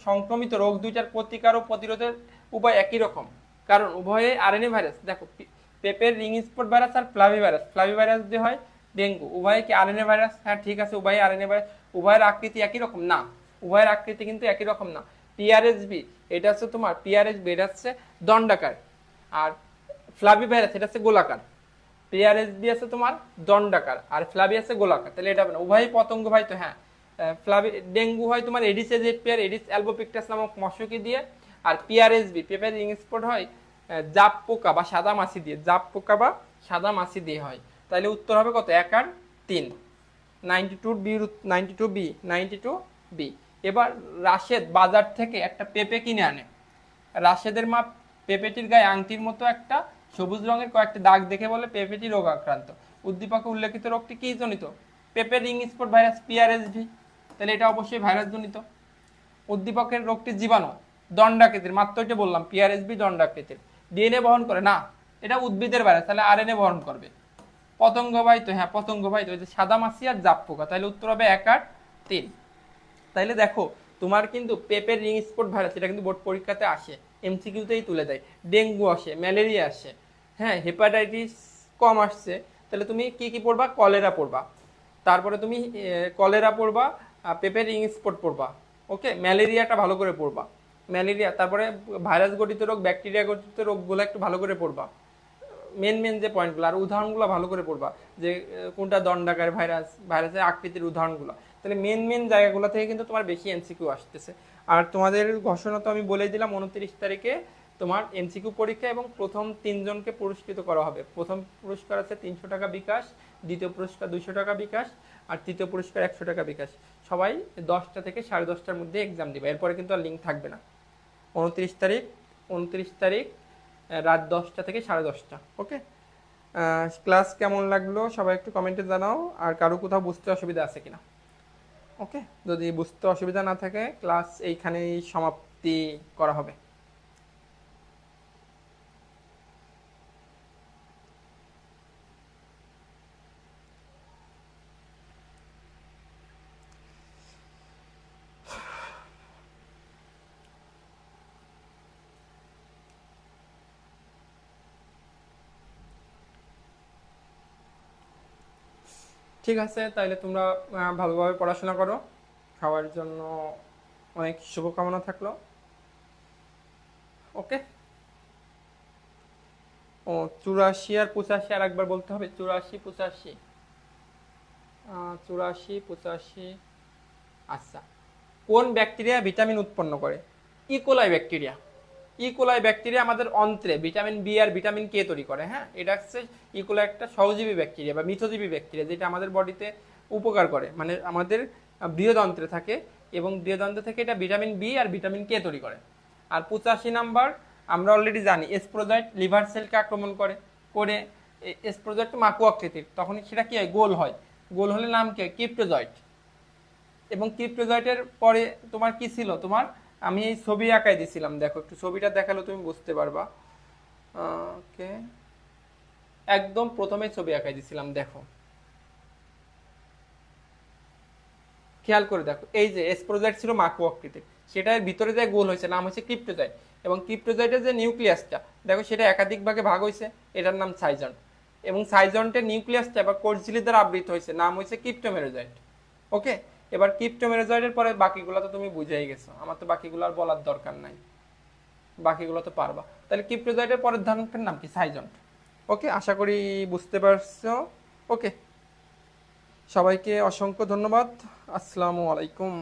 সংক্রমিত রোগ দুইটার প্রতিকার ও প্রতিরোধের উপায় একই রকম, কারণ উভয়ে আরএনএ ভাইরাস। দেখো পেপের রিং স্পট ভাইরাস আর ফ্লাভি ভাইরাস, ফ্লাভি ভাইরাস যদি হয় ডেঙ্গু, উভয়ে কি আরএনএ ভাইরাস? হ্যাঁ ঠিক আছে, উভয়ে আরএনএ ভাইরাস। উভয়ের আকৃতি একই রকম না, উভয়ের আকৃতি কিন্তু একই রকম না। পিআরএসবি এটা হচ্ছে তোমার, পিআরএসবি এটা হচ্ছে দণ্ডাকার, আর ফ্লাভি ভাইরাস এটা হচ্ছে গোলাকার। পিআরএসবি আছে তোমার দণ্ডাকার আর ফ্লাভি আছে গোলাকার, তাহলে এটা হবে না। উভয়ই পতঙ্গ ভাই তো, হ্যাঁ ফ্লাভি ডেঙ্গু হয় তোমার এডিস এজিপ্টিয়ার, এডিস অ্যালবোপিক্টাস নামক মশকি দিয়ে, আর পিআরএসবি পেপের রিং স্পট হয় জাপ পোকা বা সাদা মাছি দিয়ে, জাপ পোকা বা সাদা মাছি দিয়ে হয়। তাহলে উত্তর হবে কত? 1 আর 3, 92B। এবার রাশেদ বাজার থেকে একটা পেঁপে কিনে আনে। রাশেদের মা পেঁপেটির গায়ে আংটির মতো একটা সবুজ রঙের কয়েকটি দাগ দেখে বলে পেঁপেটি রোগ আক্রান্ত। উদ্দীপকে উল্লেখিত রোগটি কি জনিত? পেঁপে রিং স্পট ভাইরাস, পিআরএসভি, তাহলে এটা অবশ্যই ভাইরাস জনিত। উদ্দীপকের রোগটি জীবাণু, দণ্ডাকৃতির, মাত্র এটা বললাম পিআরএসভি দণ্ডাকৃতির। ডিএনএ বহন করে না, এটা উদ্ভিদের ভাইরাস, তাহলে আরএনএ বহন করবে। পতঙ্গ বাহিত, হ্যাঁ পতঙ্গ বাহিত, ওই যে সাদা মাছি আর জাপ পোকা, তাহলে উত্তর হবে 1 আর 3। তাইলে দেখো তোমার কিন্তু পেপের রিং স্পট ভাইরাস এটা কিন্তু বোর্ড পরীক্ষাতে আসে, এমসিকিউতেই তুলে দেয়। ডেঙ্গু আসে, ম্যালেরিয়া আসে, হ্যাঁ হেপাটাইটিস কম আসছে, তাহলে তুমি কি কি পড়বা? কলেরা পড়বা, তারপরে তুমি কলেরা পড়বা, পেপের রিং স্পট পড়বা। ওকে, ম্যালেরিয়াটা ভালো করে পড়বা, ম্যালেরিয়া, তারপরে ভাইরাস গঠিত রোগ, ব্যাকটেরিয়া গঠিত রোগগুলো একটু ভালো করে পড়বা, মেন মেন যে পয়েন্টগুলো, আর উদাহরণগুলো ভালো করে পড়বা, যে কোনটা দণ্ডাকার ভাইরাস, ভাইরাসের আকৃতির উদাহরণগুলো। তাহলে মেন মেন জায়গাগুলো থেকে কিন্তু তোমার বেশি এমসিকিউ আসতেছে। আর তোমাদের ঘোষণা তো আমি বলেই দিলাম, 29 তারিখে তোমার এমসিকিউ পরীক্ষা, এবং প্রথম 3 জনকে পুরস্কৃত করা হবে। প্রথম পুরস্কার আছে 300 টাকা বিকাশ, দ্বিতীয় পুরস্কার 200 টাকা বিকাশ, আর তৃতীয় পুরস্কার 100 টাকা বিকাশ। সবাই 10টা থেকে 10:30টার মধ্যে এক্সাম দিবে, এরপরে কিন্তু আর লিঙ্ক থাকবে না। 29 তারিখ রাত 10টা থেকে 10:30টা। ওকে, ক্লাস কেমন লাগলো সবাই একটু কমেন্টে জানাও, আর কারো কোথাও বুঝতে অসুবিধা আছে কিনা। ওকে, যদি বুঝতে অসুবিধা না থাকে ক্লাস এইখানেই সমাপ্তি করা হবে। ঠিক আছে, তাইলে তোমরা ভালোভাবে পড়াশোনা করো, খাওয়ার জন্য অনেক শুভকামনা থাকলো। ওকে, ও 84 আর 85 আর একবার বলতে হবে, 84 85, 84 85। আচ্ছা, কোন ব্যাকটেরিয়া ভিটামিন উৎপন্ন করে? E coli bacteria. ইকোলাই ব্যাকটেরিয়া আমাদের অন্ত্রে ভিটামিন বি আর ভিটামিন কে তৈরি করে। হ্যাঁ, এটা হচ্ছে ইকোলাই একটা সহজীবী ব্যাকটেরিয়া বা মিথজীবী ব্যাকটেরিয়া, যেটা আমাদের বডিতে উপকার করে, মানে আমাদের বৃহদন্ত্রে থাকে, এবং বৃহদন্ত্র থেকে এটা ভিটামিন বি আর ভিটামিন কে তৈরি করে। আর 85 নাম্বার আমরা অলরেডি জানি, স্পোরোজয়েট লিভার সেলকে আক্রমণ করে। স্পোরোজয়েট তো মাকু আকৃতির, তখন সেটা কি হয়? গোল হয়। গোল হলে নাম কি হয়? ক্রিপ্টোজয়েট। এবং ক্রিপ্টোজয়েটের পরে তোমার কি ছিল? তোমার আমি এই ছবি আঁকাই দিছিলাম, দেখো একটু ছবিটা দেখালো তুমি বুঝতে পারবা। ওকে, একদম প্রথমে ছবি আঁকাই দিছিলাম, দেখো খেয়াল করে দেখো, এই যে স্পোরোজয়েট ছিল মাকু আকৃতির, সেটার ভিতরে যে গোল হয়েছে নাম হচ্ছে ক্রিপ্টোজয়েট। এবং ক্রিপ্টোজয়েটের যে নিউক্লিয়াসটা দেখো, সেটা একাধিক ভাগে ভাগ হয়েছে, এটার নাম সাইজন। এবং সাইজনটের নিউক্লিয়াসটা এবার কোষঝিল্লি দ্বারা আবৃত হয়েছে, নাম হয়েছে ক্রিপ্টোমেরোজয়েট। ওকে, এবার ক্রিপ্টোমেরোজয়েটের পরে বাকিগুলো তো তুমি বুঝেই গেছো, আমার তো বাকিগুলো আর বলার দরকার নাই, বাকিগুলো তো পারবা। তাহলে ক্রিপ্টোজয়েটের পরের ধারণটার নাম কি? সাইজন্ট। ওকে, আশা করি বুঝতে পারছো। ওকে, সবাইকে অসংখ্য ধন্যবাদ। আসসালামু আলাইকুম।